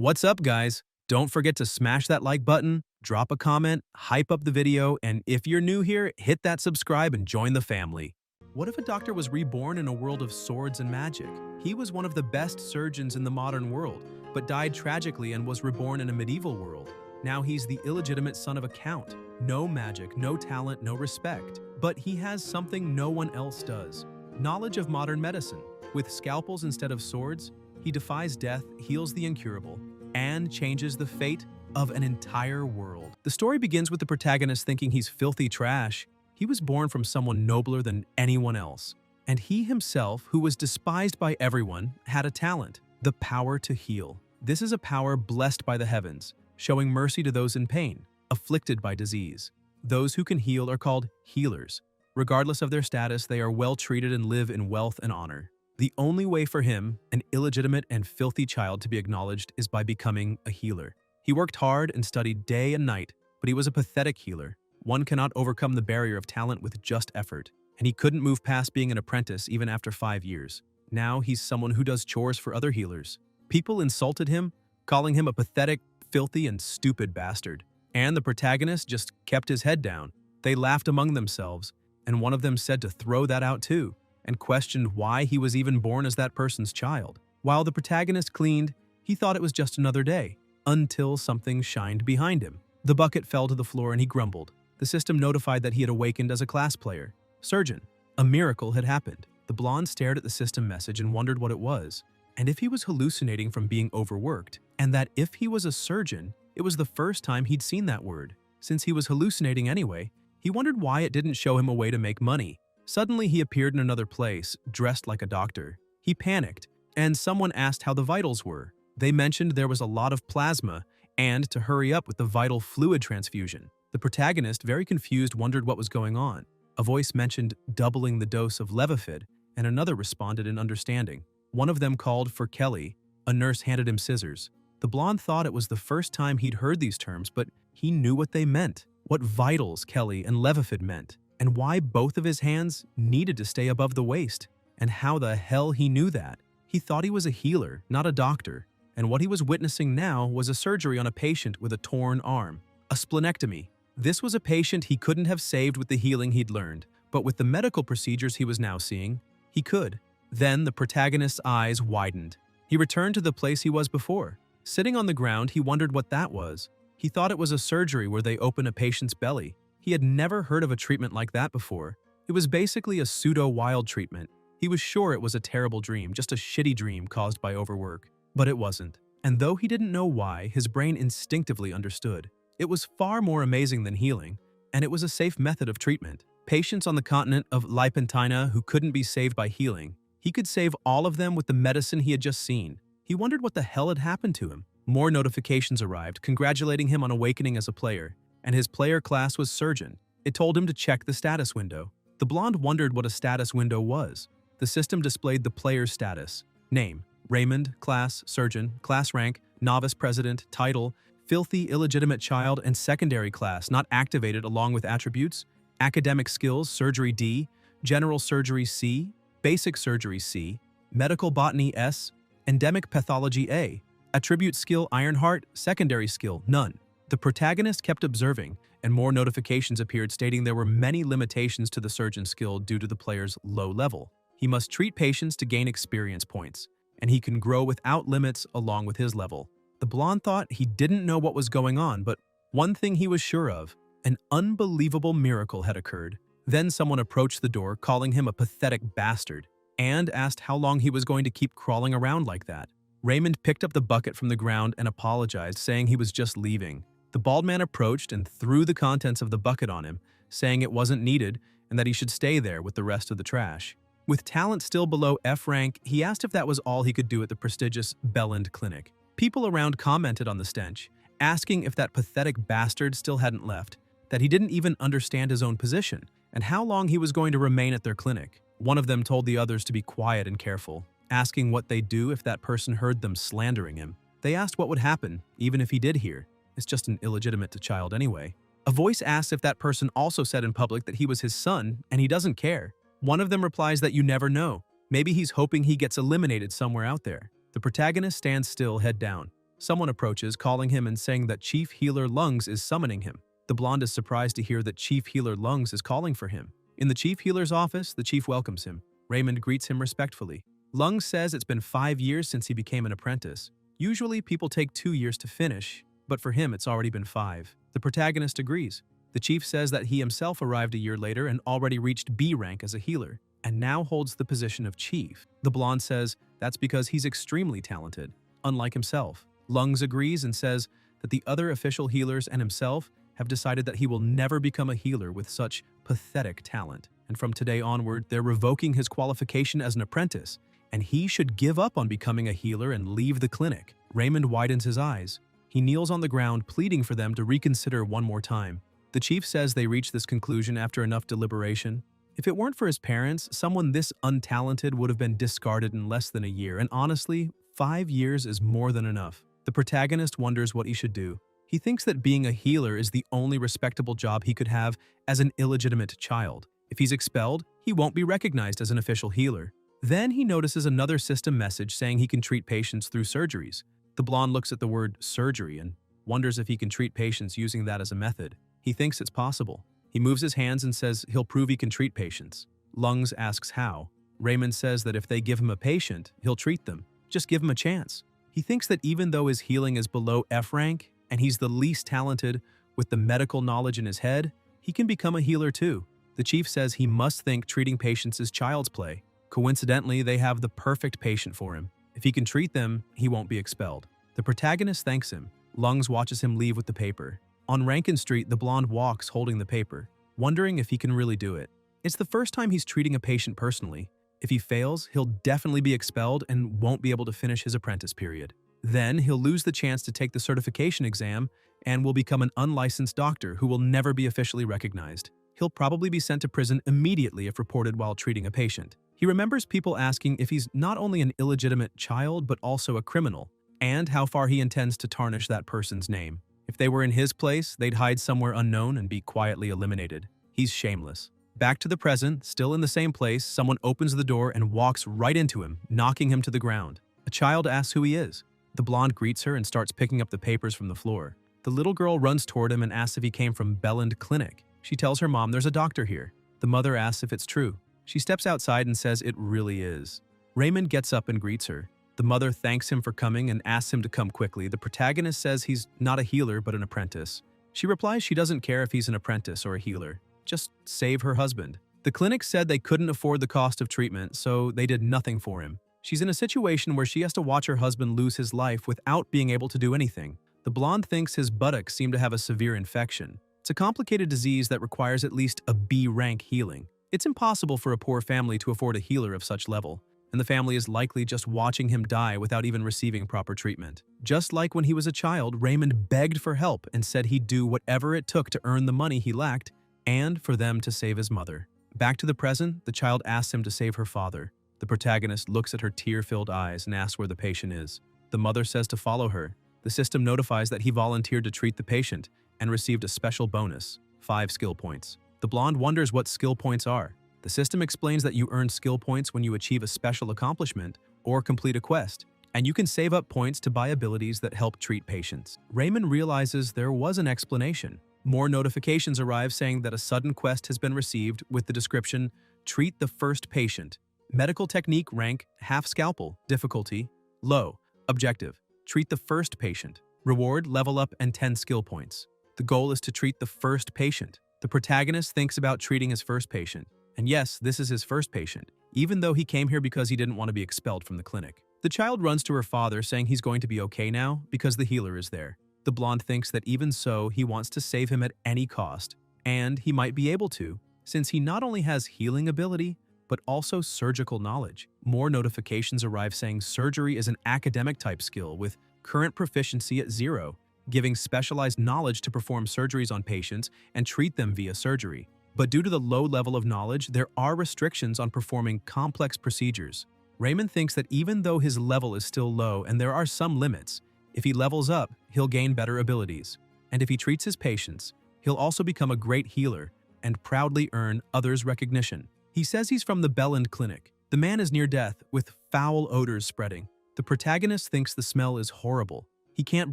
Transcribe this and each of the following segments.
What's up, guys? Don't forget to smash that like button, drop a comment, hype up the video, and if you're new here, hit that subscribe and join the family. What if a doctor was reborn in a world of swords and magic? He was one of the best surgeons in the modern world, but died tragically and was reborn in a medieval world. Now he's the illegitimate son of a count. No magic, no talent, no respect. But he has something no one else does. Knowledge of modern medicine. With scalpels instead of swords, he defies death, heals the incurable, and changes the fate of an entire world. The story begins with the protagonist thinking he's filthy trash. He was born from someone nobler than anyone else. And he himself, who was despised by everyone, had a talent, the power to heal. This is a power blessed by the heavens, showing mercy to those in pain, afflicted by disease. Those who can heal are called healers. Regardless of their status, they are well treated and live in wealth and honor. The only way for him, an illegitimate and filthy child, to be acknowledged is by becoming a healer. He worked hard and studied day and night, but he was a pathetic healer. One cannot overcome the barrier of talent with just effort, and he couldn't move past being an apprentice even after 5 years. Now he's someone who does chores for other healers. People insulted him, calling him a pathetic, filthy, and stupid bastard. And the protagonist just kept his head down. They laughed among themselves, and one of them said to throw that out too, and questioned why he was even born as that person's child. While the protagonist cleaned, he thought it was just another day, until something shined behind him. The bucket fell to the floor and he grumbled. The system notified that he had awakened as a class player. Surgeon. A miracle had happened. The blonde stared at the system message and wondered what it was, and if he was hallucinating from being overworked, and that if he was a surgeon, it was the first time he'd seen that word. Since he was hallucinating anyway, he wondered why it didn't show him a way to make money. Suddenly, he appeared in another place, dressed like a doctor. He panicked, and someone asked how the vitals were. They mentioned there was a lot of plasma, and to hurry up with the vital fluid transfusion. The protagonist, very confused, wondered what was going on. A voice mentioned doubling the dose of Levifid, and another responded in understanding. One of them called for Kelly. A nurse handed him scissors. The blonde thought it was the first time he'd heard these terms, but he knew what they meant. What vitals Kelly and Levifid meant, and why both of his hands needed to stay above the waist, and how the hell he knew that. He thought he was a healer, not a doctor, and what he was witnessing now was a surgery on a patient with a torn arm. A splenectomy. This was a patient he couldn't have saved with the healing he'd learned, but with the medical procedures he was now seeing, he could. Then the protagonist's eyes widened. He returned to the place he was before. Sitting on the ground, he wondered what that was. He thought it was a surgery where they open a patient's belly. He had never heard of a treatment like that before. It was basically a pseudo-wild treatment. He was sure it was a terrible dream, just a shitty dream caused by overwork. But it wasn't. And though he didn't know why, his brain instinctively understood. It was far more amazing than healing, and it was a safe method of treatment. Patients on the continent of Lipentina who couldn't be saved by healing, he could save all of them with the medicine he had just seen. He wondered what the hell had happened to him. More notifications arrived, congratulating him on awakening as a player, and his player class was Surgeon. It told him to check the status window. The blonde wondered what a status window was. The system displayed the player's status. Name: Raymond, class, Surgeon, class rank, Novice President, title, Filthy Illegitimate Child, and secondary class not activated along with attributes, Academic Skills, Surgery D, General Surgery C, Basic Surgery C, Medical Botany S, Endemic Pathology A, Attribute Skill Ironheart, Secondary Skill None. The protagonist kept observing, and more notifications appeared stating there were many limitations to the surgeon's skill due to the player's low level. He must treat patients to gain experience points, and he can grow without limits along with his level. The blonde thought he didn't know what was going on, but one thing he was sure of: an unbelievable miracle had occurred. Then someone approached the door, calling him a pathetic bastard, and asked how long he was going to keep crawling around like that. Raymond picked up the bucket from the ground and apologized, saying he was just leaving. The bald man approached and threw the contents of the bucket on him, saying it wasn't needed and that he should stay there with the rest of the trash. With talent still below F rank, he asked if that was all he could do at the prestigious Belland Clinic. People around commented on the stench, asking if that pathetic bastard still hadn't left, that he didn't even understand his own position, and how long he was going to remain at their clinic. One of them told the others to be quiet and careful, asking what they'd do if that person heard them slandering him. They asked what would happen, even if he did hear. It's just an illegitimate child anyway. A voice asked if that person also said in public that he was his son, and he doesn't care. One of them replies that you never know. Maybe he's hoping he gets eliminated somewhere out there. The protagonist stands still, head down. Someone approaches, calling him and saying that Chief Healer Lungs is summoning him. The blonde is surprised to hear that Chief Healer Lungs is calling for him. In the Chief Healer's office, the chief welcomes him. Raymond greets him respectfully. Lungs says it's been 5 years since he became an apprentice. Usually, people take 2 years to finish, but for him, it's already been 5. The protagonist agrees. The chief says that he himself arrived a year later and already reached B rank as a healer, and now holds the position of chief. The blonde says that's because he's extremely talented, unlike himself. Lungs agrees and says that the other official healers and himself have decided that he will never become a healer with such pathetic talent. And from today onward, they're revoking his qualification as an apprentice, and he should give up on becoming a healer and leave the clinic. Raymond widens his eyes. He kneels on the ground, pleading for them to reconsider one more time. The chief says they reached this conclusion after enough deliberation. If it weren't for his parents, someone this untalented would have been discarded in less than a year, and honestly, 5 years is more than enough. The protagonist wonders what he should do. He thinks that being a healer is the only respectable job he could have as an illegitimate child. If he's expelled, he won't be recognized as an official healer. Then he notices another system message saying he can treat patients through surgeries. The blonde looks at the word surgery and wonders if he can treat patients using that as a method. He thinks it's possible. He moves his hands and says he'll prove he can treat patients. Lungs asks how. Raymond says that if they give him a patient, he'll treat them. Just give him a chance. He thinks that even though his healing is below F rank, and he's the least talented with the medical knowledge in his head, he can become a healer too. The chief says he must think treating patients is child's play. Coincidentally, they have the perfect patient for him. If he can treat them, he won't be expelled. The protagonist thanks him. Lungs watches him leave with the paper. On Rankin Street, the blonde walks holding the paper, wondering if he can really do it. It's the first time he's treating a patient personally. If he fails, he'll definitely be expelled and won't be able to finish his apprentice period. Then he'll lose the chance to take the certification exam and will become an unlicensed doctor who will never be officially recognized. He'll probably be sent to prison immediately if reported while treating a patient. He remembers people asking if he's not only an illegitimate child but also a criminal, and how far he intends to tarnish that person's name. If they were in his place, they'd hide somewhere unknown and be quietly eliminated. He's shameless. Back to the present, still in the same place, someone opens the door and walks right into him, knocking him to the ground. A child asks who he is. The blonde greets her and starts picking up the papers from the floor. The little girl runs toward him and asks if he came from Belland Clinic. She tells her mom there's a doctor here. The mother asks if it's true. She steps outside and says it really is. Raymond gets up and greets her. The mother thanks him for coming and asks him to come quickly. The protagonist says he's not a healer but an apprentice. She replies she doesn't care if he's an apprentice or a healer. Just save her husband. The clinic said they couldn't afford the cost of treatment, so they did nothing for him. She's in a situation where she has to watch her husband lose his life without being able to do anything. The blonde thinks his buttocks seem to have a severe infection. It's a complicated disease that requires at least a B rank healing. It's impossible for a poor family to afford a healer of such level, and the family is likely just watching him die without even receiving proper treatment. Just like when he was a child, Raymond begged for help and said he'd do whatever it took to earn the money he lacked and for them to save his mother. Back to the present, the child asks him to save her father. The protagonist looks at her tear-filled eyes and asks where the patient is. The mother says to follow her. The system notifies that he volunteered to treat the patient and received a special bonus, 5 skill points. The blonde wonders what skill points are. The system explains that you earn skill points when you achieve a special accomplishment or complete a quest, and you can save up points to buy abilities that help treat patients. Raymond realizes there was an explanation. More notifications arrive saying that a sudden quest has been received with the description, treat the first patient. Medical technique rank half scalpel, difficulty low, objective, treat the first patient, reward level up and 10 skill points. The goal is to treat the first patient. The protagonist thinks about treating his first patient. And yes, this is his first patient, even though he came here because he didn't want to be expelled from the clinic. The child runs to her father saying he's going to be okay now because the healer is there. The blonde thinks that even so, he wants to save him at any cost, and he might be able to, since he not only has healing ability, but also surgical knowledge. More notifications arrive saying surgery is an academic-type skill with current proficiency at 0, giving specialized knowledge to perform surgeries on patients and treat them via surgery. But due to the low level of knowledge, there are restrictions on performing complex procedures. Raymond thinks that even though his level is still low and there are some limits, if he levels up, he'll gain better abilities. And if he treats his patients, he'll also become a great healer and proudly earn others' recognition. He says he's from the Belland Clinic. The man is near death, with foul odors spreading. The protagonist thinks the smell is horrible. He can't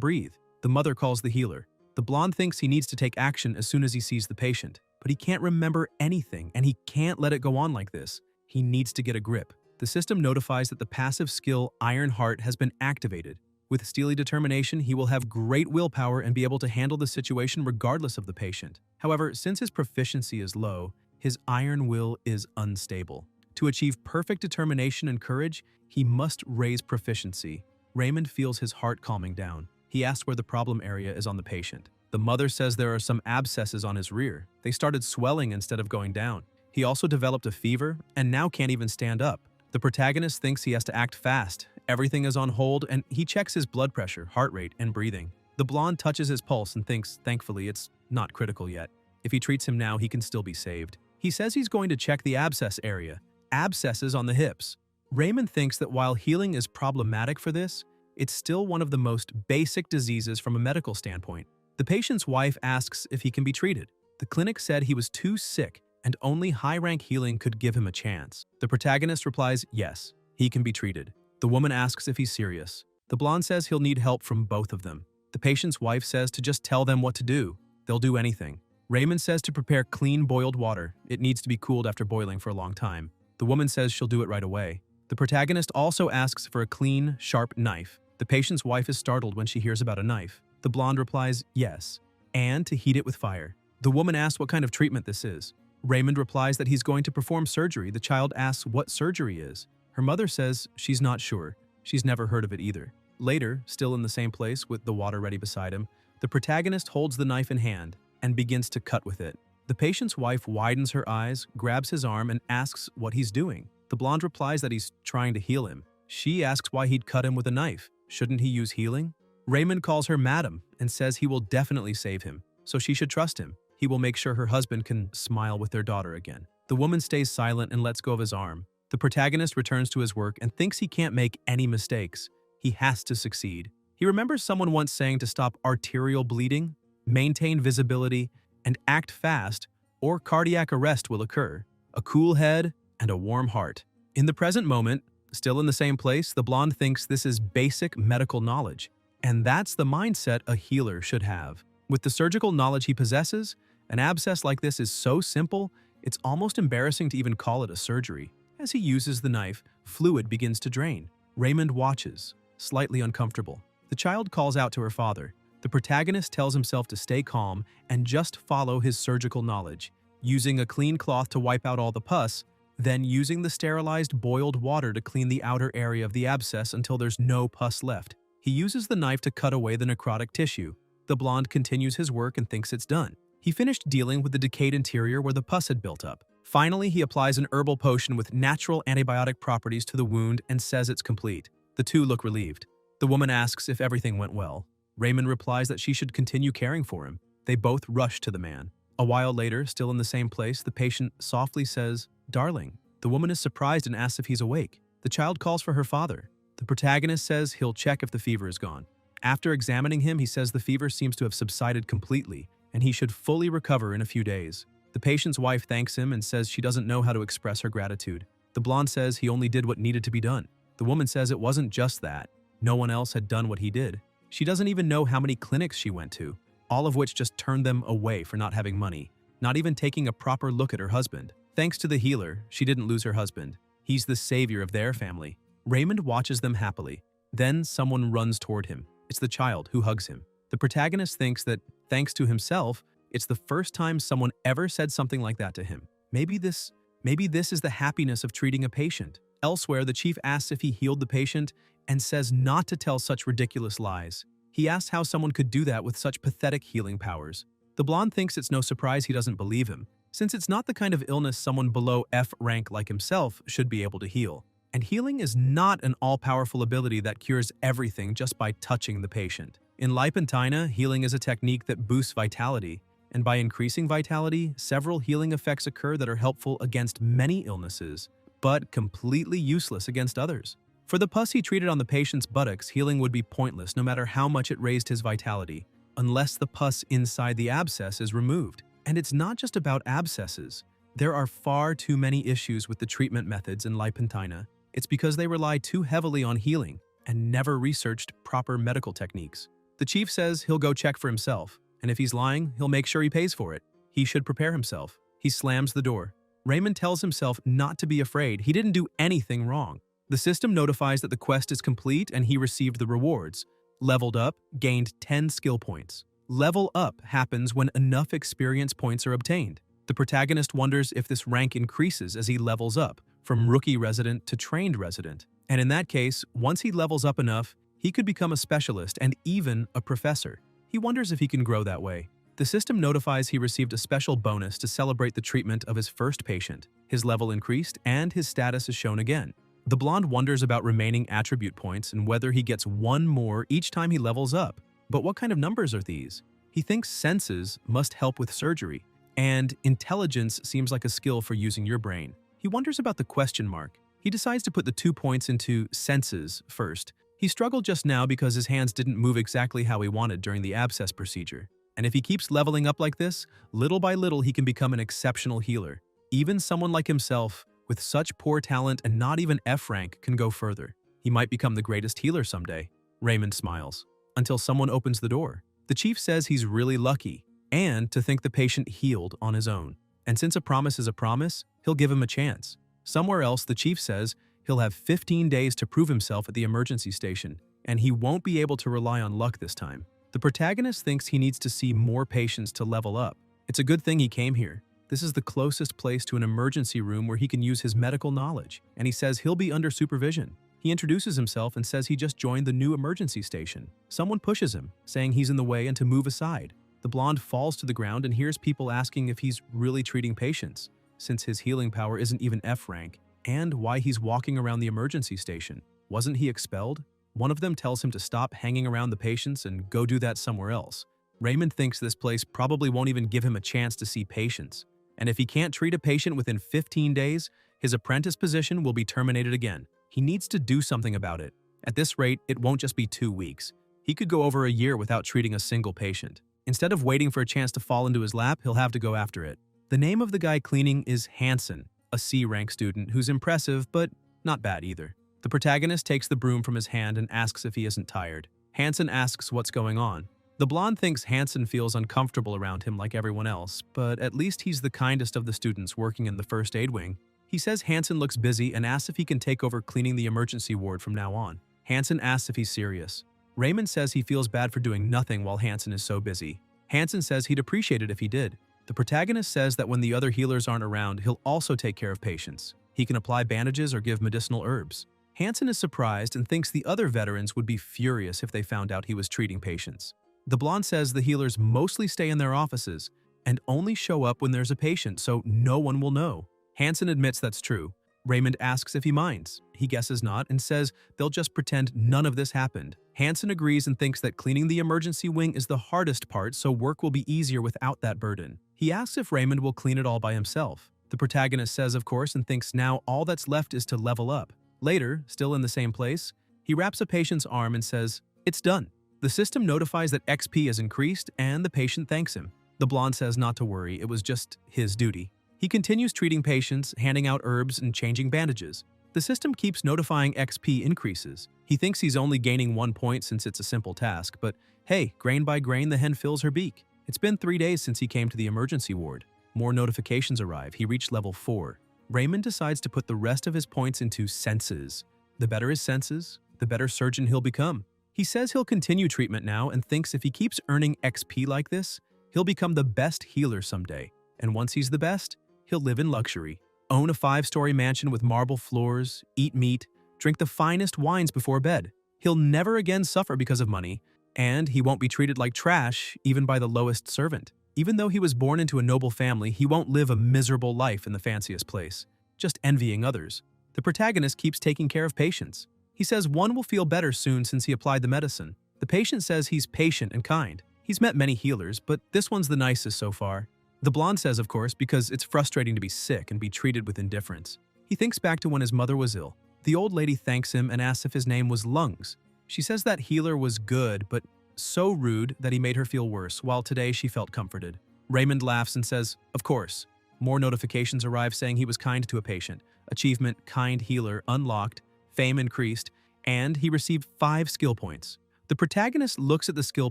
breathe. The mother calls the healer. The blonde thinks he needs to take action as soon as he sees the patient, but he can't remember anything and he can't let it go on like this. He needs to get a grip. The system notifies that the passive skill Iron Heart has been activated. With steely determination, he will have great willpower and be able to handle the situation regardless of the patient. However, since his proficiency is low, his iron will is unstable. To achieve perfect determination and courage, he must raise proficiency. Raymond feels his heart calming down. He asks where the problem area is on the patient. The mother says there are some abscesses on his rear. They started swelling instead of going down. He also developed a fever and now can't even stand up. The protagonist thinks he has to act fast. Everything is on hold and he checks his blood pressure, heart rate, and breathing. The blonde touches his pulse and thinks, thankfully, it's not critical yet. If he treats him now, he can still be saved. He says he's going to check the abscess area. Abscesses on the hips. Raymond thinks that while healing is problematic for this, it's still one of the most basic diseases from a medical standpoint. The patient's wife asks if he can be treated. The clinic said he was too sick and only high-rank healing could give him a chance. The protagonist replies, yes, he can be treated. The woman asks if he's serious. The blonde says he'll need help from both of them. The patient's wife says to just tell them what to do. They'll do anything. Raymond says to prepare clean boiled water. It needs to be cooled after boiling for a long time. The woman says she'll do it right away. The protagonist also asks for a clean, sharp knife. The patient's wife is startled when she hears about a knife. The blonde replies, yes, and to heat it with fire. The woman asks what kind of treatment this is. Raymond replies that he's going to perform surgery. The child asks what surgery is. Her mother says she's not sure. She's never heard of it either. Later, still in the same place with the water ready beside him, the protagonist holds the knife in hand and begins to cut with it. The patient's wife widens her eyes, grabs his arm, and asks what he's doing. The blonde replies that he's trying to heal him. She asks why he'd cut him with a knife. Shouldn't he use healing? Raymond calls her madam and says he will definitely save him, so she should trust him. He will make sure her husband can smile with their daughter again. The woman stays silent and lets go of his arm. The protagonist returns to his work and thinks he can't make any mistakes. He has to succeed. He remembers someone once saying to stop arterial bleeding, maintain visibility, and act fast, or cardiac arrest will occur. A cool head and a warm heart. In the present moment, still in the same place, the blonde thinks this is basic medical knowledge. And that's the mindset a healer should have. With the surgical knowledge he possesses, an abscess like this is so simple, it's almost embarrassing to even call it a surgery. As he uses the knife, fluid begins to drain. Raymond watches, slightly uncomfortable. The child calls out to her father. The protagonist tells himself to stay calm and just follow his surgical knowledge, using a clean cloth to wipe out all the pus, then using the sterilized boiled water to clean the outer area of the abscess until there's no pus left. He uses the knife to cut away the necrotic tissue. The blonde continues his work and thinks it's done. He finished dealing with the decayed interior where the pus had built up. Finally, he applies an herbal potion with natural antibiotic properties to the wound and says it's complete. The two look relieved. The woman asks if everything went well. Raymond replies that she should continue caring for him. They both rush to the man. A while later, still in the same place, the patient softly says, "Darling." The woman is surprised and asks if he's awake. The child calls for her father. The protagonist says he'll check if the fever is gone. After examining him, he says the fever seems to have subsided completely, and he should fully recover in a few days. The patient's wife thanks him and says she doesn't know how to express her gratitude. The blonde says he only did what needed to be done. The woman says it wasn't just that. No one else had done what he did. She doesn't even know how many clinics she went to, all of which just turned them away for not having money, not even taking a proper look at her husband. Thanks to the healer, she didn't lose her husband. He's the savior of their family. Raymond watches them happily. Then someone runs toward him. It's the child who hugs him. The protagonist thinks that, thanks to himself, it's the first time someone ever said something like that to him. Maybe this is the happiness of treating a patient. Elsewhere, the chief asks if he healed the patient and says not to tell such ridiculous lies. He asks how someone could do that with such pathetic healing powers. The blonde thinks it's no surprise he doesn't believe him, since it's not the kind of illness someone below F rank like himself should be able to heal. And healing is not an all-powerful ability that cures everything just by touching the patient. In Lipentina, healing is a technique that boosts vitality, and by increasing vitality, several healing effects occur that are helpful against many illnesses, but completely useless against others. For the pus he treated on the patient's buttocks, healing would be pointless no matter how much it raised his vitality, unless the pus inside the abscess is removed. And it's not just about abscesses. There are far too many issues with the treatment methods in Lipentina. It's because they rely too heavily on healing and never researched proper medical techniques. The chief says he'll go check for himself, and if he's lying, he'll make sure he pays for it. He should prepare himself. He slams the door. Raymond tells himself not to be afraid. He didn't do anything wrong. The system notifies that the quest is complete and he received the rewards. Leveled up, gained 10 skill points. Level up happens when enough experience points are obtained. The protagonist wonders if this rank increases as he levels up, from rookie resident to trained resident. And in that case, once he levels up enough, he could become a specialist and even a professor. He wonders if he can grow that way. The system notifies he received a special bonus to celebrate the treatment of his first patient. His level increased and his status is shown again. The blonde wonders about remaining attribute points and whether he gets one more each time he levels up. But what kind of numbers are these? He thinks senses must help with surgery, and intelligence seems like a skill for using your brain. He wonders about the question mark. He decides to put the 2 points into senses first. He struggled just now because his hands didn't move exactly how he wanted during the abscess procedure. And if he keeps leveling up like this, little by little he can become an exceptional healer. Even someone like himself, with such poor talent and not even F rank, can go further. He might become the greatest healer someday. Raymond smiles, until someone opens the door. The chief says he's really lucky, and to think the patient healed on his own. And since a promise is a promise, he'll give him a chance. Somewhere else, the chief says he'll have 15 days to prove himself at the emergency station, and he won't be able to rely on luck this time. The protagonist thinks he needs to see more patients to level up. It's a good thing he came here. This is the closest place to an emergency room where he can use his medical knowledge, and he says he'll be under supervision. He introduces himself and says he just joined the new emergency station. Someone pushes him, saying he's in the way and to move aside. The blonde falls to the ground and hears people asking if he's really treating patients, since his healing power isn't even F rank, and why he's walking around the emergency station. Wasn't he expelled? One of them tells him to stop hanging around the patients and go do that somewhere else. Raymond thinks this place probably won't even give him a chance to see patients. And if he can't treat a patient within 15 days, his apprentice position will be terminated again. He needs to do something about it. At this rate, it won't just be 2 weeks. He could go over a year without treating a single patient. Instead of waiting for a chance to fall into his lap, he'll have to go after it. The name of the guy cleaning is Hansen, a C-rank student who's impressive, but not bad either. The protagonist takes the broom from his hand and asks if he isn't tired. Hansen asks what's going on. The blonde thinks Hansen feels uncomfortable around him like everyone else, but at least he's the kindest of the students working in the first aid wing. He says Hansen looks busy and asks if he can take over cleaning the emergency ward from now on. Hansen asks if he's serious. Raymond says he feels bad for doing nothing while Hansen is so busy. Hansen says he'd appreciate it if he did. The protagonist says that when the other healers aren't around, he'll also take care of patients. He can apply bandages or give medicinal herbs. Hansen is surprised and thinks the other veterans would be furious if they found out he was treating patients. The blonde says the healers mostly stay in their offices and only show up when there's a patient, so no one will know. Hansen admits that's true. Raymond asks if he minds. He guesses not and says they'll just pretend none of this happened. Hansen agrees and thinks that cleaning the emergency wing is the hardest part, so work will be easier without that burden. He asks if Raymond will clean it all by himself. The protagonist says of course and thinks now all that's left is to level up. Later, still in the same place, he wraps a patient's arm and says, "It's done." The system notifies that XP has increased and the patient thanks him. The blonde says not to worry, it was just his duty. He continues treating patients, handing out herbs and changing bandages. The system keeps notifying XP increases. He thinks he's only gaining 1 point since it's a simple task, but hey, grain by grain the hen fills her beak. It's been 3 days since he came to the emergency ward. More notifications arrive. He reached level 4. Raymond decides to put the rest of his points into senses. The better his senses, the better surgeon he'll become. He says he'll continue treatment now and thinks if he keeps earning XP like this, he'll become the best healer someday. And once he's the best, he'll live in luxury, own a 5-story mansion with marble floors, eat meat, drink the finest wines before bed. He'll never again suffer because of money, and he won't be treated like trash even by the lowest servant. Even though he was born into a noble family, he won't live a miserable life in the fanciest place, just envying others. The protagonist keeps taking care of patients. He says one will feel better soon since he applied the medicine. The patient says he's patient and kind. He's met many healers, but this one's the nicest so far. The blonde says, of course, because it's frustrating to be sick and be treated with indifference. He thinks back to when his mother was ill. The old lady thanks him and asks if his name was Lungs. She says that healer was good, but so rude that he made her feel worse, while today she felt comforted. Raymond laughs and says, of course. More notifications arrive saying he was kind to a patient. Achievement, kind healer, unlocked. Fame increased, and he received 5 skill points. The protagonist looks at the skill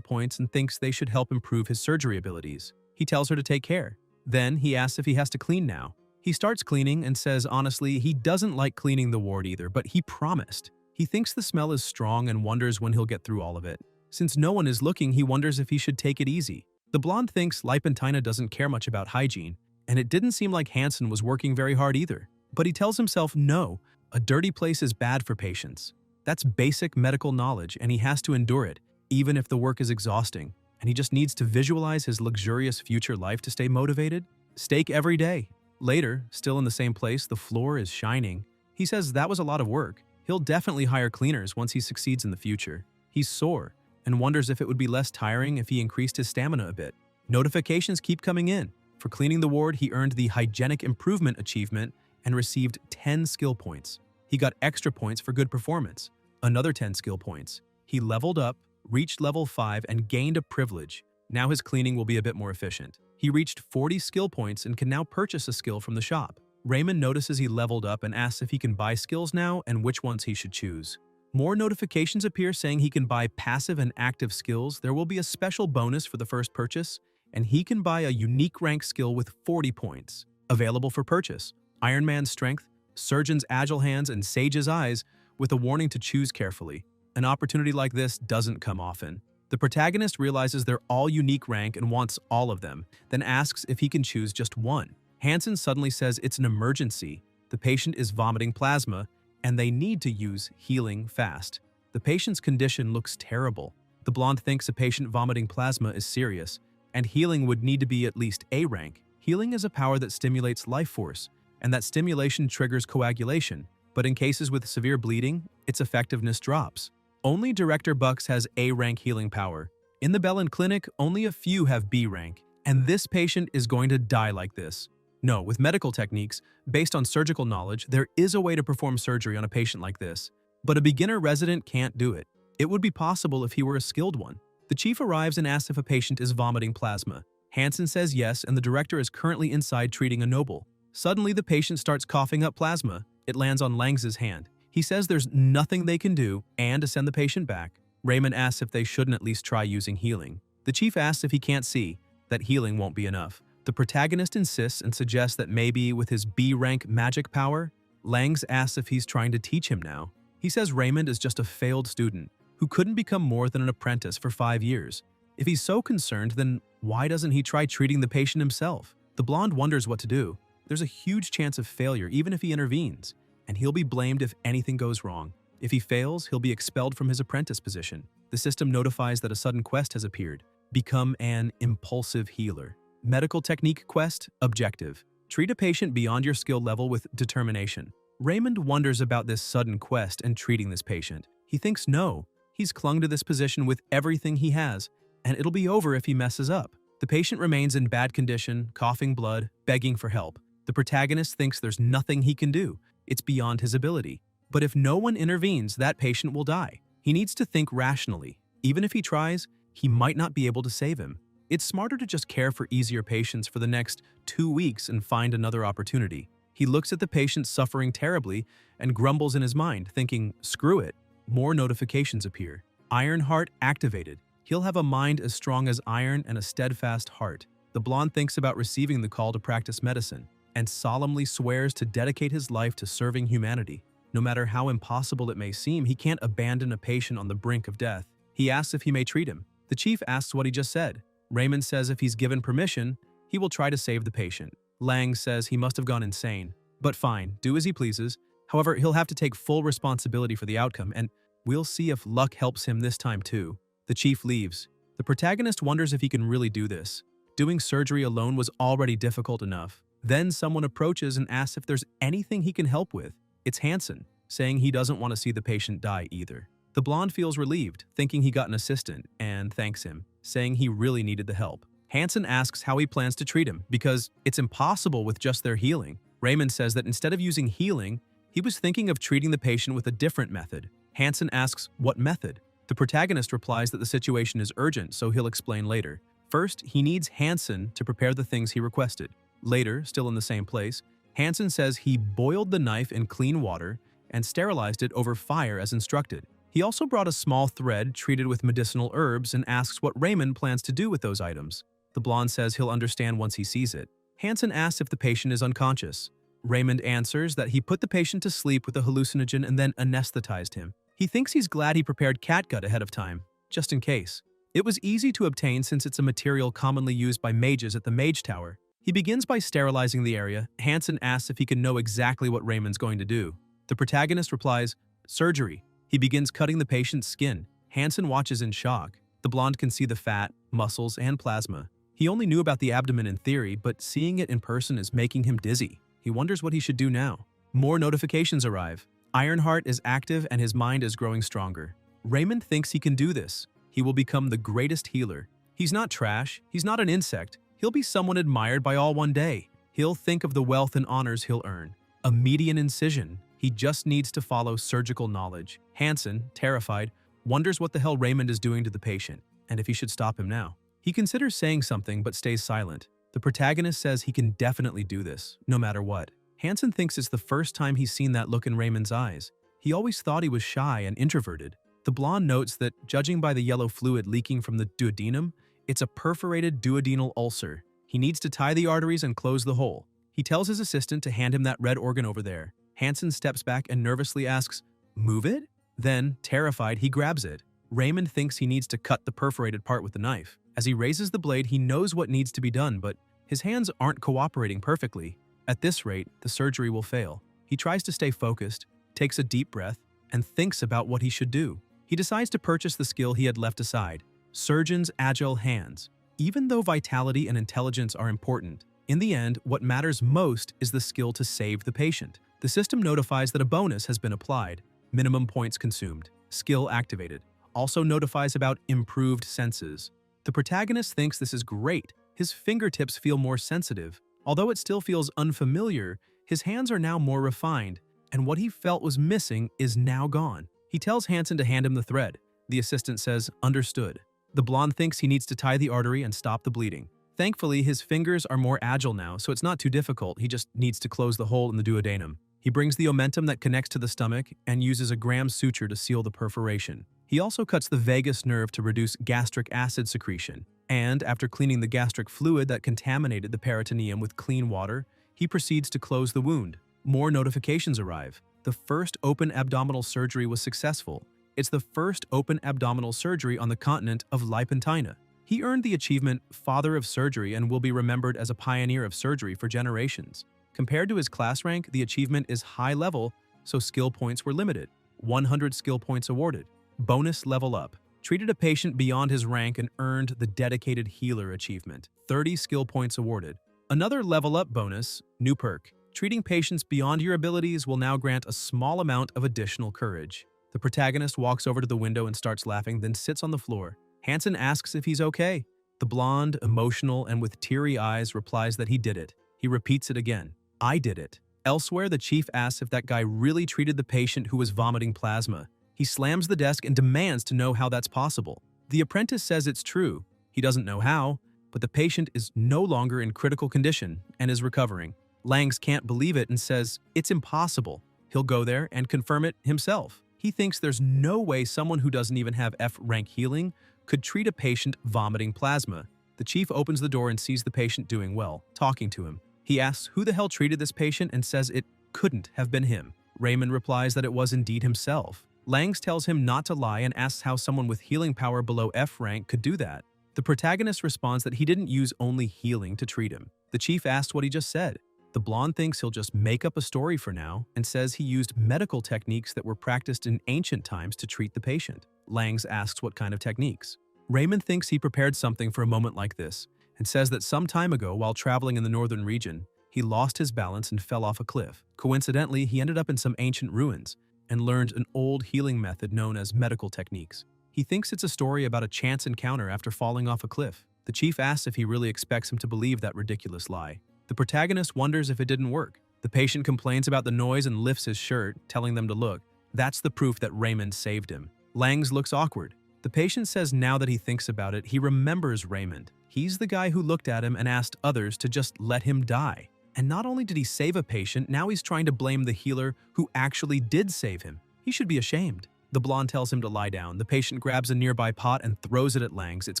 points and thinks they should help improve his surgery abilities. He tells her to take care. Then he asks if he has to clean now. He starts cleaning and says honestly he doesn't like cleaning the ward either, but he promised. He thinks the smell is strong and wonders when he'll get through all of it. Since no one is looking, he wonders if he should take it easy. The blonde thinks Lipentina doesn't care much about hygiene, and it didn't seem like Hansen was working very hard either. But he tells himself no, a dirty place is bad for patients. That's basic medical knowledge, and he has to endure it, even if the work is exhausting, and he just needs to visualize his luxurious future life to stay motivated. Steak every day. Later, still in the same place, the floor is shining. He says that was a lot of work. He'll definitely hire cleaners once he succeeds in the future. He's sore and wonders if it would be less tiring if he increased his stamina a bit. Notifications keep coming in. For cleaning the ward, he earned the Hygienic Improvement achievement and received 10 skill points. He got extra points for good performance. Another 10 skill points. He leveled up, reached level 5, and gained a privilege. Now his cleaning will be a bit more efficient. He reached 40 skill points and can now purchase a skill from the shop. Raymond notices he leveled up and asks if he can buy skills now and which ones he should choose. More notifications appear saying he can buy passive and active skills. There will be a special bonus for the first purchase, and he can buy a unique rank skill with 40 points. Available for purchase: Iron Man's Strength, Surgeon's Agile Hands, and Sage's Eyes, with a warning to choose carefully. An opportunity like this doesn't come often. The protagonist realizes they're all unique rank and wants all of them, then asks if he can choose just one. Hansen suddenly says it's an emergency. The patient is vomiting plasma, and they need to use healing fast. The patient's condition looks terrible. The blonde thinks a patient vomiting plasma is serious, and healing would need to be at least A rank. Healing is a power that stimulates life force, and that stimulation triggers coagulation, but in cases with severe bleeding, its effectiveness drops. Only Director Bucks has A rank healing power. In the Bellin Clinic, only a few have B rank, and this patient is going to die like this. No, with medical techniques, based on surgical knowledge, there is a way to perform surgery on a patient like this. But a beginner resident can't do it. It would be possible if he were a skilled one. The chief arrives and asks if a patient is vomiting plasma. Hansen says yes, and the director is currently inside treating a noble. Suddenly, the patient starts coughing up plasma. It lands on Langs's hand. He says there's nothing they can do and to send the patient back. Raymond asks if they shouldn't at least try using healing. The chief asks if he can't see that healing won't be enough. The protagonist insists and suggests that maybe with his B-rank magic power, Langs asks if he's trying to teach him now. He says Raymond is just a failed student who couldn't become more than an apprentice for 5 years. If he's so concerned, then why doesn't he try treating the patient himself? The blonde wonders what to do. There's a huge chance of failure even if he intervenes, and he'll be blamed if anything goes wrong. If he fails, he'll be expelled from his apprentice position. The system notifies that a sudden quest has appeared. Become an impulsive healer. Medical technique quest, objective. Treat a patient beyond your skill level with determination. Raymond wonders about this sudden quest and treating this patient. He thinks no, he's clung to this position with everything he has, and it'll be over if he messes up. The patient remains in bad condition, coughing blood, begging for help. The protagonist thinks there's nothing he can do. It's beyond his ability. But if no one intervenes, that patient will die. He needs to think rationally. Even if he tries, he might not be able to save him. It's smarter to just care for easier patients for the next 2 weeks and find another opportunity. He looks at the patient suffering terribly and grumbles in his mind, thinking, screw it. More notifications appear. Iron Heart activated. He'll have a mind as strong as iron and a steadfast heart. The blonde thinks about receiving the call to practice medicine and solemnly swears to dedicate his life to serving humanity. No matter how impossible it may seem, he can't abandon a patient on the brink of death. He asks if he may treat him. The chief asks what he just said. Raymond says if he's given permission, he will try to save the patient. Lang says he must have gone insane. But fine, do as he pleases. However, he'll have to take full responsibility for the outcome, and we'll see if luck helps him this time too. The chief leaves. The protagonist wonders if he can really do this. Doing surgery alone was already difficult enough. Then someone approaches and asks if there's anything he can help with. It's Hansen, saying he doesn't want to see the patient die either. The blonde feels relieved, thinking he got an assistant, and thanks him, saying he really needed the help. Hansen asks how he plans to treat him, because it's impossible with just their healing. Raymond says that instead of using healing, he was thinking of treating the patient with a different method. Hansen asks what method. The protagonist replies that the situation is urgent, so he'll explain later. First, he needs Hansen to prepare the things he requested. Later, still in the same place, Hansen says he boiled the knife in clean water and sterilized it over fire as instructed. He also brought a small thread treated with medicinal herbs and asks what Raymond plans to do with those items. The blonde says he'll understand once he sees it. Hansen asks if the patient is unconscious. Raymond answers that he put the patient to sleep with a hallucinogen and then anesthetized him. He thinks he's glad he prepared catgut ahead of time, just in case. It was easy to obtain since it's a material commonly used by mages at the Mage Tower. He begins by sterilizing the area. Hansen asks if he can know exactly what Raymond's going to do. The protagonist replies, "Surgery." He begins cutting the patient's skin. Hansen watches in shock. The blonde can see the fat, muscles, and plasma. He only knew about the abdomen in theory, but seeing it in person is making him dizzy. He wonders what he should do now. More notifications arrive. Ironheart is active and his mind is growing stronger. Raymond thinks he can do this. He will become the greatest healer. He's not trash. He's not an insect. He'll be someone admired by all one day. He'll think of the wealth and honors he'll earn. A median incision. He just needs to follow surgical knowledge. Hansen, terrified, wonders what the hell Raymond is doing to the patient, and if he should stop him now. He considers saying something but stays silent. The protagonist says he can definitely do this, no matter what. Hansen thinks it's the first time he's seen that look in Raymond's eyes. He always thought he was shy and introverted. The blonde notes that, judging by the yellow fluid leaking from the duodenum, it's a perforated duodenal ulcer. He needs to tie the arteries and close the hole. He tells his assistant to hand him that red organ over there. Hansen steps back and nervously asks, "Move it?" Then, terrified, he grabs it. Raymond thinks he needs to cut the perforated part with the knife. As he raises the blade, he knows what needs to be done, but his hands aren't cooperating perfectly. At this rate, the surgery will fail. He tries to stay focused, takes a deep breath, and thinks about what he should do. He decides to purchase the skill he had left aside, Surgeon's Agile Hands. Even though vitality and intelligence are important, in the end, what matters most is the skill to save the patient. The system notifies that a bonus has been applied, minimum points consumed, skill activated. Also notifies about improved senses. The protagonist thinks this is great. His fingertips feel more sensitive. Although it still feels unfamiliar, his hands are now more refined, and what he felt was missing is now gone. He tells Hansen to hand him the thread. The assistant says, "Understood." The blonde thinks he needs to tie the artery and stop the bleeding. Thankfully, his fingers are more agile now, so it's not too difficult. He just needs to close the hole in the duodenum. He brings the omentum that connects to the stomach and uses a Gram suture to seal the perforation. He also cuts the vagus nerve to reduce gastric acid secretion. And, after cleaning the gastric fluid that contaminated the peritoneum with clean water, he proceeds to close the wound. More notifications arrive. The first open abdominal surgery was successful. It's the first open abdominal surgery on the continent of Lipentina. He earned the achievement Father of Surgery and will be remembered as a pioneer of surgery for generations. Compared to his class rank, the achievement is high level, so skill points were limited. 100 skill points awarded. Bonus level up. Treated a patient beyond his rank and earned the Dedicated Healer achievement. 30 skill points awarded. Another level up bonus, new perk. Treating patients beyond your abilities will now grant a small amount of additional courage. The protagonist walks over to the window and starts laughing, then sits on the floor. Hansen asks if he's okay. The blonde, emotional, and with teary eyes replies that he did it. He repeats it again. "I did it." Elsewhere, the chief asks if that guy really treated the patient who was vomiting plasma. He slams the desk and demands to know how that's possible. The apprentice says it's true. He doesn't know how, but the patient is no longer in critical condition and is recovering. Langs can't believe it and says it's impossible. He'll go there and confirm it himself. He thinks there's no way someone who doesn't even have F-rank healing could treat a patient vomiting plasma. The chief opens the door and sees the patient doing well, talking to him. He asks who the hell treated this patient and says it couldn't have been him. Raymond replies that it was indeed himself. Langs tells him not to lie and asks how someone with healing power below F rank could do that. The protagonist responds that he didn't use only healing to treat him. The chief asks what he just said. The blonde thinks he'll just make up a story for now and says he used medical techniques that were practiced in ancient times to treat the patient. Langs asks what kind of techniques. Raymond thinks he prepared something for a moment like this and says that some time ago, while traveling in the northern region, he lost his balance and fell off a cliff. Coincidentally, he ended up in some ancient ruins and learned an old healing method known as medical techniques. He thinks it's a story about a chance encounter after falling off a cliff. The chief asks if he really expects him to believe that ridiculous lie. The protagonist wonders if it didn't work. The patient complains about the noise and lifts his shirt, telling them to look. That's the proof that Raymond saved him. Langs looks awkward. The patient says now that he thinks about it, he remembers Raymond. He's the guy who looked at him and asked others to just let him die. And not only did he save a patient, now he's trying to blame the healer who actually did save him. He should be ashamed. The blonde tells him to lie down. The patient grabs a nearby pot and throws it at Langs. Its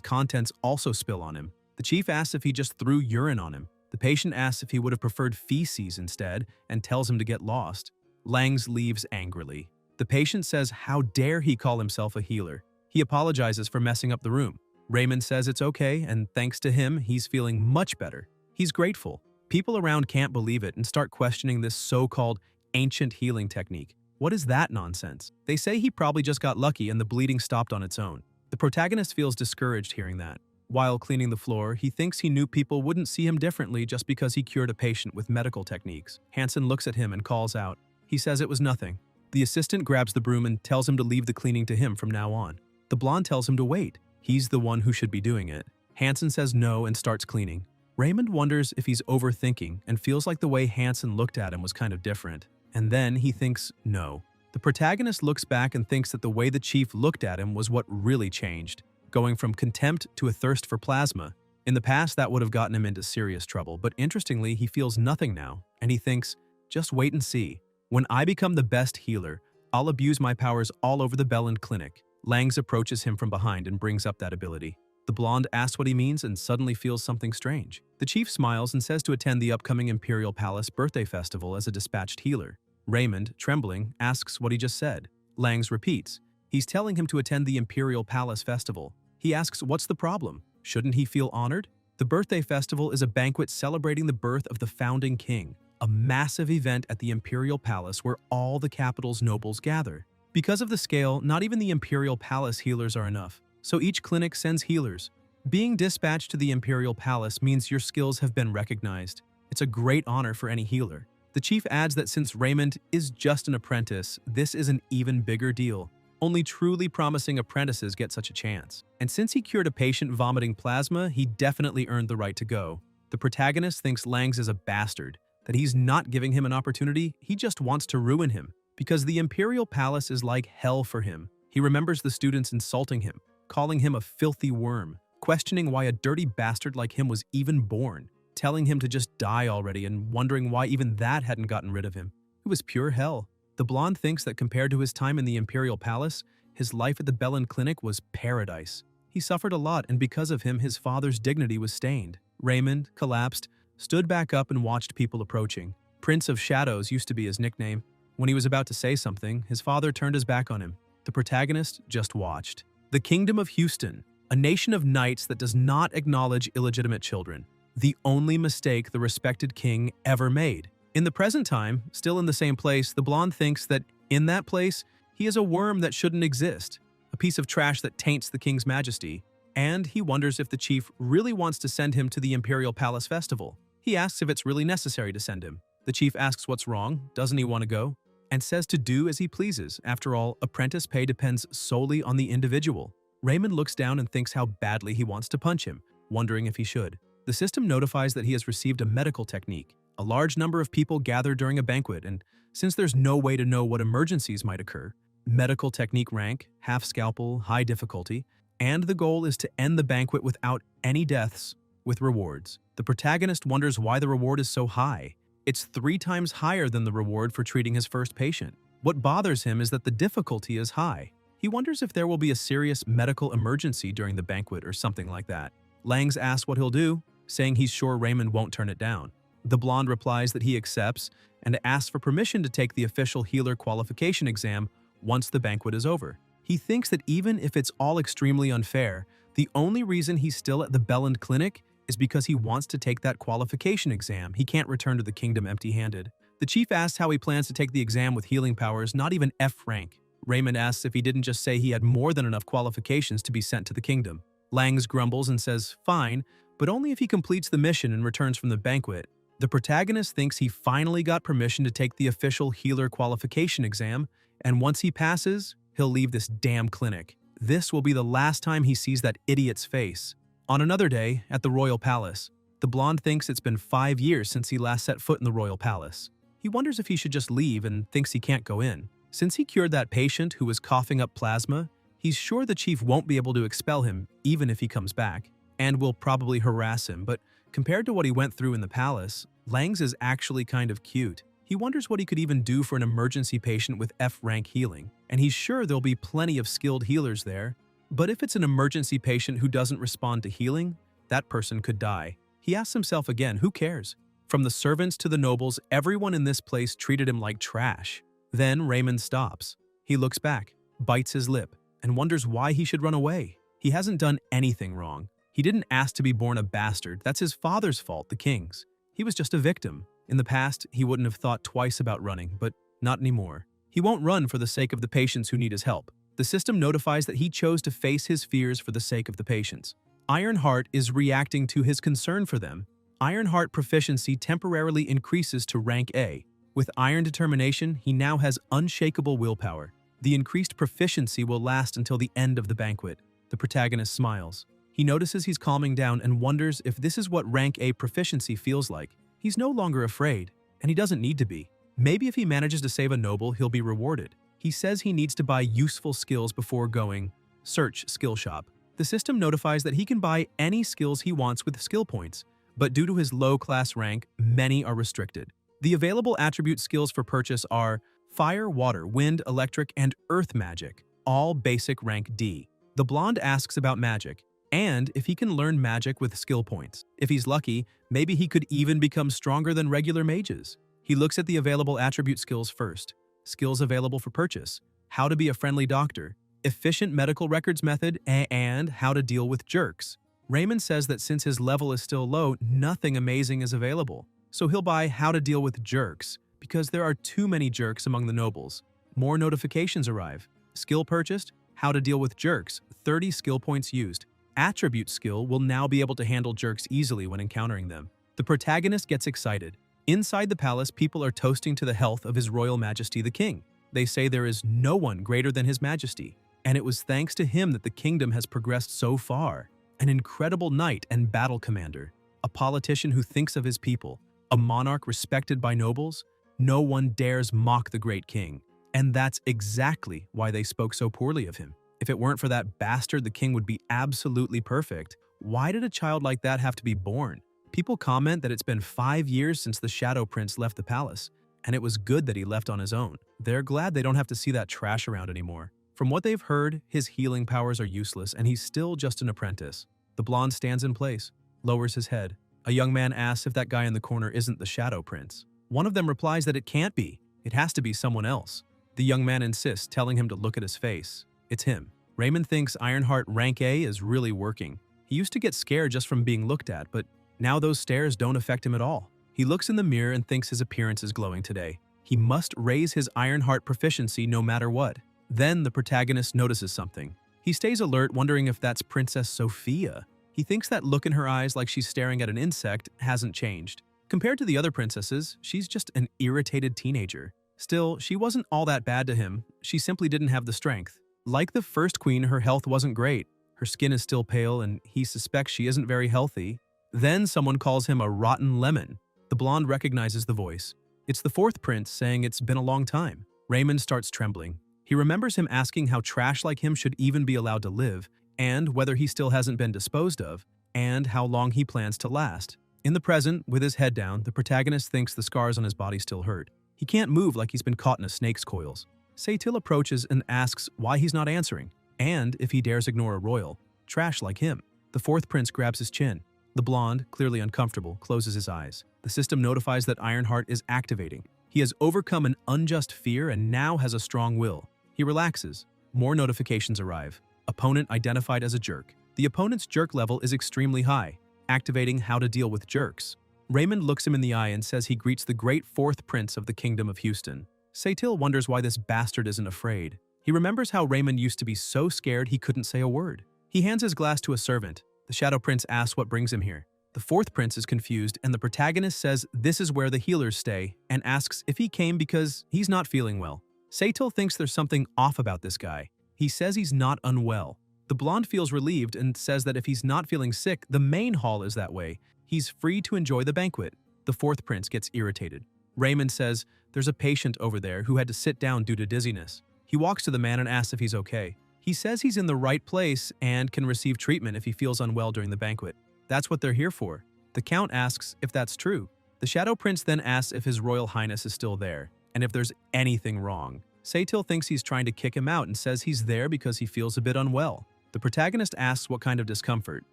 contents also spill on him. The chief asks if he just threw urine on him. The patient asks if he would have preferred feces instead and tells him to get lost. Langs leaves angrily. The patient says how dare he call himself a healer. He apologizes for messing up the room. Raymond says it's okay, and thanks to him, he's feeling much better. He's grateful. People around can't believe it and start questioning this so-called ancient healing technique. What is that nonsense? They say he probably just got lucky and the bleeding stopped on its own. The protagonist feels discouraged hearing that. While cleaning the floor, he thinks he knew people wouldn't see him differently just because he cured a patient with medical techniques. Hansen looks at him and calls out. He says it was nothing. The assistant grabs the broom and tells him to leave the cleaning to him from now on. The blonde tells him to wait. He's the one who should be doing it. Hansen says no and starts cleaning. Raymond wonders if he's overthinking and feels like the way Hansen looked at him was kind of different. And then he thinks no. The protagonist looks back and thinks that the way the chief looked at him was what really changed, going from contempt to a thirst for plasma. In the past, that would have gotten him into serious trouble, but interestingly, he feels nothing now, and he thinks, just wait and see. When I become the best healer, I'll abuse my powers all over the Belland Clinic. Langs approaches him from behind and brings up that ability. The blonde asks what he means and suddenly feels something strange. The chief smiles and says to attend the upcoming Imperial Palace birthday festival as a dispatched healer. Raymond, trembling, asks what he just said. Langs repeats. He's telling him to attend the Imperial Palace festival. He asks what's the problem? Shouldn't he feel honored? The birthday festival is a banquet celebrating the birth of the founding king, a massive event at the Imperial Palace where all the capital's nobles gather. Because of the scale, not even the Imperial Palace healers are enough, so each clinic sends healers. Being dispatched to the Imperial Palace means your skills have been recognized. It's a great honor for any healer. The chief adds that since Raymond is just an apprentice, this is an even bigger deal. Only truly promising apprentices get such a chance. And since he cured a patient vomiting plasma, he definitely earned the right to go. The protagonist thinks Langs is a bastard, that he's not giving him an opportunity, he just wants to ruin him. Because the Imperial Palace is like hell for him. He remembers the students insulting him, calling him a filthy worm, questioning why a dirty bastard like him was even born, telling him to just die already and wondering why even that hadn't gotten rid of him. It was pure hell. The blonde thinks that compared to his time in the Imperial Palace, his life at the Belland Clinic was paradise. He suffered a lot, and because of him, his father's dignity was stained. Raymond collapsed, stood back up and watched people approaching. Prince of Shadows used to be his nickname. When he was about to say something, his father turned his back on him. The protagonist just watched. The Kingdom of Houston, a nation of knights that does not acknowledge illegitimate children. The only mistake the respected king ever made. In the present time, still in the same place, the blonde thinks that in that place, he is a worm that shouldn't exist, a piece of trash that taints the king's majesty, and he wonders if the chief really wants to send him to the Imperial Palace Festival. He asks if it's really necessary to send him. The chief asks what's wrong, doesn't he want to go, and says to do as he pleases. After all, apprentice pay depends solely on the individual. Raymond looks down and thinks how badly he wants to punch him, wondering if he should. The system notifies that he has received a medical technique. A large number of people gather during a banquet, and since there's no way to know what emergencies might occur, medical technique rank, half scalpel, high difficulty, and the goal is to end the banquet without any deaths, with rewards. The protagonist wonders why the reward is so high. It's 3 times higher than the reward for treating his first patient. What bothers him is that the difficulty is high. He wonders if there will be a serious medical emergency during the banquet or something like that. Langs asks what he'll do, saying he's sure Raymond won't turn it down. The blonde replies that he accepts and asks for permission to take the official healer qualification exam once the banquet is over. He thinks that even if it's all extremely unfair, the only reason he's still at the Belland Clinic is because he wants to take that qualification exam. He can't return to the kingdom empty-handed. The chief asks how he plans to take the exam with healing powers, not even F rank. Raymond asks if he didn't just say he had more than enough qualifications to be sent to the kingdom. Langs grumbles and says, fine, but only if he completes the mission and returns from the banquet. The protagonist thinks he finally got permission to take the official healer qualification exam, and once he passes, he'll leave this damn clinic. This will be the last time he sees that idiot's face. On another day, at the royal palace, the blonde thinks it's been 5 years since he last set foot in the royal palace. He wonders if he should just leave and thinks he can't go in. Since he cured that patient who was coughing up plasma, he's sure the chief won't be able to expel him even if he comes back, and will probably harass him, but compared to what he went through in the palace, Langs is actually kind of cute. He wonders what he could even do for an emergency patient with F-rank healing, and he's sure there'll be plenty of skilled healers there. But if it's an emergency patient who doesn't respond to healing, that person could die. He asks himself again, who cares? From the servants to the nobles, everyone in this place treated him like trash. Then Raymond stops. He looks back, bites his lip, and wonders why he should run away. He hasn't done anything wrong. He didn't ask to be born a bastard. That's his father's fault, the king's. He was just a victim. In the past, he wouldn't have thought twice about running, but not anymore. He won't run for the sake of the patients who need his help. The system notifies that he chose to face his fears for the sake of the patients. Ironheart is reacting to his concern for them. Ironheart proficiency temporarily increases to rank A. With iron determination, he now has unshakable willpower. The increased proficiency will last until the end of the banquet. The protagonist smiles. He notices he's calming down and wonders if this is what rank A proficiency feels like. He's no longer afraid, and he doesn't need to be. Maybe if he manages to save a noble, he'll be rewarded. He says he needs to buy useful skills before going. Search skill shop. The system notifies that he can buy any skills he wants with skill points, but due to his low class rank, many are restricted. The available attribute skills for purchase are fire, water, wind, electric, and earth magic, all basic rank D. The blonde asks about magic, and if he can learn magic with skill points. If he's lucky, maybe he could even become stronger than regular mages. He looks at the available attribute skills first. Skills available for purchase: how to be a friendly doctor, efficient medical records method, and how to deal with jerks. Raymond says that since his level is still low, nothing amazing is available. So he'll buy how to deal with jerks, because there are too many jerks among the nobles. More notifications arrive. Skill purchased: how to deal with jerks, 30 skill points used. Attribute skill will now be able to handle jerks easily when encountering them. The protagonist gets excited. Inside the palace, people are toasting to the health of His Royal Majesty the King. They say there is no one greater than His Majesty, and it was thanks to him that the kingdom has progressed so far. An incredible knight and battle commander, a politician who thinks of his people, a monarch respected by nobles. No one dares mock the great king, and that's exactly why they spoke so poorly of him. If it weren't for that bastard, the king would be absolutely perfect. Why did a child like that have to be born? People comment that it's been 5 years since the Shadow Prince left the palace, and it was good that he left on his own. They're glad they don't have to see that trash around anymore. From what they've heard, his healing powers are useless, and he's still just an apprentice. The blonde stands in place, lowers his head. A young man asks if that guy in the corner isn't the Shadow Prince. One of them replies that it can't be. It has to be someone else. The young man insists, telling him to look at his face. It's him. Raymond thinks Ironheart rank A is really working. He used to get scared just from being looked at, but now those stares don't affect him at all. He looks in the mirror and thinks his appearance is glowing today. He must raise his Ironheart proficiency no matter what. Then the protagonist notices something. He stays alert, wondering if that's Princess Sophia. He thinks that look in her eyes, like she's staring at an insect, hasn't changed. Compared to the other princesses, she's just an irritated teenager. Still, she wasn't all that bad to him. She simply didn't have the strength. Like the first queen, her health wasn't great. Her skin is still pale, and he suspects she isn't very healthy. Then someone calls him a rotten lemon. The blonde recognizes the voice. It's the fourth prince saying it's been a long time. Raymond starts trembling. He remembers him asking how trash like him should even be allowed to live, and whether he still hasn't been disposed of, and how long he plans to last. In the present, with his head down, the protagonist thinks the scars on his body still hurt. He can't move, like he's been caught in a snake's coils. Seitil approaches and asks why he's not answering, and if he dares ignore a royal, trash like him. The fourth prince grabs his chin. The blonde, clearly uncomfortable, closes his eyes. The system notifies that Ironheart is activating. He has overcome an unjust fear and now has a strong will. He relaxes. More notifications arrive. Opponent identified as a jerk. The opponent's jerk level is extremely high, activating how to deal with jerks. Raymond looks him in the eye and says he greets the great fourth prince of the Kingdom of Houston. Seitil wonders why this bastard isn't afraid. He remembers how Raymond used to be so scared he couldn't say a word. He hands his glass to a servant. The Shadow Prince asks what brings him here. The fourth prince is confused, and the protagonist says this is where the healers stay and asks if he came because he's not feeling well. Seitil thinks there's something off about this guy. He says he's not unwell. The blonde feels relieved and says that if he's not feeling sick, the main hall is that way. He's free to enjoy the banquet. The fourth prince gets irritated. Raymond says there's a patient over there who had to sit down due to dizziness. He walks to the man and asks if he's okay. He says he's in the right place and can receive treatment if he feels unwell during the banquet. That's what they're here for. The count asks if that's true. The Shadow Prince then asks if His Royal Highness is still there, and if there's anything wrong. Seitil thinks he's trying to kick him out and says he's there because he feels a bit unwell. The protagonist asks what kind of discomfort.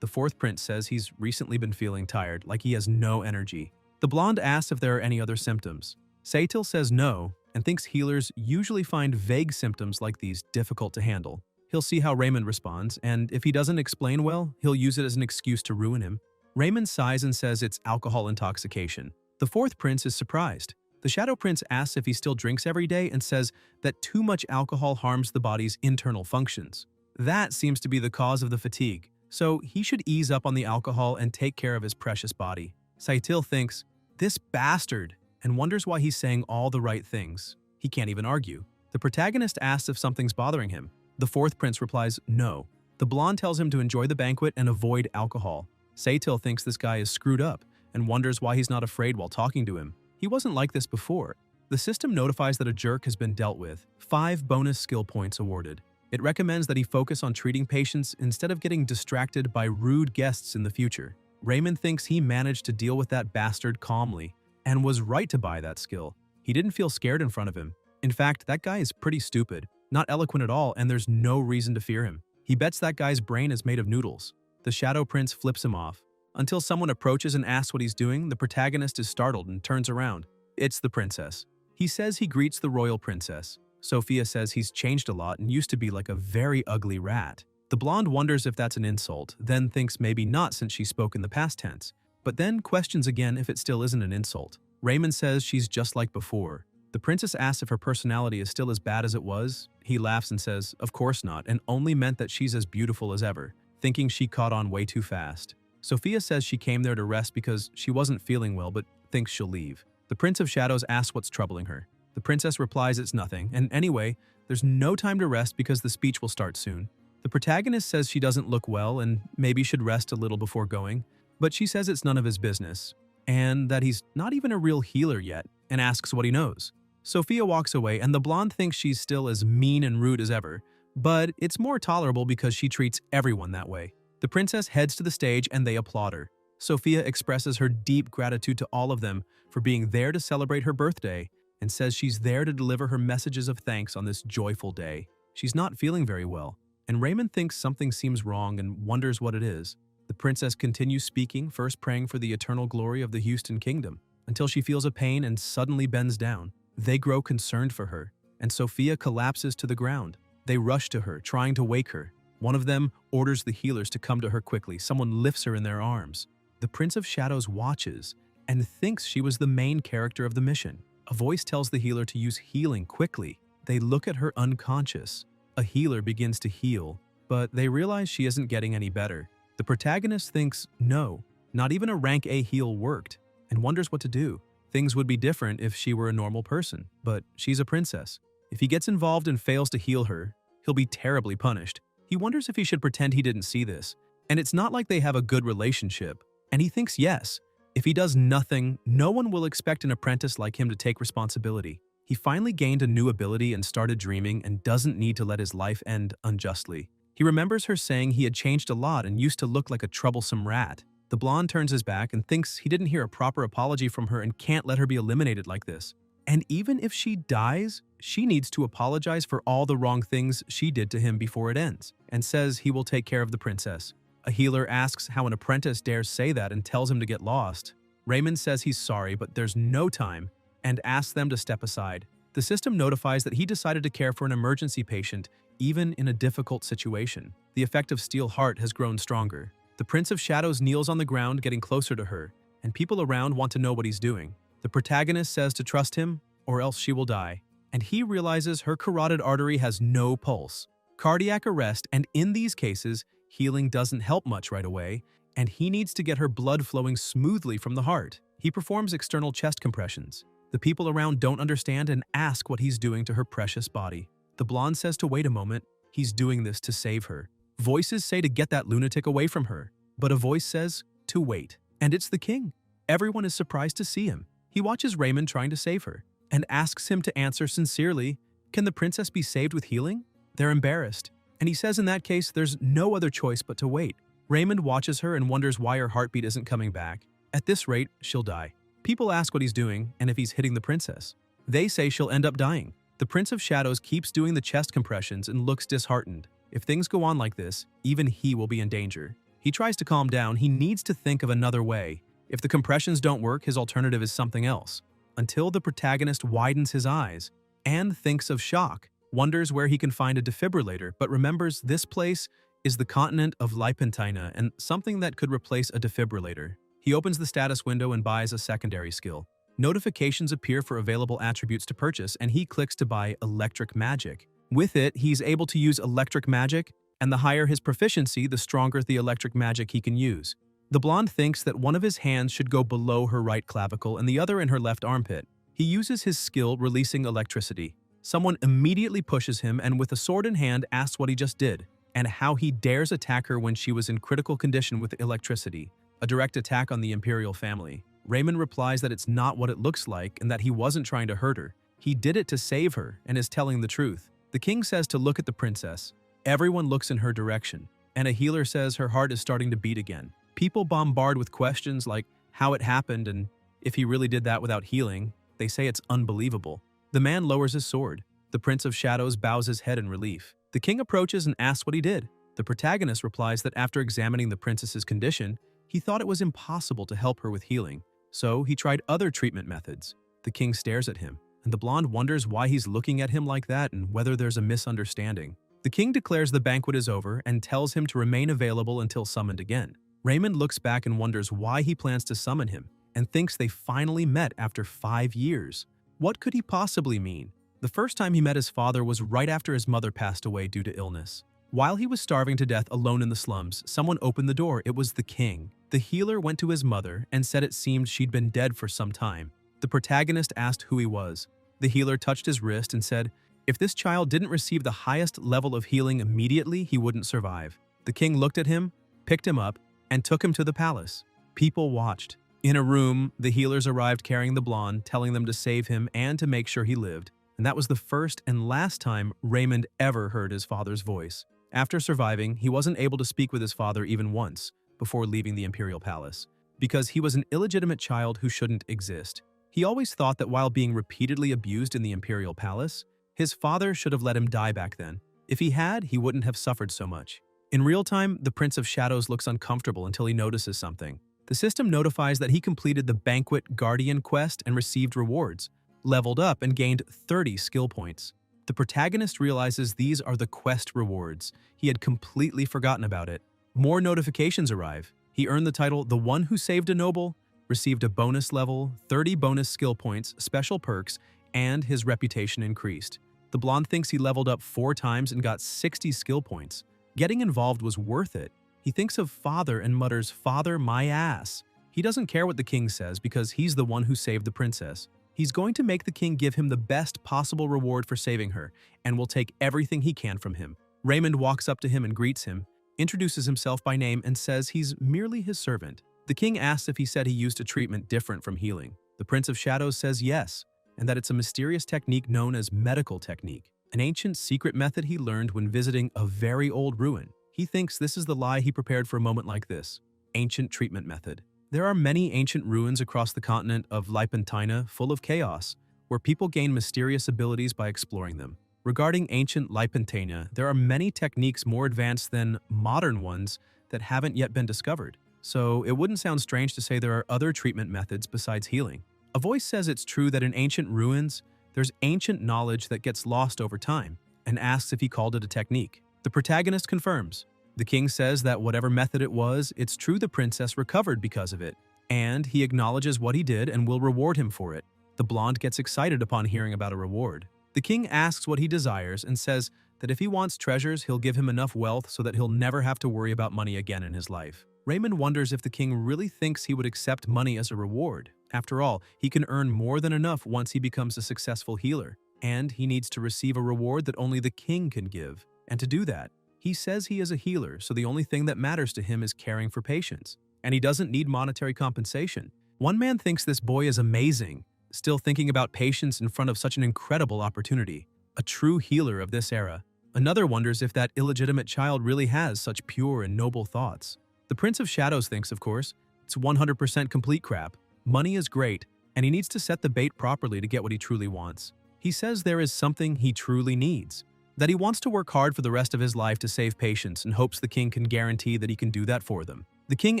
The fourth prince says he's recently been feeling tired, like he has no energy. The blonde asks if there are any other symptoms. Seitil says no, and thinks healers usually find vague symptoms like these difficult to handle. He'll see how Raymond responds, and if he doesn't explain well, he'll use it as an excuse to ruin him. Raymond sighs and says it's alcohol intoxication. The fourth prince is surprised. The Shadow Prince asks if he still drinks every day and says that too much alcohol harms the body's internal functions. That seems to be the cause of the fatigue, so he should ease up on the alcohol and take care of his precious body. Seitil thinks, "This bastard," and wonders why he's saying all the right things. He can't even argue. The protagonist asks if something's bothering him. The fourth prince replies, no. The blonde tells him to enjoy the banquet and avoid alcohol. Seitil thinks this guy is screwed up and wonders why he's not afraid while talking to him. He wasn't like this before. The system notifies that a jerk has been dealt with. 5 bonus skill points awarded. It recommends that he focus on treating patients instead of getting distracted by rude guests in the future. Raymond thinks he managed to deal with that bastard calmly and was right to buy that skill. He didn't feel scared in front of him. In fact, that guy is pretty stupid, not eloquent at all, and there's no reason to fear him. He bets that guy's brain is made of noodles. The Shadow Prince flips him off. Until someone approaches and asks what he's doing, the protagonist is startled and turns around. It's the princess. He says he greets the royal princess. Sophia says he's changed a lot and used to be like a very ugly rat. The blonde wonders if that's an insult, then thinks maybe not since she spoke in the past tense, but then questions again if it still isn't an insult. Raymond says she's just like before. The princess asks if her personality is still as bad as it was. He laughs and says, of course not, and only meant that she's as beautiful as ever, thinking she caught on way too fast. Sophia says she came there to rest because she wasn't feeling well but thinks she'll leave. The Prince of Shadows asks what's troubling her. The princess replies it's nothing, and anyway, there's no time to rest because the speech will start soon. The protagonist says she doesn't look well and maybe should rest a little before going, but she says it's none of his business, and that he's not even a real healer yet, and asks what he knows. Sophia walks away, and the blonde thinks she's still as mean and rude as ever, but it's more tolerable because she treats everyone that way. The princess heads to the stage and they applaud her. Sophia expresses her deep gratitude to all of them for being there to celebrate her birthday and says she's there to deliver her messages of thanks on this joyful day. She's not feeling very well, and Raymond thinks something seems wrong and wonders what it is. The princess continues speaking, first praying for the eternal glory of the Houston Kingdom, until she feels a pain and suddenly bends down. They grow concerned for her, and Sophia collapses to the ground. They rush to her, trying to wake her. One of them orders the healers to come to her quickly. Someone lifts her in their arms. The Prince of Shadows watches and thinks she was the main character of the mission. A voice tells the healer to use healing quickly. They look at her unconscious. A healer begins to heal, but they realize she isn't getting any better. The protagonist thinks, no, not even a rank A heal worked, and wonders what to do. Things would be different if she were a normal person, but she's a princess. If he gets involved and fails to heal her, he'll be terribly punished. He wonders if he should pretend he didn't see this, and it's not like they have a good relationship, and he thinks yes. If he does nothing, no one will expect an apprentice like him to take responsibility. He finally gained a new ability and started dreaming and doesn't need to let his life end unjustly. He remembers her saying he had changed a lot and used to look like a troublesome rat. The blonde turns his back and thinks he didn't hear a proper apology from her and can't let her be eliminated like this. And even if she dies, she needs to apologize for all the wrong things she did to him before it ends, and says he will take care of the princess. A healer asks how an apprentice dares say that and tells him to get lost. Raymond says he's sorry, but there's no time, and asks them to step aside. The system notifies that he decided to care for an emergency patient, even in a difficult situation. The effect of Steel Heart has grown stronger. The Prince of Shadows kneels on the ground, getting closer to her, and people around want to know what he's doing. The protagonist says to trust him, or else she will die, and he realizes her carotid artery has no pulse. Cardiac arrest, and in these cases, healing doesn't help much right away, and he needs to get her blood flowing smoothly from the heart. He performs external chest compressions. The people around don't understand and ask what he's doing to her precious body. The blonde says to wait a moment. He's doing this to save her. Voices say to get that lunatic away from her, but a voice says to wait. And it's the king. Everyone is surprised to see him. He watches Raymond trying to save her and asks him to answer sincerely, can the princess be saved with healing? They're embarrassed, and he says in that case there's no other choice but to wait. Raymond watches her and wonders why her heartbeat isn't coming back. At this rate, she'll die. People ask what he's doing and if he's hitting the princess. They say she'll end up dying. The Prince of Shadows keeps doing the chest compressions and looks disheartened. If things go on like this, even he will be in danger. He tries to calm down. He needs to think of another way. If the compressions don't work, his alternative is something else. Until the protagonist widens his eyes and thinks of shock, wonders where he can find a defibrillator, but remembers this place is the continent of Lipentina and something that could replace a defibrillator. He opens the status window and buys a secondary skill. Notifications appear for available attributes to purchase, and he clicks to buy electric magic. With it, he's able to use electric magic, and the higher his proficiency, the stronger the electric magic he can use. The blonde thinks that one of his hands should go below her right clavicle and the other in her left armpit. He uses his skill releasing electricity. Someone immediately pushes him and with a sword in hand asks what he just did, and how he dares attack her when she was in critical condition with electricity, a direct attack on the imperial family. Raymond replies that it's not what it looks like and that he wasn't trying to hurt her. He did it to save her and is telling the truth. The king says to look at the princess. Everyone looks in her direction, and a healer says her heart is starting to beat again. People bombard with questions like how it happened and if he really did that without healing. They say it's unbelievable. The man lowers his sword. The Prince of Shadows bows his head in relief. The king approaches and asks what he did. The protagonist replies that after examining the princess's condition, he thought it was impossible to help her with healing. So he tried other treatment methods. The king stares at him, and the blonde wonders why he's looking at him like that and whether there's a misunderstanding. The king declares the banquet is over and tells him to remain available until summoned again. Raymond looks back and wonders why he plans to summon him, and thinks they finally met after 5 years. What could he possibly mean? The first time he met his father was right after his mother passed away due to illness. While he was starving to death alone in the slums, someone opened the door. It was the king. The healer went to his mother and said it seemed she'd been dead for some time. The protagonist asked who he was. The healer touched his wrist and said, if this child didn't receive the highest level of healing immediately, he wouldn't survive. The king looked at him, picked him up, and took him to the palace. People watched. In a room, the healers arrived carrying the blonde, telling them to save him and to make sure he lived. And that was the first and last time Raymond ever heard his father's voice. After surviving, he wasn't able to speak with his father even once before leaving the imperial palace, because he was an illegitimate child who shouldn't exist. He always thought that while being repeatedly abused in the imperial palace, his father should have let him die back then. If he had, he wouldn't have suffered so much. In real time, the Prince of Shadows looks uncomfortable until he notices something. The system notifies that he completed the Banquet Guardian quest and received rewards, leveled up and gained 30 skill points. The protagonist realizes these are the quest rewards. He had completely forgotten about it. More notifications arrive. He earned the title The One Who Saved a Noble, received a bonus level, 30 bonus skill points, special perks, and his reputation increased. The blonde thinks he leveled up 4 times and got 60 skill points. Getting involved was worth it. He thinks of father and mutters, "Father, my ass." He doesn't care what the king says because he's the one who saved the princess. He's going to make the king give him the best possible reward for saving her, and will take everything he can from him. Raymond walks up to him and greets him, introduces himself by name, and says he's merely his servant. The king asks if he said he used a treatment different from healing. The Prince of Shadows says yes, and that it's a mysterious technique known as medical technique, an ancient secret method he learned when visiting a very old ruin. He thinks this is the lie he prepared for a moment like this. Ancient treatment method. There are many ancient ruins across the continent of Lipentina full of chaos, where people gain mysterious abilities by exploring them. Regarding ancient Lipentina, there are many techniques more advanced than modern ones that haven't yet been discovered. So it wouldn't sound strange to say there are other treatment methods besides healing. A voice says it's true that in ancient ruins, there's ancient knowledge that gets lost over time, and asks if he called it a technique. The protagonist confirms. The king says that whatever method it was, it's true the princess recovered because of it, and he acknowledges what he did and will reward him for it. The blonde gets excited upon hearing about a reward. The king asks what he desires and says that if he wants treasures, he'll give him enough wealth so that he'll never have to worry about money again in his life. Raymond wonders if the king really thinks he would accept money as a reward. After all, he can earn more than enough once he becomes a successful healer, and he needs to receive a reward that only the king can give. And to do that, he says he is a healer, so the only thing that matters to him is caring for patients, and he doesn't need monetary compensation. One man thinks this boy is amazing, still thinking about patients in front of such an incredible opportunity, a true healer of this era. Another wonders if that illegitimate child really has such pure and noble thoughts. The Prince of Shadows thinks, of course, it's 100% complete crap. Money is great, and he needs to set the bait properly to get what he truly wants. He says there is something he truly needs, that he wants to work hard for the rest of his life to save patients and hopes the king can guarantee that he can do that for them. The king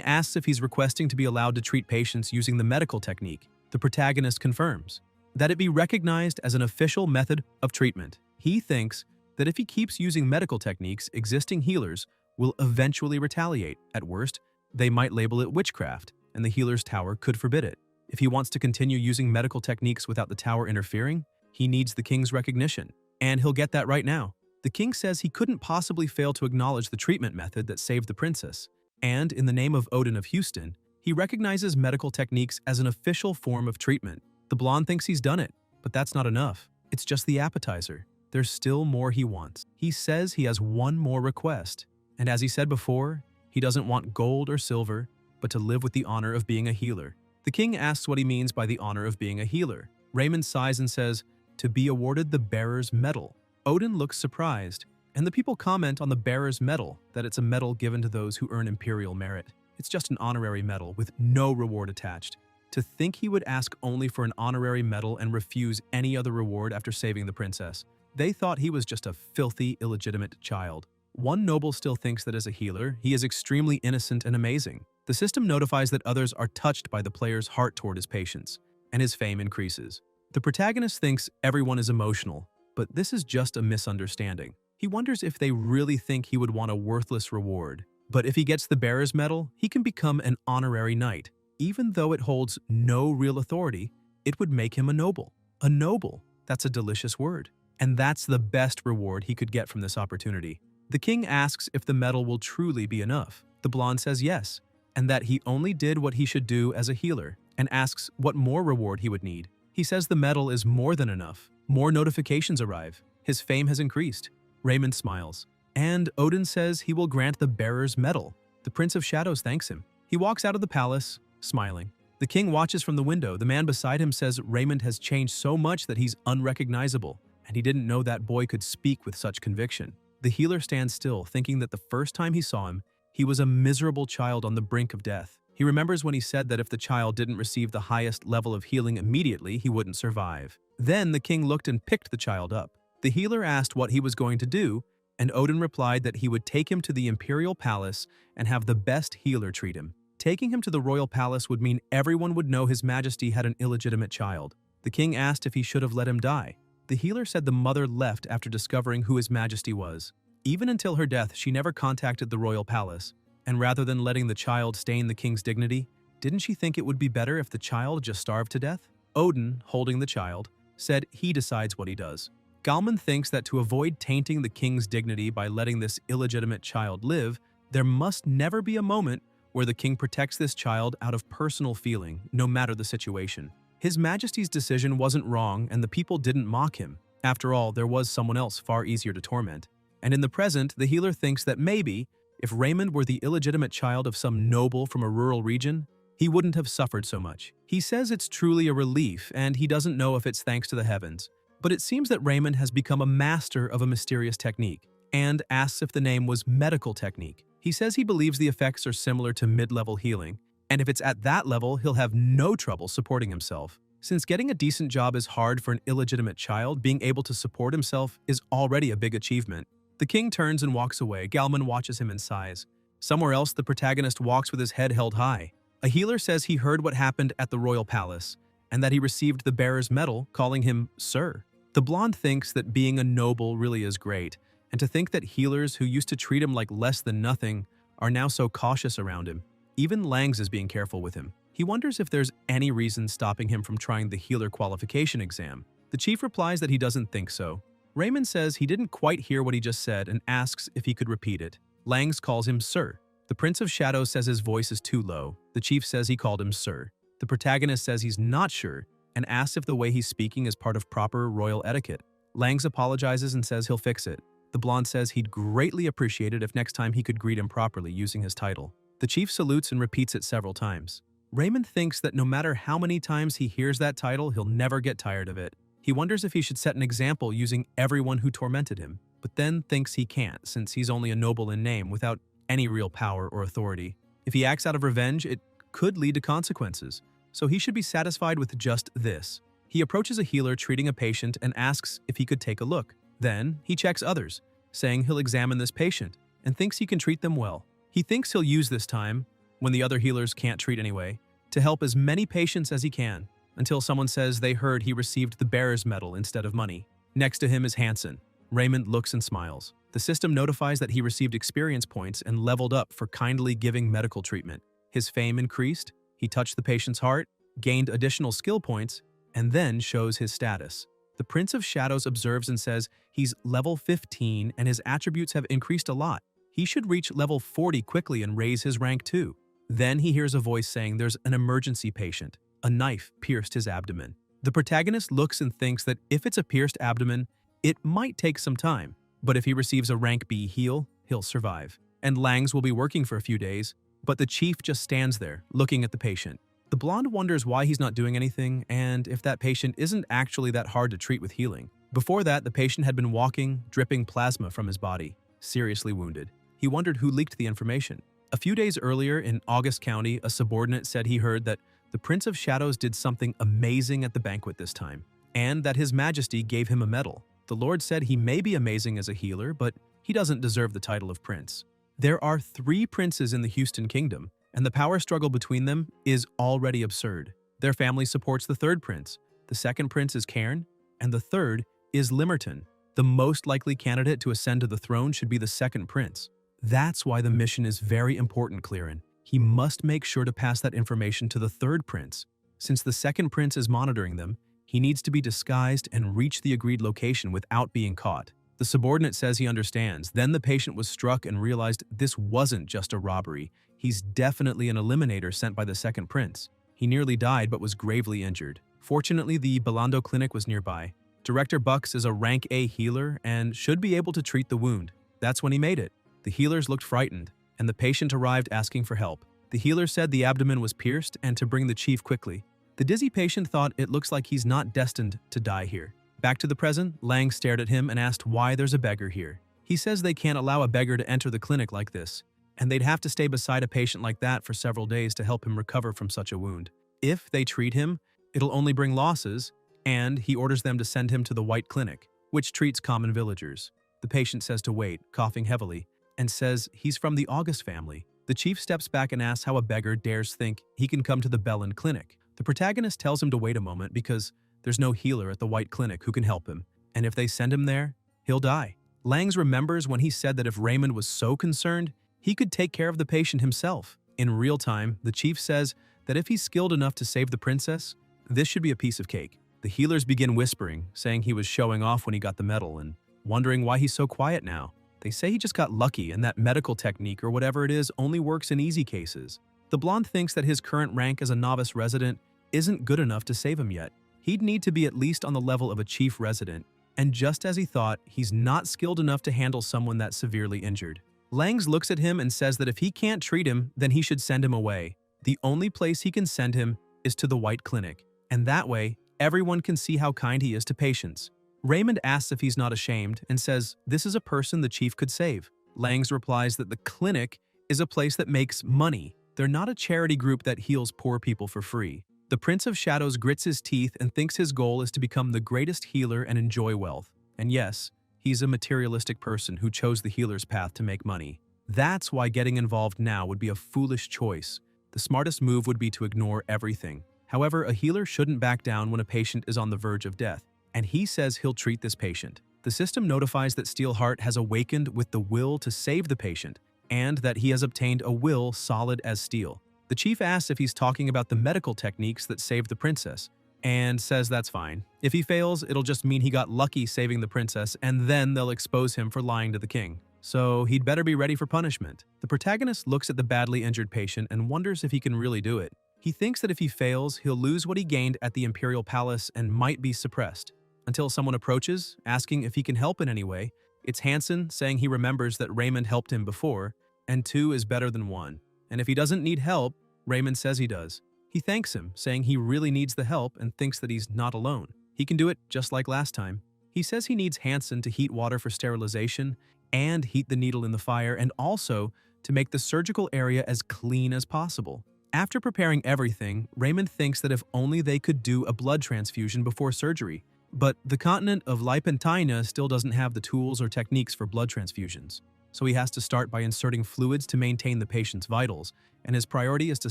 asks if he's requesting to be allowed to treat patients using the medical technique. The protagonist confirms that it be recognized as an official method of treatment. He thinks that if he keeps using medical techniques, existing healers will eventually retaliate. At worst, they might label it witchcraft, and the healer's tower could forbid it. If he wants to continue using medical techniques without the tower interfering, he needs the king's recognition, and he'll get that right now. The king says he couldn't possibly fail to acknowledge the treatment method that saved the princess, and in the name of Odin of Houston, he recognizes medical techniques as an official form of treatment. The blonde thinks he's done it, but that's not enough. It's just the appetizer. There's still more he wants. He says he has one more request, and as he said before, he doesn't want gold or silver, but to live with the honor of being a healer. The king asks what he means by the honor of being a healer. Raymond sighs and says, to be awarded the bearer's medal. Odin looks surprised, and the people comment on the bearer's medal, that it's a medal given to those who earn imperial merit. It's just an honorary medal with no reward attached. To think he would ask only for an honorary medal and refuse any other reward after saving the princess. They thought he was just a filthy, illegitimate child. One noble still thinks that as a healer, he is extremely innocent and amazing. The system notifies that others are touched by the player's heart toward his patients, and his fame increases. The protagonist thinks everyone is emotional, but this is just a misunderstanding. He wonders if they really think he would want a worthless reward. But if he gets the bearer's medal, he can become an honorary knight. Even though it holds no real authority, it would make him a noble. A noble, that's a delicious word. And that's the best reward he could get from this opportunity. The king asks if the medal will truly be enough. The blonde says yes, and that he only did what he should do as a healer, and asks what more reward he would need. He says the medal is more than enough. More notifications arrive. His fame has increased. Raymond smiles. And Odin says he will grant the bearer's medal. The Prince of Shadows thanks him. He walks out of the palace, smiling. The king watches from the window. The man beside him says Raymond has changed so much that he's unrecognizable, and he didn't know that boy could speak with such conviction. The healer stands still, thinking that the first time he saw him, he was a miserable child on the brink of death. He remembers when he said that if the child didn't receive the highest level of healing immediately, he wouldn't survive. Then the king looked and picked the child up. The healer asked what he was going to do, and Odin replied that he would take him to the imperial palace and have the best healer treat him. Taking him to the royal palace would mean everyone would know His Majesty had an illegitimate child. The king asked if he should have let him die. The healer said the mother left after discovering who His Majesty was. Even until her death, she never contacted the royal palace, and rather than letting the child stain the king's dignity, didn't she think it would be better if the child just starved to death? Odin, holding the child, said he decides what he does. Galman thinks that to avoid tainting the king's dignity by letting this illegitimate child live, there must never be a moment where the king protects this child out of personal feeling, no matter the situation. His Majesty's decision wasn't wrong, and the people didn't mock him. After all, there was someone else far easier to torment. And in the present, the healer thinks that maybe, if Raymond were the illegitimate child of some noble from a rural region, he wouldn't have suffered so much. He says it's truly a relief, and he doesn't know if it's thanks to the heavens. But it seems that Raymond has become a master of a mysterious technique, and asks if the name was medical technique. He says he believes the effects are similar to mid-level healing, and if it's at that level, he'll have no trouble supporting himself. Since getting a decent job is hard for an illegitimate child, being able to support himself is already a big achievement. The king turns and walks away. Galman watches him and sighs. Somewhere else, the protagonist walks with his head held high. A healer says he heard what happened at the royal palace, and that he received the bearer's medal, calling him Sir. The blonde thinks that being a noble really is great, and to think that healers who used to treat him like less than nothing are now so cautious around him. Even Langs is being careful with him. He wonders if there's any reason stopping him from trying the healer qualification exam. The chief replies that he doesn't think so. Raymond says he didn't quite hear what he just said and asks if he could repeat it. Langs calls him Sir. The Prince of Shadows says his voice is too low. The chief says he called him Sir. The protagonist says he's not sure and asks if the way he's speaking is part of proper royal etiquette. Langs apologizes and says he'll fix it. The blonde says he'd greatly appreciate it if next time he could greet him properly using his title. The chief salutes and repeats it several times. Raymond thinks that no matter how many times he hears that title, he'll never get tired of it. He wonders if he should set an example using everyone who tormented him, but then thinks he can't since he's only a noble in name without any real power or authority. If he acts out of revenge, it could lead to consequences. so he should be satisfied with just this. He approaches a healer treating a patient and asks if he could take a look. Then, he checks others, saying he'll examine this patient and thinks he can treat them well. He thinks he'll use this time, when the other healers can't treat anyway, to help as many patients as he can, until someone says they heard he received the bearer's medal instead of money. Next to him is Hansen. Raymond looks and smiles. The system notifies that he received experience points and leveled up for kindly giving medical treatment. His fame increased, he touched the patient's heart, gained additional skill points, and then shows his status. The Prince of Shadows observes and says he's level 15 and his attributes have increased a lot. He should reach level 40 quickly and raise his rank too. Then he hears a voice saying there's an emergency patient. A knife pierced his abdomen. The protagonist looks and thinks that if it's a pierced abdomen, it might take some time, but if he receives a rank B heal, he'll survive. And Langs will be working for a few days, but the chief just stands there, looking at the patient. The blonde wonders why he's not doing anything and if that patient isn't actually that hard to treat with healing. Before that, the patient had been walking, dripping plasma from his body, seriously wounded. He wondered who leaked the information. A few days earlier in August County, a subordinate said he heard that the Prince of Shadows did something amazing at the banquet this time, and that His Majesty gave him a medal. The Lord said he may be amazing as a healer, but he doesn't deserve the title of prince. There are 3 princes in the Houston Kingdom, and the power struggle between them is already absurd. Their family supports the 3rd prince, the 2nd prince is Cairn, and the 3rd is Limerton. The most likely candidate to ascend to the throne should be the 2nd prince. That's why the mission is very important, Clearin. He must make sure to pass that information to the 3rd prince. Since the 2nd prince is monitoring them, he needs to be disguised and reach the agreed location without being caught. The subordinate says he understands. Then the patient was struck and realized this wasn't just a robbery. He's definitely an eliminator sent by the 2nd prince. He nearly died but was gravely injured. Fortunately, the Belando clinic was nearby. Director Bucks is a rank A healer and should be able to treat the wound. That's when he made it. The healers looked frightened, and the patient arrived asking for help. The healer said the abdomen was pierced and to bring the chief quickly. The dizzy patient thought it looks like he's not destined to die here. Back to the present, Lang stared at him and asked why there's a beggar here. He says they can't allow a beggar to enter the clinic like this, and they'd have to stay beside a patient like that for several days to help him recover from such a wound. If they treat him, it'll only bring losses, and he orders them to send him to the White Clinic, which treats common villagers. The patient says to wait, coughing heavily, and says he's from the August family. The chief steps back and asks how a beggar dares think he can come to the Bellin Clinic. The protagonist tells him to wait a moment because there's no healer at the White Clinic who can help him, and if they send him there, he'll die. Langs remembers when he said that if Raymond was so concerned, he could take care of the patient himself. In real time, the chief says that if he's skilled enough to save the princess, this should be a piece of cake. The healers begin whispering, saying he was showing off when he got the medal and wondering why he's so quiet now. They say he just got lucky and that medical technique or whatever it is only works in easy cases. The blonde thinks that his current rank as a novice resident isn't good enough to save him yet. He'd need to be at least on the level of a chief resident, and just as he thought, he's not skilled enough to handle someone that severely injured. Langs looks at him and says that if he can't treat him, then he should send him away. The only place he can send him is to the White Clinic, and that way, everyone can see how kind he is to patients. Raymond asks if he's not ashamed and says this is a person the chief could save. Langs replies that the clinic is a place that makes money. They're not a charity group that heals poor people for free. The Prince of Shadows grits his teeth and thinks his goal is to become the greatest healer and enjoy wealth. And yes, he's a materialistic person who chose the healer's path to make money. That's why getting involved now would be a foolish choice. The smartest move would be to ignore everything. However, a healer shouldn't back down when a patient is on the verge of death, and he says he'll treat this patient. The system notifies that Steelheart has awakened with the will to save the patient, and that he has obtained a will solid as steel. The chief asks if he's talking about the medical techniques that saved the princess, and says that's fine. If he fails, it'll just mean he got lucky saving the princess, and then they'll expose him for lying to the king. So he'd better be ready for punishment. The protagonist looks at the badly injured patient and wonders if he can really do it. He thinks that if he fails, he'll lose what he gained at the Imperial Palace and might be suppressed. Until someone approaches, asking if he can help in any way. It's Hansen saying he remembers that Raymond helped him before, and 2 is better than 1. And if he doesn't need help, Raymond says he does. He thanks him, saying he really needs the help and thinks that he's not alone. He can do it just like last time. He says he needs Hansen to heat water for sterilization and heat the needle in the fire and also to make the surgical area as clean as possible. After preparing everything, Raymond thinks that if only they could do a blood transfusion before surgery. But the continent of Lipentina still doesn't have the tools or techniques for blood transfusions. So he has to start by inserting fluids to maintain the patient's vitals, and his priority is to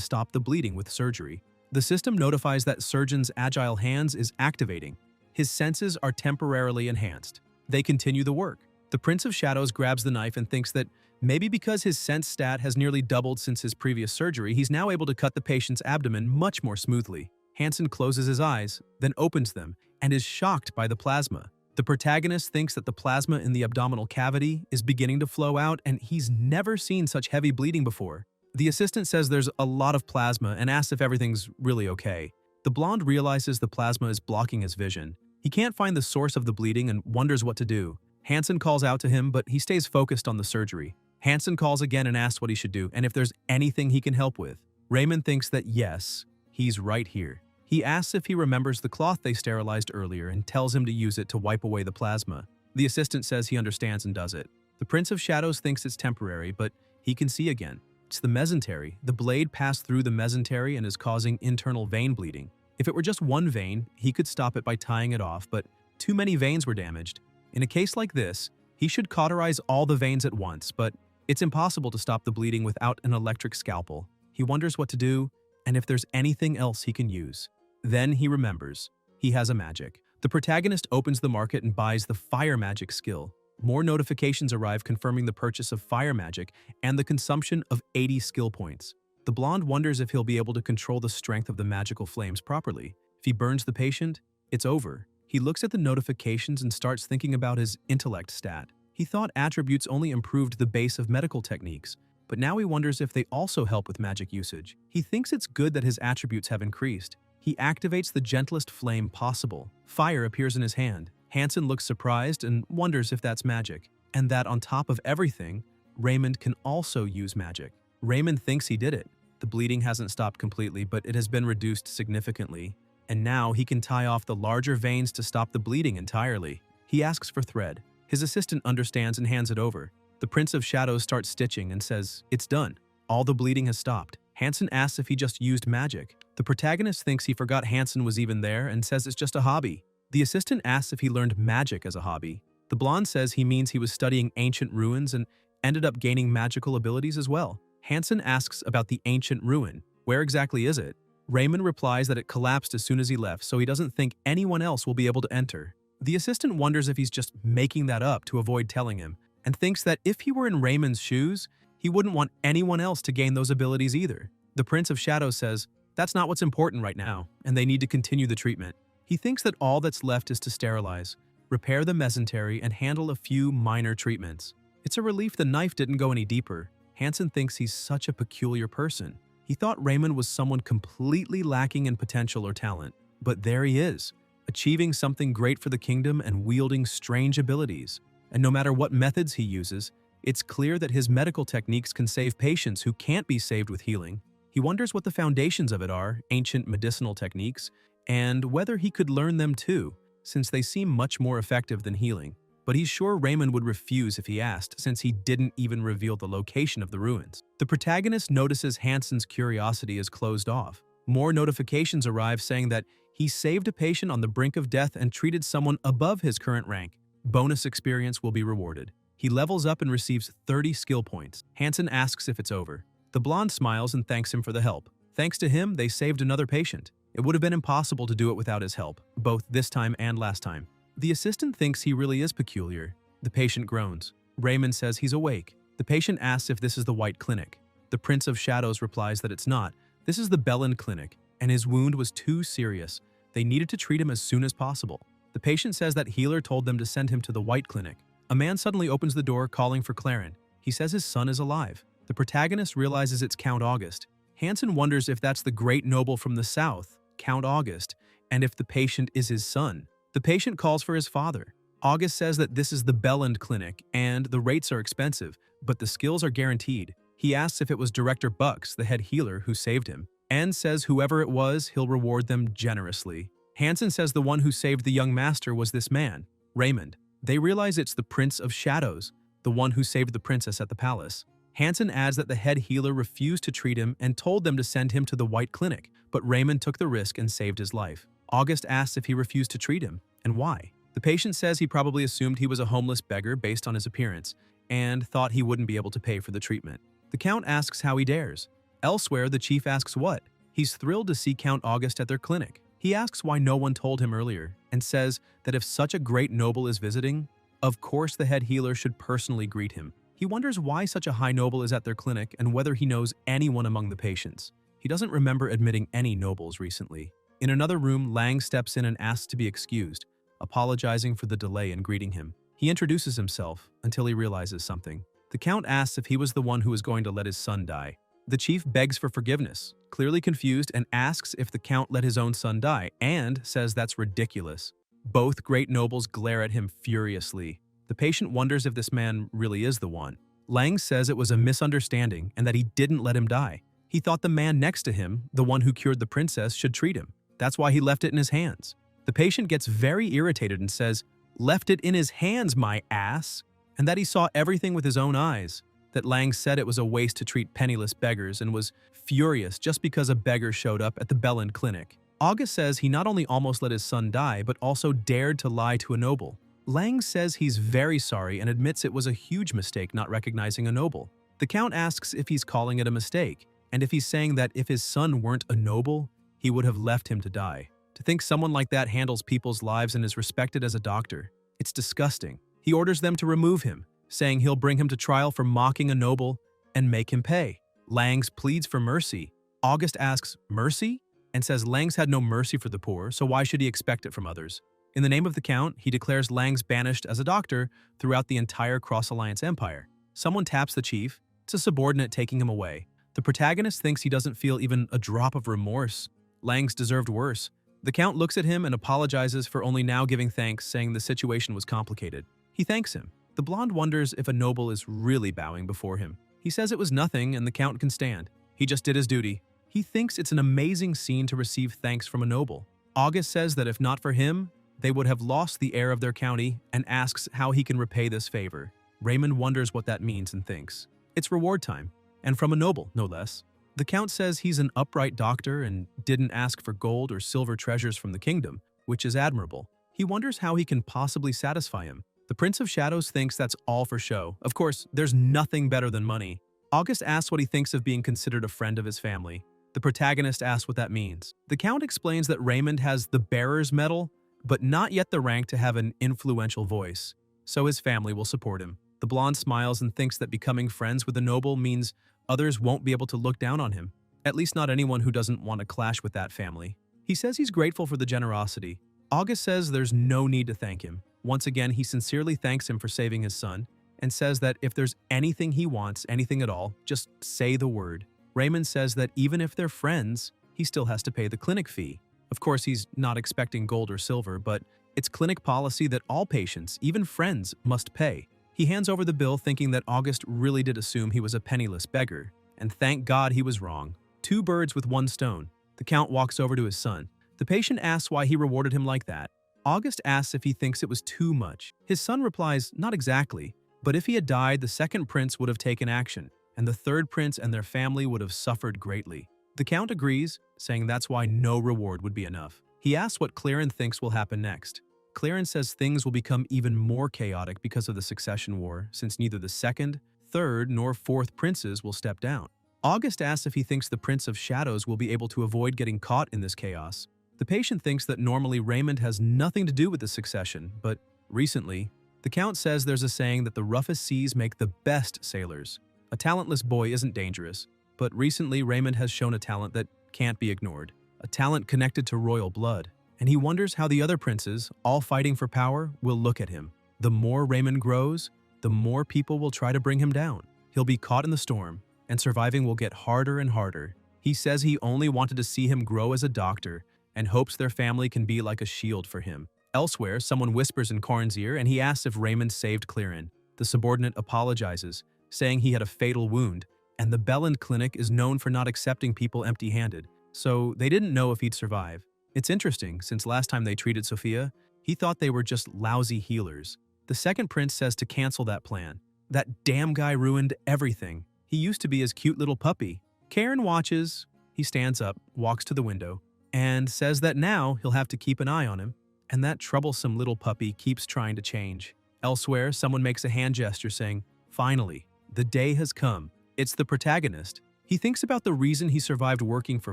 stop the bleeding with surgery. The system notifies that surgeon's agile hands is activating. His senses are temporarily enhanced. They continue the work. The Prince of Shadows grabs the knife and thinks that maybe because his sense stat has nearly doubled since his previous surgery, he's now able to cut the patient's abdomen much more smoothly. Hansen closes his eyes, then opens them, and is shocked by the plasma. The protagonist thinks that the plasma in the abdominal cavity is beginning to flow out, and he's never seen such heavy bleeding before. The assistant says there's a lot of plasma and asks if everything's really okay. The blonde realizes the plasma is blocking his vision. He can't find the source of the bleeding and wonders what to do. Hansen calls out to him, but he stays focused on the surgery. Hansen calls again and asks what he should do and if there's anything he can help with. Raymond thinks that yes, he's right here. He asks if he remembers the cloth they sterilized earlier and tells him to use it to wipe away the plasma. The assistant says he understands and does it. The Prince of Shadows thinks it's temporary, but he can see again. It's the mesentery. The blade passed through the mesentery and is causing internal vein bleeding. If it were just one vein, he could stop it by tying it off, but too many veins were damaged. In a case like this, he should cauterize all the veins at once, but it's impossible to stop the bleeding without an electric scalpel. He wonders what to do and if there's anything else he can use. Then he remembers. He has a magic. The protagonist opens the market and buys the fire magic skill. More notifications arrive confirming the purchase of fire magic and the consumption of 80 skill points. The blonde wonders if he'll be able to control the strength of the magical flames properly. If he burns the patient, it's over. He looks at the notifications and starts thinking about his intellect stat. He thought attributes only improved the base of medical techniques, but now he wonders if they also help with magic usage. He thinks it's good that his attributes have increased. He activates the gentlest flame possible. Fire appears in his hand. Hansen looks surprised and wonders if that's magic, and that on top of everything, Raymond can also use magic. Raymond thinks he did it. The bleeding hasn't stopped completely, but it has been reduced significantly, and now he can tie off the larger veins to stop the bleeding entirely. He asks for thread. His assistant understands and hands it over. The Prince of Shadows starts stitching and says, "It's done. All the bleeding has stopped." Hansen asks if he just used magic. The protagonist thinks he forgot Hansen was even there and says it's just a hobby. The assistant asks if he learned magic as a hobby. The blonde says he means he was studying ancient ruins and ended up gaining magical abilities as well. Hansen asks about the ancient ruin. Where exactly is it? Raymond replies that it collapsed as soon as he left, so he doesn't think anyone else will be able to enter. The assistant wonders if he's just making that up to avoid telling him, and thinks that if he were in Raymond's shoes, he wouldn't want anyone else to gain those abilities either. The Prince of Shadows says that's not what's important right now, and they need to continue the treatment. He thinks that all that's left is to sterilize, repair the mesentery, and handle a few minor treatments. It's a relief the knife didn't go any deeper. Hansen thinks he's such a peculiar person. He thought Raymond was someone completely lacking in potential or talent, but there he is, achieving something great for the kingdom and wielding strange abilities. And no matter what methods he uses, it's clear that his medical techniques can save patients who can't be saved with healing. He wonders what the foundations of it are, ancient medicinal techniques, and whether he could learn them too, since they seem much more effective than healing. But he's sure Raymond would refuse if he asked, since he didn't even reveal the location of the ruins. The protagonist notices Hansen's curiosity is closed off. More notifications arrive saying that he saved a patient on the brink of death and treated someone above his current rank. Bonus experience will be rewarded. He levels up and receives 30 skill points. Hansen asks if it's over. The blonde smiles and thanks him for the help. Thanks to him, they saved another patient. It would have been impossible to do it without his help, both this time and last time. The assistant thinks he really is peculiar. The patient groans. Raymond says he's awake. The patient asks if this is the White Clinic. The Prince of Shadows replies that it's not. This is the Bellin Clinic, and his wound was too serious. They needed to treat him as soon as possible. The patient says that healer told them to send him to the White Clinic. A man suddenly opens the door calling for Claren. He says his son is alive. The protagonist realizes it's Count August. Hansen wonders if that's the great noble from the south, Count August, and if the patient is his son. The patient calls for his father. August says that this is the Belland Clinic, and the rates are expensive, but the skills are guaranteed. He asks if it was Director Bucks, the head healer, who saved him, and says whoever it was, he'll reward them generously. Hansen says the one who saved the young master was this man, Raymond. They realize it's the Prince of Shadows, the one who saved the princess at the palace. Hansen adds that the head healer refused to treat him and told them to send him to the White Clinic, but Raymond took the risk and saved his life. August asks if he refused to treat him, and why. The patient says he probably assumed he was a homeless beggar based on his appearance, and thought he wouldn't be able to pay for the treatment. The Count asks how he dares. Elsewhere, the chief asks what. He's thrilled to see Count August at their clinic. He asks why no one told him earlier, and says that if such a great noble is visiting, of course the head healer should personally greet him. He wonders why such a high noble is at their clinic and whether he knows anyone among the patients. He doesn't remember admitting any nobles recently. In another room, Lang steps in and asks to be excused, apologizing for the delay in greeting him. He introduces himself until he realizes something. The Count asks if he was the one who was going to let his son die. The chief begs for forgiveness, clearly confused, and asks if the Count let his own son die, and says that's ridiculous. Both great nobles glare at him furiously. The patient wonders if this man really is the one. Lang says it was a misunderstanding and that he didn't let him die. He thought the man next to him, the one who cured the princess, should treat him. That's why he left it in his hands. The patient gets very irritated and says, "Left it in his hands, my ass," and that he saw everything with his own eyes. That Lang said it was a waste to treat penniless beggars and was furious just because a beggar showed up at the Belland clinic. August says he not only almost let his son die, but also dared to lie to a noble. Lang says he's very sorry and admits it was a huge mistake not recognizing a noble. The Count asks if he's calling it a mistake, and if he's saying that if his son weren't a noble, he would have left him to die. To think someone like that handles people's lives and is respected as a doctor, it's disgusting. He orders them to remove him, saying he'll bring him to trial for mocking a noble and make him pay. Langs pleads for mercy. August asks, "Mercy?" and says Langs had no mercy for the poor, so why should he expect it from others? In the name of the Count, he declares Langs banished as a doctor throughout the entire Cross-Alliance Empire. Someone taps the chief. It's a subordinate taking him away. The protagonist thinks he doesn't feel even a drop of remorse. Langs deserved worse. The Count looks at him and apologizes for only now giving thanks, saying the situation was complicated. He thanks him. The blonde wonders if a noble is really bowing before him. He says it was nothing and the Count can stand. He just did his duty. He thinks it's an amazing scene to receive thanks from a noble. August says that if not for him, they would have lost the heir of their county and asks how he can repay this favor. Raymond wonders what that means and thinks. It's reward time, and from a noble, no less. The Count says he's an upright doctor and didn't ask for gold or silver treasures from the kingdom, which is admirable. He wonders how he can possibly satisfy him. The Prince of Shadows thinks that's all for show. Of course, there's nothing better than money. August asks what he thinks of being considered a friend of his family. The protagonist asks what that means. The Count explains that Raymond has the Bearer's Medal, but not yet the rank to have an influential voice, so his family will support him. The blonde smiles and thinks that becoming friends with a noble means others won't be able to look down on him, at least not anyone who doesn't want to clash with that family. He says he's grateful for the generosity. August says there's no need to thank him. Once again, he sincerely thanks him for saving his son, and says that if there's anything he wants, anything at all, just say the word. Raymond says that even if they're friends, he still has to pay the clinic fee. Of course, he's not expecting gold or silver, but it's clinic policy that all patients, even friends, must pay. He hands over the bill thinking that August really did assume he was a penniless beggar, and thank God he was wrong. 2 birds with 1 stone. The Count walks over to his son. The patient asks why he rewarded him like that. August asks if he thinks it was too much. His son replies, not exactly, but if he had died, the second prince would have taken action, and the third prince and their family would have suffered greatly. The Count agrees, saying that's why no reward would be enough. He asks what Claren thinks will happen next. Claren says things will become even more chaotic because of the succession war, since neither the second, third, nor fourth princes will step down. August asks if he thinks the Prince of Shadows will be able to avoid getting caught in this chaos. The patient thinks that normally Raymond has nothing to do with the succession, but recently, the Count says there's a saying that the roughest seas make the best sailors. A talentless boy isn't dangerous, but recently Raymond has shown a talent that can't be ignored, a talent connected to royal blood, and he wonders how the other princes, all fighting for power, will look at him. The more Raymond grows, the more people will try to bring him down. He'll be caught in the storm, and surviving will get harder and harder. He says he only wanted to see him grow as a doctor and hopes their family can be like a shield for him. Elsewhere, someone whispers in Karn's ear and he asks if Raymond saved Claren. The subordinate apologizes, saying he had a fatal wound, and the Belland Clinic is known for not accepting people empty-handed, so they didn't know if he'd survive. It's interesting, since last time they treated Sophia, he thought they were just lousy healers. The second prince says to cancel that plan. That damn guy ruined everything. He used to be his cute little puppy. Karen watches. He stands up, walks to the window, and says that now he'll have to keep an eye on him, and that troublesome little puppy keeps trying to change. Elsewhere, someone makes a hand gesture saying, "Finally, the day has come." It's the protagonist. He thinks about the reason he survived working for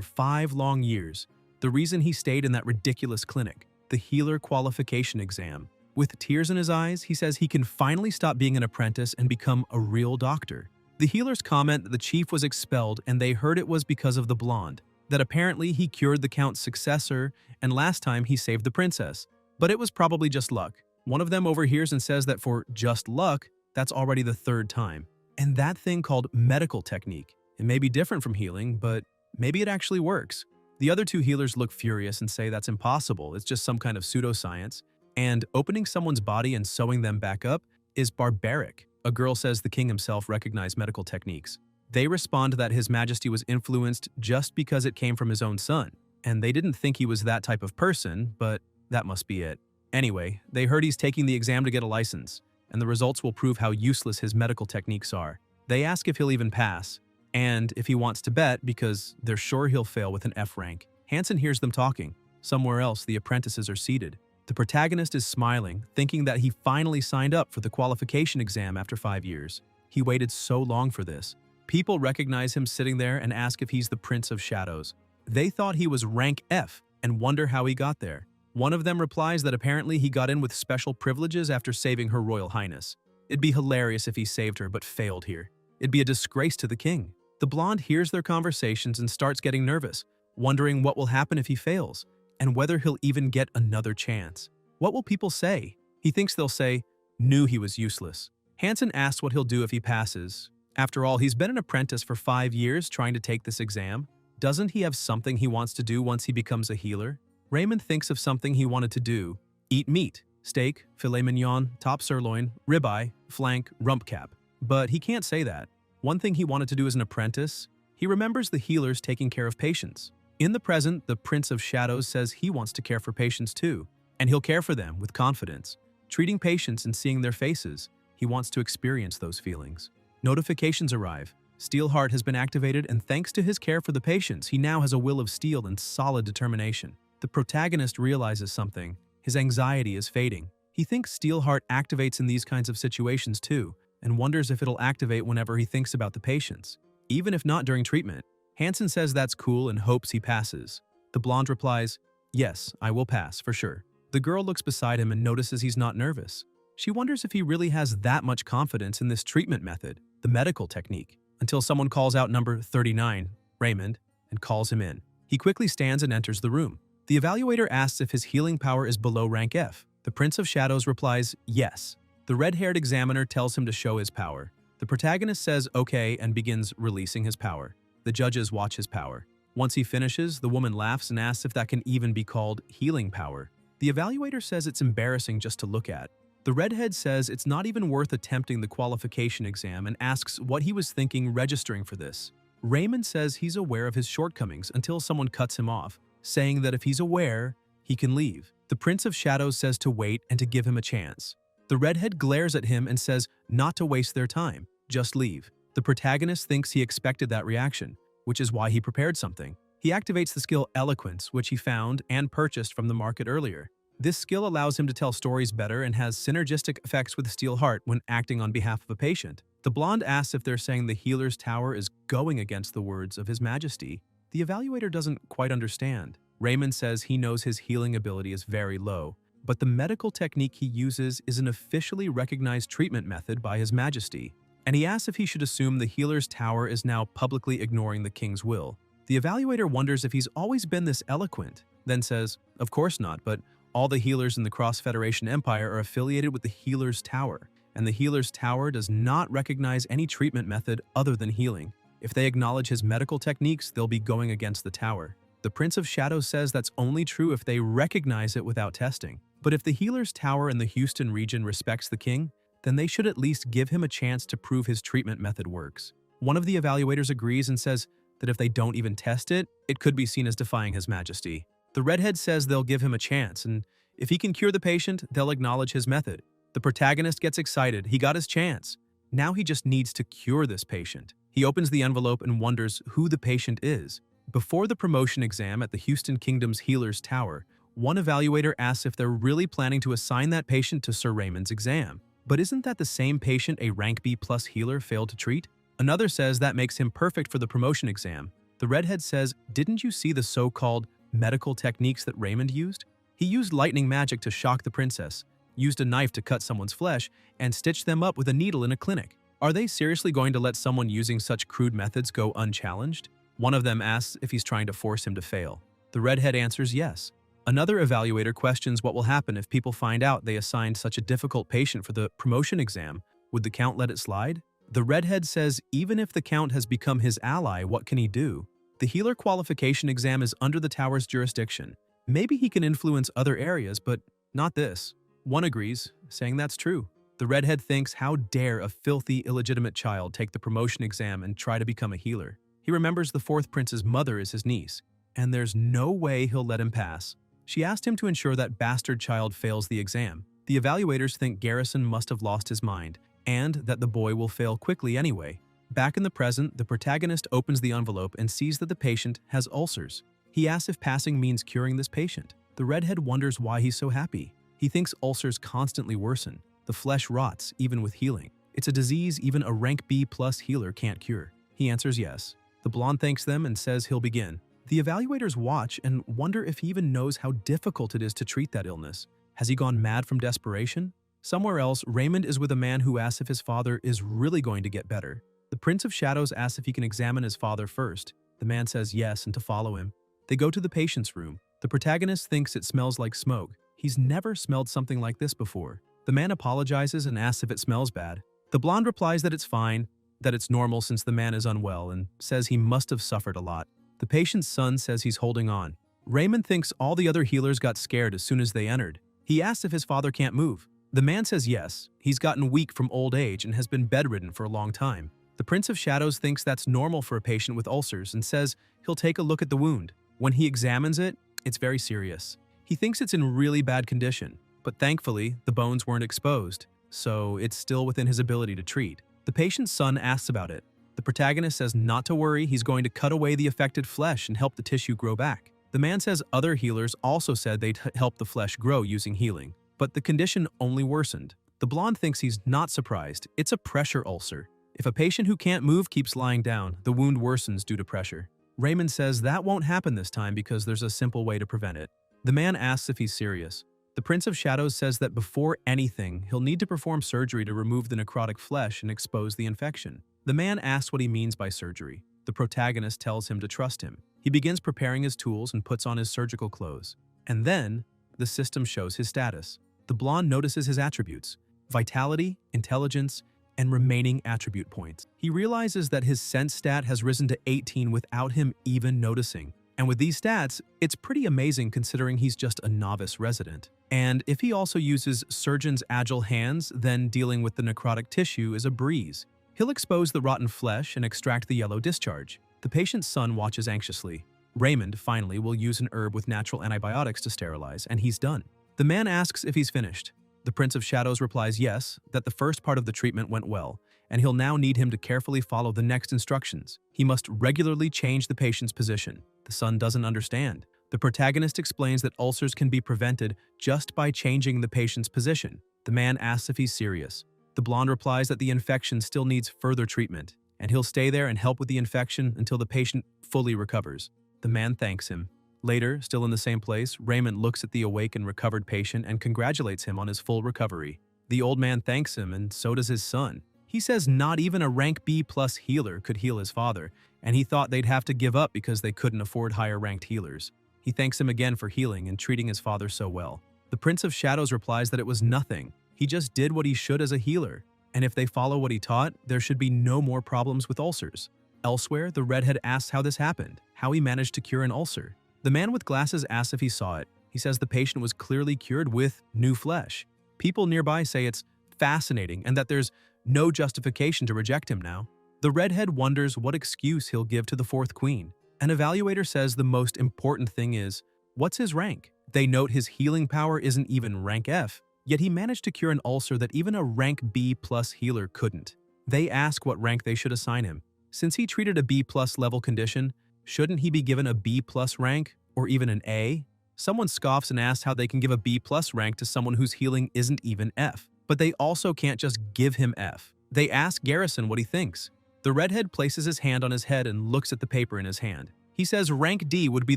5 long years, the reason he stayed in that ridiculous clinic, the healer qualification exam. With tears in his eyes, he says he can finally stop being an apprentice and become a real doctor. The healers comment that the chief was expelled and they heard it was because of the blonde, that apparently he cured the count's successor and last time he saved the princess. But it was probably just luck. One of them overhears and says that for just luck, that's already the 3rd time. And that thing called medical technique. It may be different from healing, but maybe it actually works. The other 2 healers look furious and say that's impossible, it's just some kind of pseudoscience. And opening someone's body and sewing them back up is barbaric. A girl says the king himself recognized medical techniques. They respond that His Majesty was influenced just because it came from his own son, and they didn't think he was that type of person, but that must be it. Anyway, they heard he's taking the exam to get a license, and the results will prove how useless his medical techniques are. They ask if he'll even pass, and if he wants to bet because they're sure he'll fail with an F rank. Hansen hears them talking. Somewhere else, the apprentices are seated. The protagonist is smiling, thinking that he finally signed up for the qualification exam after 5 years. He waited so long for this. People recognize him sitting there and ask if he's the Prince of Shadows. They thought he was rank F and wonder how he got there. One of them replies that apparently he got in with special privileges after saving Her Royal Highness. It'd be hilarious if he saved her but failed here. It'd be a disgrace to the king. The blonde hears their conversations and starts getting nervous, wondering what will happen if he fails, and whether he'll even get another chance. What will people say? He thinks they'll say, "Knew he was useless." Hansen asks what he'll do if he passes. After all, he's been an apprentice for 5 years trying to take this exam. Doesn't he have something he wants to do once he becomes a healer? Raymond thinks of something he wanted to do. Eat meat, steak, filet mignon, top sirloin, ribeye, flank, rump cap. But he can't say that. One thing he wanted to do as an apprentice, he remembers the healers taking care of patients. In the present, the Prince of Shadows says he wants to care for patients too, and he'll care for them with confidence. Treating patients and seeing their faces, he wants to experience those feelings. Notifications arrive. Steelheart has been activated, and thanks to his care for the patients, he now has a will of steel and solid determination. The protagonist realizes something. His anxiety is fading. He thinks Steelheart activates in these kinds of situations too, and wonders if it'll activate whenever he thinks about the patients, even if not during treatment. Hansen says that's cool and hopes he passes. The blonde replies, "Yes, I will pass, for sure." The girl looks beside him and notices he's not nervous. She wonders if he really has that much confidence in this treatment method, the medical technique, until someone calls out number 39, Raymond, and calls him in. He quickly stands and enters the room. The evaluator asks if his healing power is below rank F. The Prince of Shadows replies, "Yes." The red-haired examiner tells him to show his power. The protagonist says okay and begins releasing his power. The judges watch his power. Once he finishes, the woman laughs and asks if that can even be called healing power. The evaluator says it's embarrassing just to look at. The redhead says it's not even worth attempting the qualification exam and asks what he was thinking registering for this. Raymond says he's aware of his shortcomings until someone cuts him off, saying that if he's aware, he can leave. The Prince of Shadows says to wait and to give him a chance. The redhead glares at him and says not to waste their time, just leave. The protagonist thinks he expected that reaction, which is why he prepared something. He activates the skill Eloquence, which he found and purchased from the market earlier. This skill allows him to tell stories better and has synergistic effects with Steelheart when acting on behalf of a patient. The blonde asks if they're saying the healer's tower is going against the words of His Majesty. The evaluator doesn't quite understand. Raymond says he knows his healing ability is very low, but the medical technique he uses is an officially recognized treatment method by His Majesty, and he asks if he should assume the healer's tower is now publicly ignoring the king's will. The evaluator wonders if he's always been this eloquent, then says, "Of course not, but all the healers in the Cross-Federation Empire are affiliated with the healer's tower, and the healer's tower does not recognize any treatment method other than healing. If they acknowledge his medical techniques, they'll be going against the tower." The Prince of Shadows says that's only true if they recognize it without testing. But if the healer's tower in the Houston region respects the king, then they should at least give him a chance to prove his treatment method works. One of the evaluators agrees and says that if they don't even test it, it could be seen as defying His Majesty. The redhead says they'll give him a chance, and if he can cure the patient, they'll acknowledge his method. The protagonist gets excited. He got his chance. Now he just needs to cure this patient. He opens the envelope and wonders who the patient is. Before the promotion exam at the Houston Kingdom's Healers Tower, one evaluator asks if they're really planning to assign that patient to Sir Raymond's exam. But isn't that the same patient a rank B plus healer failed to treat? Another says that makes him perfect for the promotion exam. The redhead says, didn't you see the so-called medical techniques that Raymond used? He used lightning magic to shock the princess, used a knife to cut someone's flesh, and stitched them up with a needle in a clinic. Are they seriously going to let someone using such crude methods go unchallenged? One of them asks if he's trying to force him to fail. The redhead answers yes. Another evaluator questions what will happen if people find out they assigned such a difficult patient for the promotion exam. Would the count let it slide? The redhead says even if the count has become his ally, what can he do? The healer qualification exam is under the tower's jurisdiction. Maybe he can influence other areas, but not this. One agrees, saying that's true. The redhead thinks, how dare a filthy, illegitimate child take the promotion exam and try to become a healer? He remembers the fourth prince's mother is his niece, and there's no way he'll let him pass. She asked him to ensure that bastard child fails the exam. The evaluators think Garrison must have lost his mind, and that the boy will fail quickly anyway. Back in the present, the protagonist opens the envelope and sees that the patient has ulcers. He asks if passing means curing this patient. The redhead wonders why he's so happy. He thinks ulcers constantly worsen. The flesh rots, even with healing. It's a disease even a rank B plus healer can't cure. He answers yes. The blonde thanks them and says he'll begin. The evaluators watch and wonder if he even knows how difficult it is to treat that illness. Has he gone mad from desperation? Somewhere else, Raymond is with a man who asks if his father is really going to get better. The Prince of Shadows asks if he can examine his father first. The man says yes and to follow him. They go to the patient's room. The protagonist thinks it smells like smoke. He's never smelled something like this before. The man apologizes and asks if it smells bad. The blonde replies that it's fine, that it's normal since the man is unwell, and says he must have suffered a lot. The patient's son says he's holding on. Raymond thinks all the other healers got scared as soon as they entered. He asks if his father can't move. The man says yes, he's gotten weak from old age and has been bedridden for a long time. The Prince of Shadows thinks that's normal for a patient with ulcers and says he'll take a look at the wound. When he examines it, it's very serious. He thinks it's in really bad condition, but thankfully, the bones weren't exposed, so it's still within his ability to treat. The patient's son asks about it. The protagonist says not to worry, he's going to cut away the affected flesh and help the tissue grow back. The man says other healers also said they'd help the flesh grow using healing, but the condition only worsened. The blonde thinks he's not surprised. It's a pressure ulcer. If a patient who can't move keeps lying down, the wound worsens due to pressure. Raymond says that won't happen this time because there's a simple way to prevent it. The man asks if he's serious. The Prince of Shadows says that before anything, he'll need to perform surgery to remove the necrotic flesh and expose the infection. The man asks what he means by surgery. The protagonist tells him to trust him. He begins preparing his tools and puts on his surgical clothes. And then, the system shows his status. The blonde notices his attributes: vitality, intelligence, and remaining attribute points. He realizes that his sense stat has risen to 18 without him even noticing. And with these stats, it's pretty amazing considering he's just a novice resident. And if he also uses surgeon's agile hands, then dealing with the necrotic tissue is a breeze. He'll expose the rotten flesh and extract the yellow discharge. The patient's son watches anxiously. Raymond, finally, will use an herb with natural antibiotics to sterilize, and he's done. The man asks if he's finished. The Prince of Shadows replies yes, that the first part of the treatment went well, and he'll now need him to carefully follow the next instructions. He must regularly change the patient's position. The son doesn't understand. The protagonist explains that ulcers can be prevented just by changing the patient's position. The man asks if he's serious. The blonde replies that the infection still needs further treatment, and he'll stay there and help with the infection until the patient fully recovers. The man thanks him. Later, still in the same place, Raymond looks at the awake and recovered patient and congratulates him on his full recovery. The old man thanks him, and so does his son. He says not even a rank B plus healer could heal his father, and he thought they'd have to give up because they couldn't afford higher ranked healers. He thanks him again for healing and treating his father so well. The Prince of Shadows replies that it was nothing. He just did what he should as a healer, and if they follow what he taught, there should be no more problems with ulcers. Elsewhere, the redhead asks how this happened, how he managed to cure an ulcer. The man with glasses asks if he saw it. He says the patient was clearly cured with new flesh. People nearby say it's fascinating and that there's no justification to reject him now. The redhead wonders what excuse he'll give to the fourth queen. An evaluator says the most important thing is, what's his rank? They note his healing power isn't even rank F, yet he managed to cure an ulcer that even a rank B plus healer couldn't. They ask what rank they should assign him. Since he treated a B+ level condition, shouldn't he be given a B+ rank or even an A? Someone scoffs and asks how they can give a B+ rank to someone whose healing isn't even F. But they also can't just give him F. They ask Garrison what he thinks. The redhead places his hand on his head and looks at the paper in his hand. He says rank D would be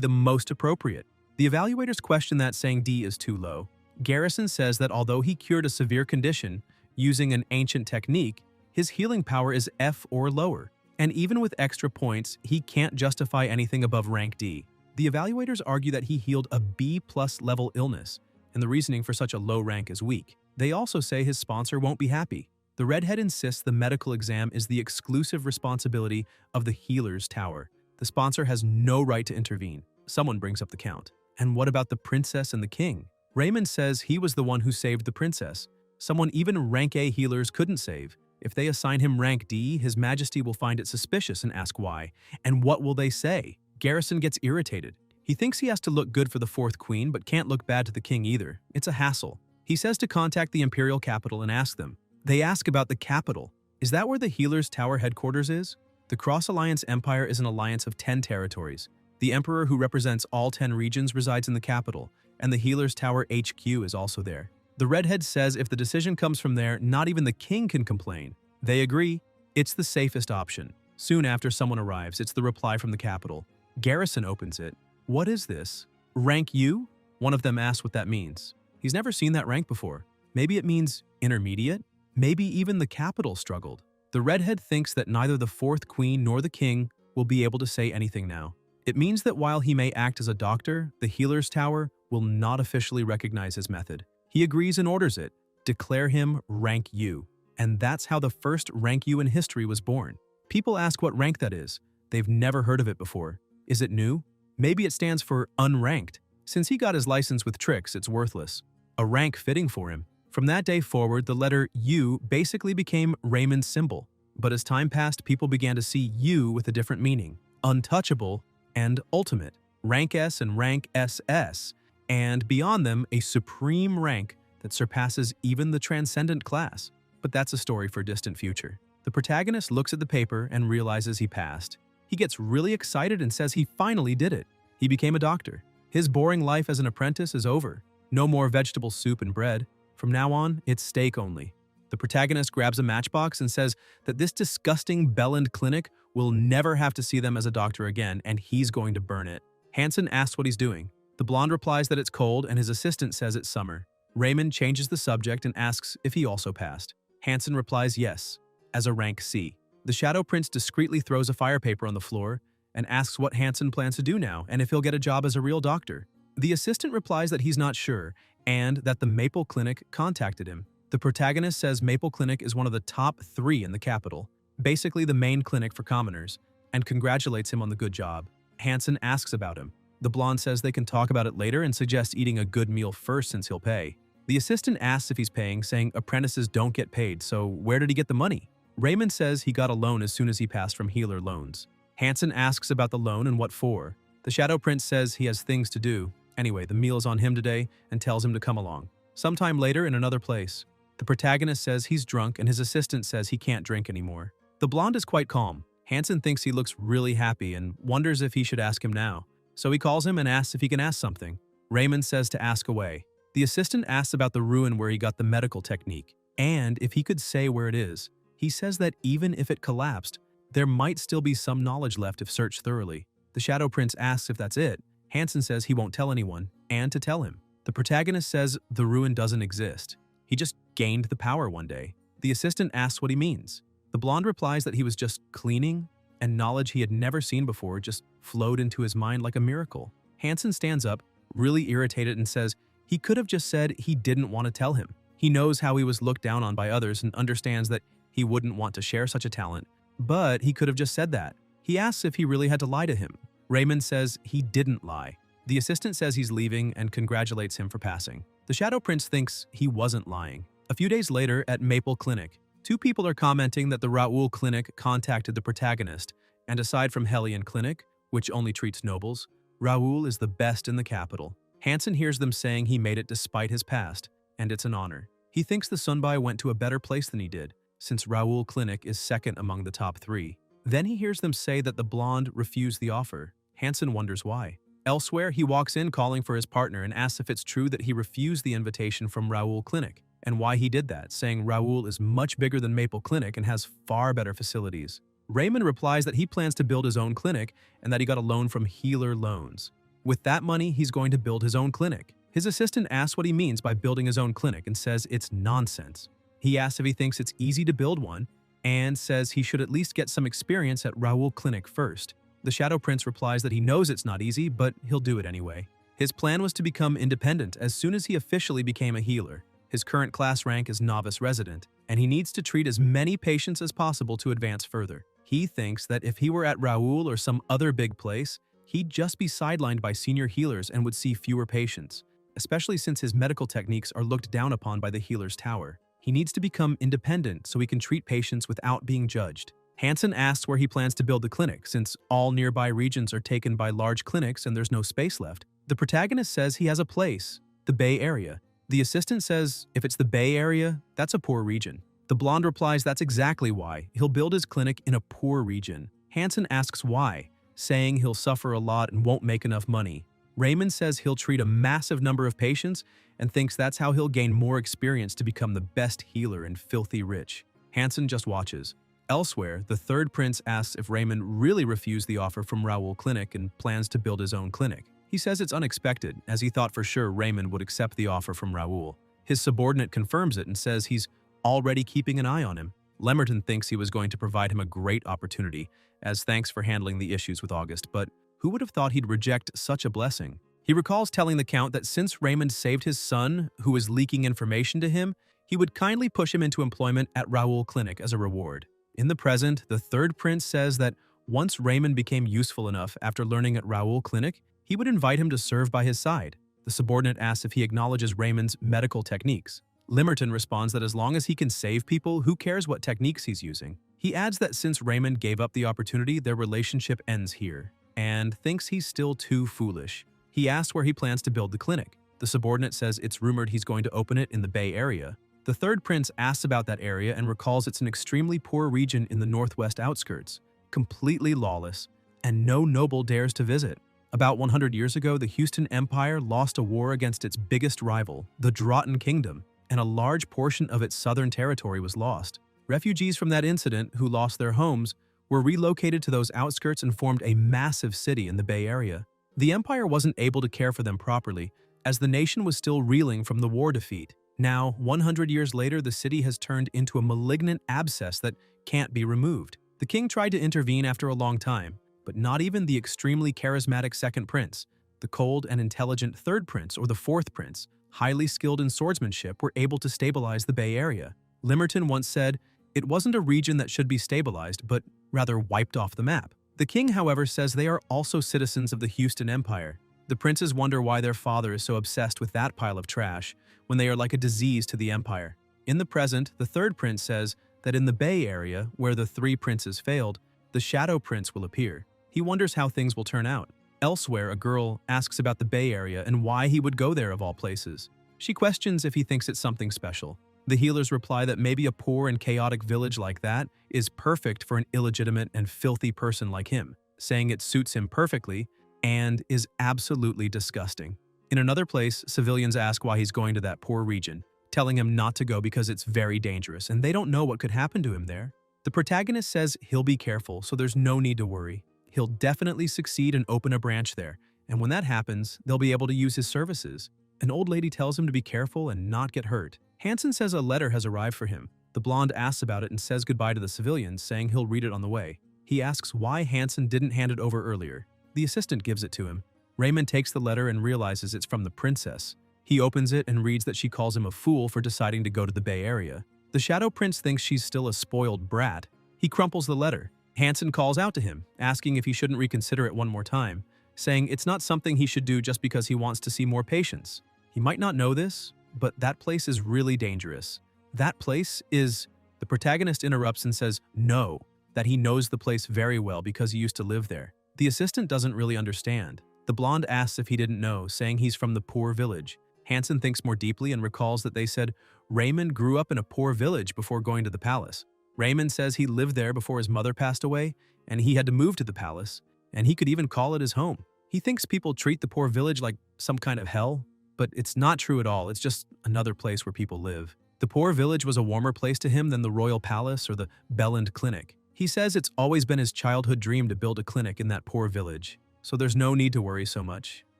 the most appropriate. The evaluators question that, saying D is too low. Garrison says that although he cured a severe condition using an ancient technique, his healing power is F or lower. And even with extra points, he can't justify anything above rank D. The evaluators argue that he healed a B+ level illness, and the reasoning for such a low rank is weak. They also say his sponsor won't be happy. The redhead insists the medical exam is the exclusive responsibility of the healer's tower. The sponsor has no right to intervene. Someone brings up the count. And what about the princess and the king? Raymond says he was the one who saved the princess. Someone even rank A healers couldn't save. If they assign him rank D, His Majesty will find it suspicious and ask why. And what will they say? Garrison gets irritated. He thinks he has to look good for the fourth queen, but can't look bad to the king either. It's a hassle. He says to contact the imperial capital and ask them. They ask about the capital. Is that where the Healer's Tower headquarters is? The Cross Alliance Empire is an alliance of 10 territories. The emperor who represents all 10 regions resides in the capital, and the Healer's Tower HQ is also there. The redhead says if the decision comes from there, not even the king can complain. They agree. It's the safest option. Soon after someone arrives, it's the reply from the capital. Garrison opens it. What is this? Rank U? One of them asks what that means. He's never seen that rank before. Maybe it means intermediate? Maybe even the capital struggled. The redhead thinks that neither the fourth queen nor the king will be able to say anything now. It means that while he may act as a doctor, the Healer's Tower will not officially recognize his method. He agrees and orders it. Declare him rank U. And that's how the first rank U in history was born. People ask what rank that is. They've never heard of it before. Is it new? Maybe it stands for unranked. Since he got his license with tricks, it's worthless. A rank fitting for him. From that day forward, the letter U basically became Raymond's symbol. But as time passed, people began to see U with a different meaning. Untouchable and ultimate. Rank S and rank SS. And beyond them, a supreme rank that surpasses even the transcendent class. But that's a story for a distant future. The protagonist looks at the paper and realizes he passed. He gets really excited and says he finally did it. He became a doctor. His boring life as an apprentice is over. No more vegetable soup and bread. From now on, it's steak only. The protagonist grabs a matchbox and says that this disgusting bell-end clinic will never have to see them as a doctor again, and he's going to burn it. Hansen asks what he's doing. The blonde replies that it's cold, and his assistant says it's summer. Raymond changes the subject and asks if he also passed. Hansen replies yes, as a rank C. The Shadow Prince discreetly throws a fire paper on the floor and asks what Hansen plans to do now and if he'll get a job as a real doctor. The assistant replies that he's not sure and that the Maple Clinic contacted him. The protagonist says Maple Clinic is one of the top 3 in the capital, basically the main clinic for commoners, and congratulates him on the good job. Hansen asks about him. The blonde says they can talk about it later and suggests eating a good meal first since he'll pay. The assistant asks if he's paying, saying apprentices don't get paid, so where did he get the money? Raymond says he got a loan as soon as he passed from Healer Loans. Hansen asks about the loan and what for. The Shadow Prince says he has things to do. Anyway, the meal is on him today and tells him to come along. Sometime later in another place, the protagonist says he's drunk and his assistant says he can't drink anymore. The blonde is quite calm. Hansen thinks he looks really happy and wonders if he should ask him now. So he calls him and asks if he can ask something. Raymond says to ask away. The assistant asks about the ruin where he got the medical technique and if he could say where it is. He says that even if it collapsed, there might still be some knowledge left if searched thoroughly. The Shadow Prince asks if that's it. Hansen says he won't tell anyone, and to tell him. The protagonist says the ruin doesn't exist. He just gained the power one day. The assistant asks what he means. The blonde replies that he was just cleaning, and knowledge he had never seen before just flowed into his mind like a miracle. Hansen stands up, really irritated, and says he could have just said he didn't want to tell him. He knows how he was looked down on by others and understands that he wouldn't want to share such a talent, but he could have just said that. He asks if he really had to lie to him. Raymond says he didn't lie. The assistant says he's leaving and congratulates him for passing. The Shadow Prince thinks he wasn't lying. A few days later at Maple Clinic, 2 people are commenting that the Raoul Clinic contacted the protagonist, and aside from Hellion Clinic, which only treats nobles, Raoul is the best in the capital. Hansen hears them saying he made it despite his past, and it's an honor. He thinks the Sunbai went to a better place than he did, since Raoul Clinic is second among the top 3. Then he hears them say that the blonde refused the offer. Hansen wonders why. Elsewhere, he walks in calling for his partner and asks if it's true that he refused the invitation from Raoul Clinic, and why he did that, saying Raoul is much bigger than Maple Clinic and has far better facilities. Raymond replies that he plans to build his own clinic and that he got a loan from Healer Loans. With that money, he's going to build his own clinic. His assistant asks what he means by building his own clinic and says it's nonsense. He asks if he thinks it's easy to build one and says he should at least get some experience at Raoul Clinic first. The Shadow Prince replies that he knows it's not easy, but he'll do it anyway. His plan was to become independent as soon as he officially became a healer. His current class rank is novice resident, and he needs to treat as many patients as possible to advance further. He thinks that if he were at Raoul or some other big place, he'd just be sidelined by senior healers and would see fewer patients, especially since his medical techniques are looked down upon by the healer's tower. He needs to become independent so he can treat patients without being judged. Hansen asks where he plans to build the clinic, since all nearby regions are taken by large clinics and there's no space left. The protagonist says he has a place, the Bay Area. The assistant says if it's the Bay Area, that's a poor region. The blonde replies that's exactly why. He'll build his clinic in a poor region. Hansen asks why, saying he'll suffer a lot and won't make enough money. Raymond says he'll treat a massive number of patients and thinks that's how he'll gain more experience to become the best healer and filthy rich. Hansen just watches. Elsewhere, the third prince asks if Raymond really refused the offer from Raoul Clinic and plans to build his own clinic. He says it's unexpected, as he thought for sure Raymond would accept the offer from Raoul. His subordinate confirms it and says he's already keeping an eye on him. Lemerton thinks he was going to provide him a great opportunity, as thanks for handling the issues with August, but who would have thought he'd reject such a blessing? He recalls telling the Count that since Raymond saved his son, who was leaking information to him, he would kindly push him into employment at Raoul Clinic as a reward. In the present, the third prince says that once Raymond became useful enough after learning at Raoul Clinic, he would invite him to serve by his side. The subordinate asks if he acknowledges Raymond's medical techniques. Limerton responds that as long as he can save people, who cares what techniques he's using? He adds that since Raymond gave up the opportunity, their relationship ends here, and thinks he's still too foolish. He asks where he plans to build the clinic. The subordinate says it's rumored he's going to open it in the Bay Area. The third prince asks about that area and recalls it's an extremely poor region in the northwest outskirts, completely lawless, and no noble dares to visit. About 100 years ago, the Houston Empire lost a war against its biggest rival, the Drotten Kingdom, and a large portion of its southern territory was lost. Refugees from that incident, who lost their homes, were relocated to those outskirts and formed a massive city in the Bay Area. The empire wasn't able to care for them properly, as the nation was still reeling from the war defeat. Now, 100 years later, the city has turned into a malignant abscess that can't be removed. The king tried to intervene after a long time, but not even the extremely charismatic second prince, the cold and intelligent third prince, or the fourth prince, highly skilled in swordsmanship, were able to stabilize the Bay Area. Limerton once said, it wasn't a region that should be stabilized, but rather wiped off the map. The king, however, says they are also citizens of the Houston Empire. The princes wonder why their father is so obsessed with that pile of trash, when they are like a disease to the empire. In the present, the third prince says that in the Bay Area, where the three princes failed, the Shadow Prince will appear. He wonders how things will turn out. Elsewhere, a girl asks about the Bay Area and why he would go there of all places. She questions if he thinks it's something special. The healers reply that maybe a poor and chaotic village like that is perfect for an illegitimate and filthy person like him, saying it suits him perfectly and is absolutely disgusting. In another place, civilians ask why he's going to that poor region, telling him not to go because it's very dangerous and they don't know what could happen to him there. The protagonist says he'll be careful, so there's no need to worry. He'll definitely succeed and open a branch there, and when that happens, they'll be able to use his services. An old lady tells him to be careful and not get hurt. Hansen says a letter has arrived for him. The blonde asks about it and says goodbye to the civilians, saying he'll read it on the way. He asks why Hansen didn't hand it over earlier. The assistant gives it to him. Raymond takes the letter and realizes it's from the princess. He opens it and reads that she calls him a fool for deciding to go to the Bay Area. The Shadow Prince thinks she's still a spoiled brat. He crumples the letter. Hansen calls out to him, asking if he shouldn't reconsider it one more time, saying it's not something he should do just because he wants to see more patients. He might not know this, but that place is really dangerous. That place is... The protagonist interrupts and says no, that he knows the place very well because he used to live there. The assistant doesn't really understand. The blonde asks if he didn't know, saying he's from the poor village. Hansen thinks more deeply and recalls that they said Raymond grew up in a poor village before going to the palace. Raymond says he lived there before his mother passed away, and he had to move to the palace, and he could even call it his home. He thinks people treat the poor village like some kind of hell, but it's not true at all. It's just another place where people live. The poor village was a warmer place to him than the royal palace or the Belland Clinic. He says it's always been his childhood dream to build a clinic in that poor village, so there's no need to worry so much.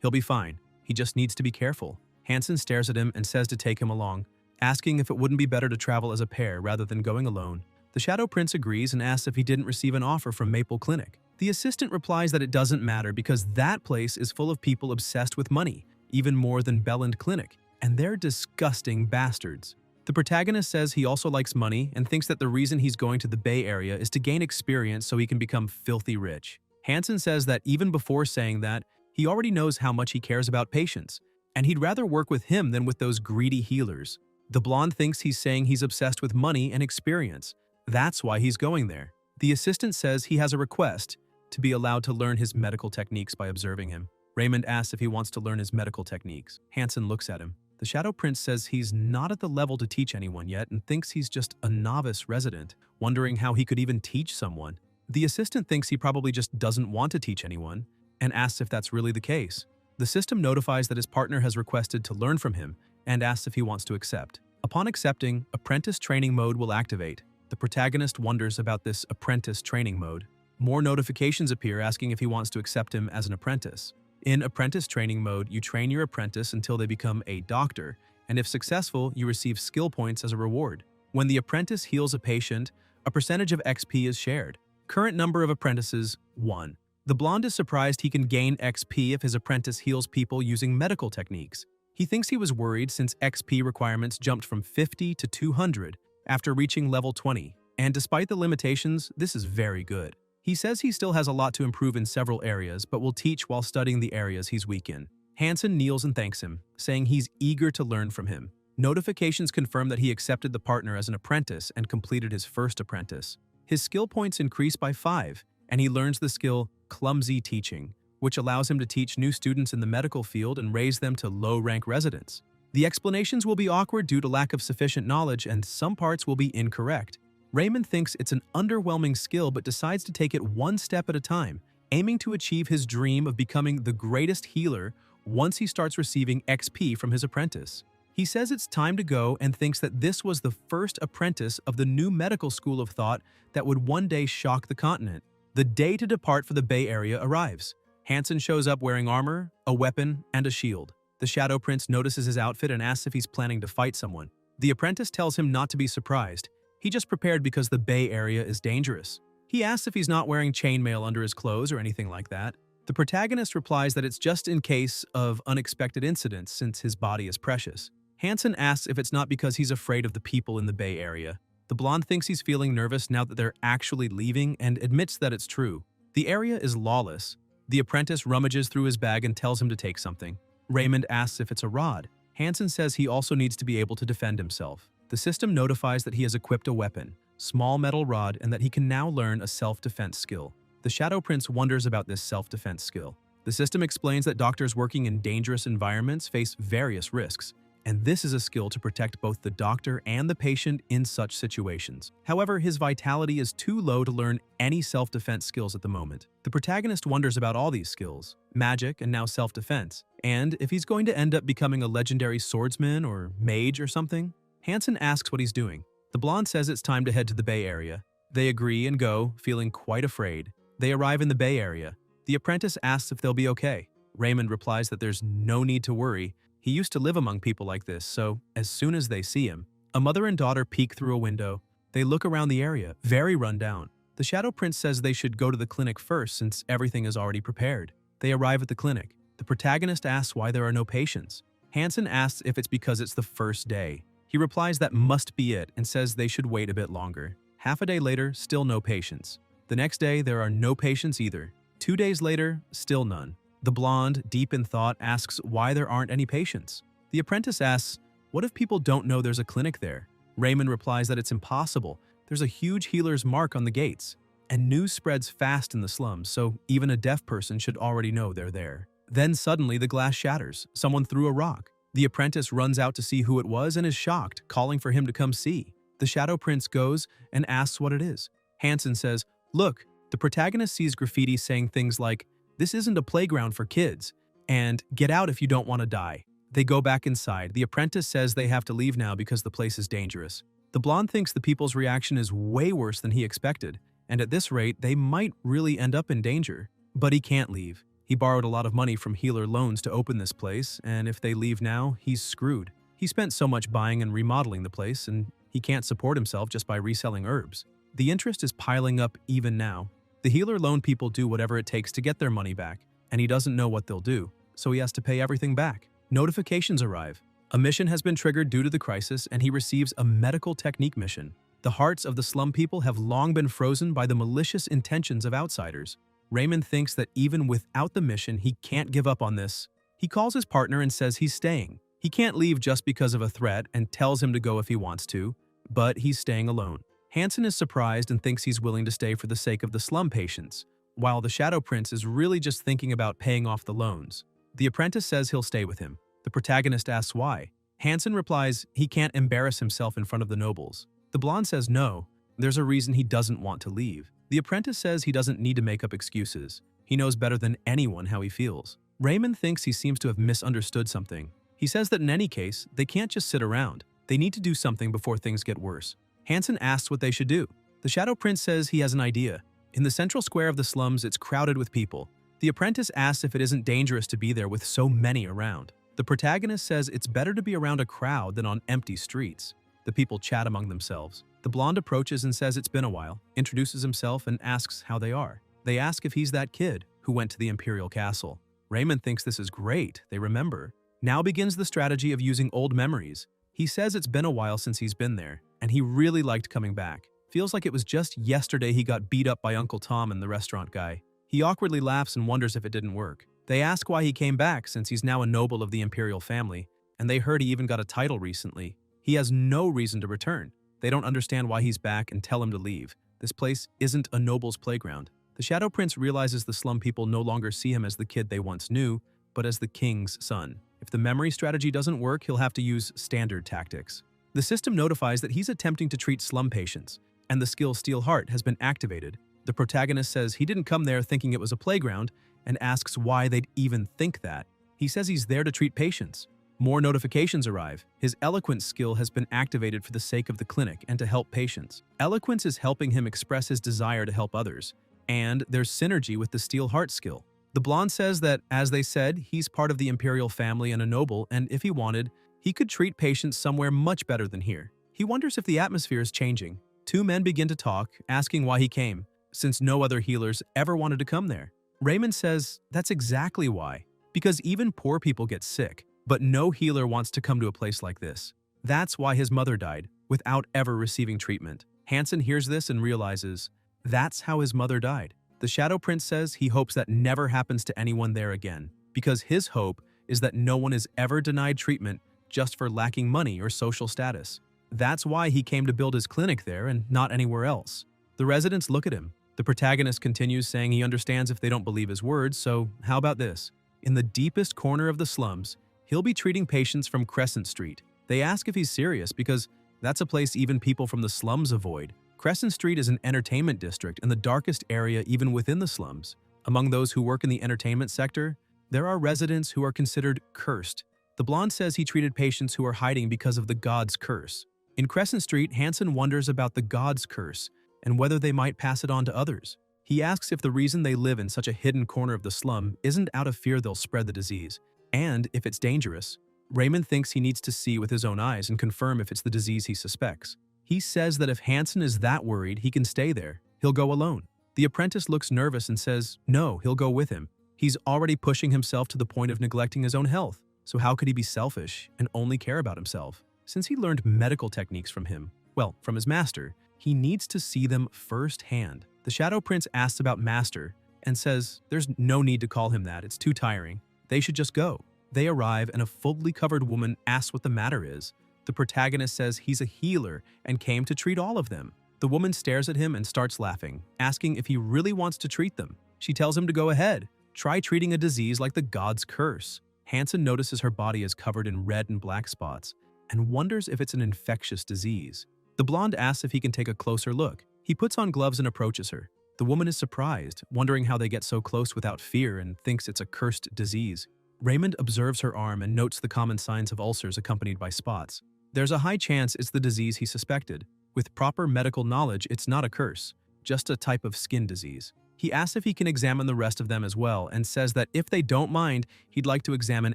He'll be fine. He just needs to be careful. Hansen stares at him and says to take him along, asking if it wouldn't be better to travel as a pair rather than going alone. The Shadow Prince agrees and asks if he didn't receive an offer from Maple Clinic. The assistant replies that it doesn't matter because that place is full of people obsessed with money, even more than Belland Clinic, and they're disgusting bastards. The protagonist says he also likes money and thinks that the reason he's going to the Bay Area is to gain experience so he can become filthy rich. Hansen says that even before saying that, he already knows how much he cares about patients, and he'd rather work with him than with those greedy healers. The blonde thinks he's saying he's obsessed with money and experience. That's why he's going there. The assistant says he has a request to be allowed to learn his medical techniques by observing him. Raymond asks if he wants to learn his medical techniques. Hansen looks at him. The Shadow Prince says he's not at the level to teach anyone yet and thinks he's just a novice resident, wondering how he could even teach someone. The assistant thinks he probably just doesn't want to teach anyone and asks if that's really the case. The system notifies that his partner has requested to learn from him and asks if he wants to accept. Upon accepting, apprentice training mode will activate. The protagonist wonders about this apprentice training mode. More notifications appear asking if he wants to accept him as an apprentice. In apprentice training mode, you train your apprentice until they become a doctor, and if successful, you receive skill points as a reward. When the apprentice heals a patient, a percentage of XP is shared. Current number of apprentices, 1. The blonde is surprised he can gain XP if his apprentice heals people using medical techniques. He thinks he was worried since XP requirements jumped from 50 to 200 after reaching level 20, and despite the limitations, this is very good. He says he still has a lot to improve in several areas, but will teach while studying the areas he's weak in. Hansen kneels and thanks him, saying he's eager to learn from him. Notifications confirm that he accepted the partner as an apprentice and completed his first apprentice. His skill points increase by 5, and he learns the skill Clumsy Teaching, which allows him to teach new students in the medical field and raise them to low-rank residents. The explanations will be awkward due to lack of sufficient knowledge, and some parts will be incorrect. Raymond thinks it's an underwhelming skill but decides to take it one step at a time, aiming to achieve his dream of becoming the greatest healer once he starts receiving XP from his apprentice. He says it's time to go and thinks that this was the first apprentice of the new medical school of thought that would one day shock the continent. The day to depart for the Bay Area arrives. Hansen shows up wearing armor, a weapon, and a shield. The Shadow Prince notices his outfit and asks if he's planning to fight someone. The apprentice tells him not to be surprised. He just prepared because the Bay Area is dangerous. He asks if he's not wearing chainmail under his clothes or anything like that. The protagonist replies that it's just in case of unexpected incidents since his body is precious. Hansen asks if it's not because he's afraid of the people in the Bay Area. The blonde thinks he's feeling nervous now that they're actually leaving and admits that it's true. The area is lawless. The apprentice rummages through his bag and tells him to take something. Raymond asks if it's a rod. Hansen says he also needs to be able to defend himself. The system notifies that he has equipped a weapon, small metal rod, and that he can now learn a self-defense skill. The Shadow Prince wonders about this self-defense skill. The system explains that doctors working in dangerous environments face various risks, and this is a skill to protect both the doctor and the patient in such situations. However, his vitality is too low to learn any self-defense skills at the moment. The protagonist wonders about all these skills, magic and now self-defense, and if he's going to end up becoming a legendary swordsman or mage or something. Hansen asks what he's doing. The blonde says it's time to head to the Bay Area. They agree and go, feeling quite afraid. They arrive in the Bay Area. The apprentice asks if they'll be okay. Raymond replies that there's no need to worry. He used to live among people like this, so as soon as they see him, a mother and daughter peek through a window. They look around the area, very run down. The Shadow Prince says they should go to the clinic first since everything is already prepared. They arrive at the clinic. The protagonist asks why there are no patients. Hansen asks if it's because it's the first day. He replies that must be it and says they should wait a bit longer. Half a day later, still no patients. The next day, there are no patients either. 2 days later, still none. The blonde, deep in thought, asks why there aren't any patients. The apprentice asks, what if people don't know there's a clinic there? Raymond replies that it's impossible. There's a huge healer's mark on the gates. And news spreads fast in the slums, so even a deaf person should already know they're there. Then suddenly the glass shatters. Someone threw a rock. The apprentice runs out to see who it was and is shocked, calling for him to come see. The Shadow Prince goes and asks what it is. Hansen says, "Look," the protagonist sees graffiti saying things like, "This isn't a playground for kids," and "Get out if you don't want to die." They go back inside. The apprentice says they have to leave now because the place is dangerous. The blonde thinks the people's reaction is way worse than he expected, and at this rate, they might really end up in danger. But he can't leave. He borrowed a lot of money from healer loans to open this place, and if they leave now, he's screwed. He spent so much buying and remodeling the place, and he can't support himself just by reselling herbs. The interest is piling up even now. The healer loan people do whatever it takes to get their money back, and he doesn't know what they'll do, so he has to pay everything back. Notifications arrive. A mission has been triggered due to the crisis, and he receives a medical technique mission. The hearts of the slum people have long been frozen by the malicious intentions of outsiders. Raymond thinks that even without the mission, he can't give up on this. He calls his partner and says he's staying. He can't leave just because of a threat and tells him to go if he wants to, but he's staying alone. Hansen is surprised and thinks he's willing to stay for the sake of the slum patients, while the Shadow Prince is really just thinking about paying off the loans. The apprentice says he'll stay with him. The protagonist asks why. Hansen replies he can't embarrass himself in front of the nobles. The blonde says no, there's a reason he doesn't want to leave. The apprentice says he doesn't need to make up excuses. He knows better than anyone how he feels. Raymond thinks he seems to have misunderstood something. He says that in any case, they can't just sit around. They need to do something before things get worse. Hansen asks what they should do. The Shadow Prince says he has an idea. In the central square of the slums, it's crowded with people. The apprentice asks if it isn't dangerous to be there with so many around. The protagonist says it's better to be around a crowd than on empty streets. The people chat among themselves. The blonde approaches and says it's been a while, introduces himself and asks how they are. They ask if he's that kid who went to the Imperial Castle. Raymond thinks this is great, they remember. Now begins the strategy of using old memories. He says it's been a while since he's been there, and he really liked coming back. Feels like it was just yesterday he got beat up by Uncle Tom and the restaurant guy. He awkwardly laughs and wonders if it didn't work. They ask why he came back since he's now a noble of the Imperial family, and they heard he even got a title recently. He has no reason to return. They don't understand why he's back and tell him to leave. This place isn't a noble's playground. The Shadow Prince realizes the slum people no longer see him as the kid they once knew, but as the king's son. If the memory strategy doesn't work, he'll have to use standard tactics. The system notifies that he's attempting to treat slum patients, and the skill Steel Heart has been activated. The protagonist says he didn't come there thinking it was a playground and asks why they'd even think that. He says he's there to treat patients. More notifications arrive. His eloquence skill has been activated for the sake of the clinic and to help patients. Eloquence is helping him express his desire to help others, and there's synergy with the Steel Heart skill. The blonde says that, as they said, he's part of the Imperial family and a noble, and if he wanted, he could treat patients somewhere much better than here. He wonders if the atmosphere is changing. Two men begin to talk, asking why he came, since no other healers ever wanted to come there. Raymond says that's exactly why, because even poor people get sick, but no healer wants to come to a place like this. That's why his mother died, without ever receiving treatment. Hansen hears this and realizes that's how his mother died. The Shadow Prince says he hopes that never happens to anyone there again, because his hope is that no one is ever denied treatment just for lacking money or social status. That's why he came to build his clinic there and not anywhere else. The residents look at him. The protagonist continues saying he understands if they don't believe his words, so how about this? In the deepest corner of the slums, he'll be treating patients from Crescent Street. They ask if he's serious because that's a place even people from the slums avoid. Crescent Street is an entertainment district and the darkest area even within the slums. Among those who work in the entertainment sector, there are residents who are considered cursed. The blonde says he treated patients who are hiding because of the god's curse. In Crescent Street, Hansen wonders about the god's curse and whether they might pass it on to others. He asks if the reason they live in such a hidden corner of the slum isn't out of fear they'll spread the disease, and if it's dangerous. Raymond thinks he needs to see with his own eyes and confirm if it's the disease he suspects. He says that if Hansen is that worried he can stay there, he'll go alone. The apprentice looks nervous and says no, he'll go with him. He's already pushing himself to the point of neglecting his own health, so how could he be selfish and only care about himself? Since he learned medical techniques from him, well, from his master, he needs to see them firsthand. The Shadow Prince asks about Master and says there's no need to call him that, it's too tiring. They should just go. They arrive and a fully covered woman asks what the matter is. The protagonist says he's a healer and came to treat all of them. The woman stares at him and starts laughing, asking if he really wants to treat them. She tells him to go ahead. Try treating a disease like the god's curse. Hansen notices her body is covered in red and black spots and wonders if it's an infectious disease. The blonde asks if he can take a closer look. He puts on gloves and approaches her. The woman is surprised, wondering how they get so close without fear, and thinks it's a cursed disease. Raymond observes her arm and notes the common signs of ulcers accompanied by spots. There's a high chance it's the disease he suspected. With proper medical knowledge, it's not a curse, just a type of skin disease. He asks if he can examine the rest of them as well and says that if they don't mind, he'd like to examine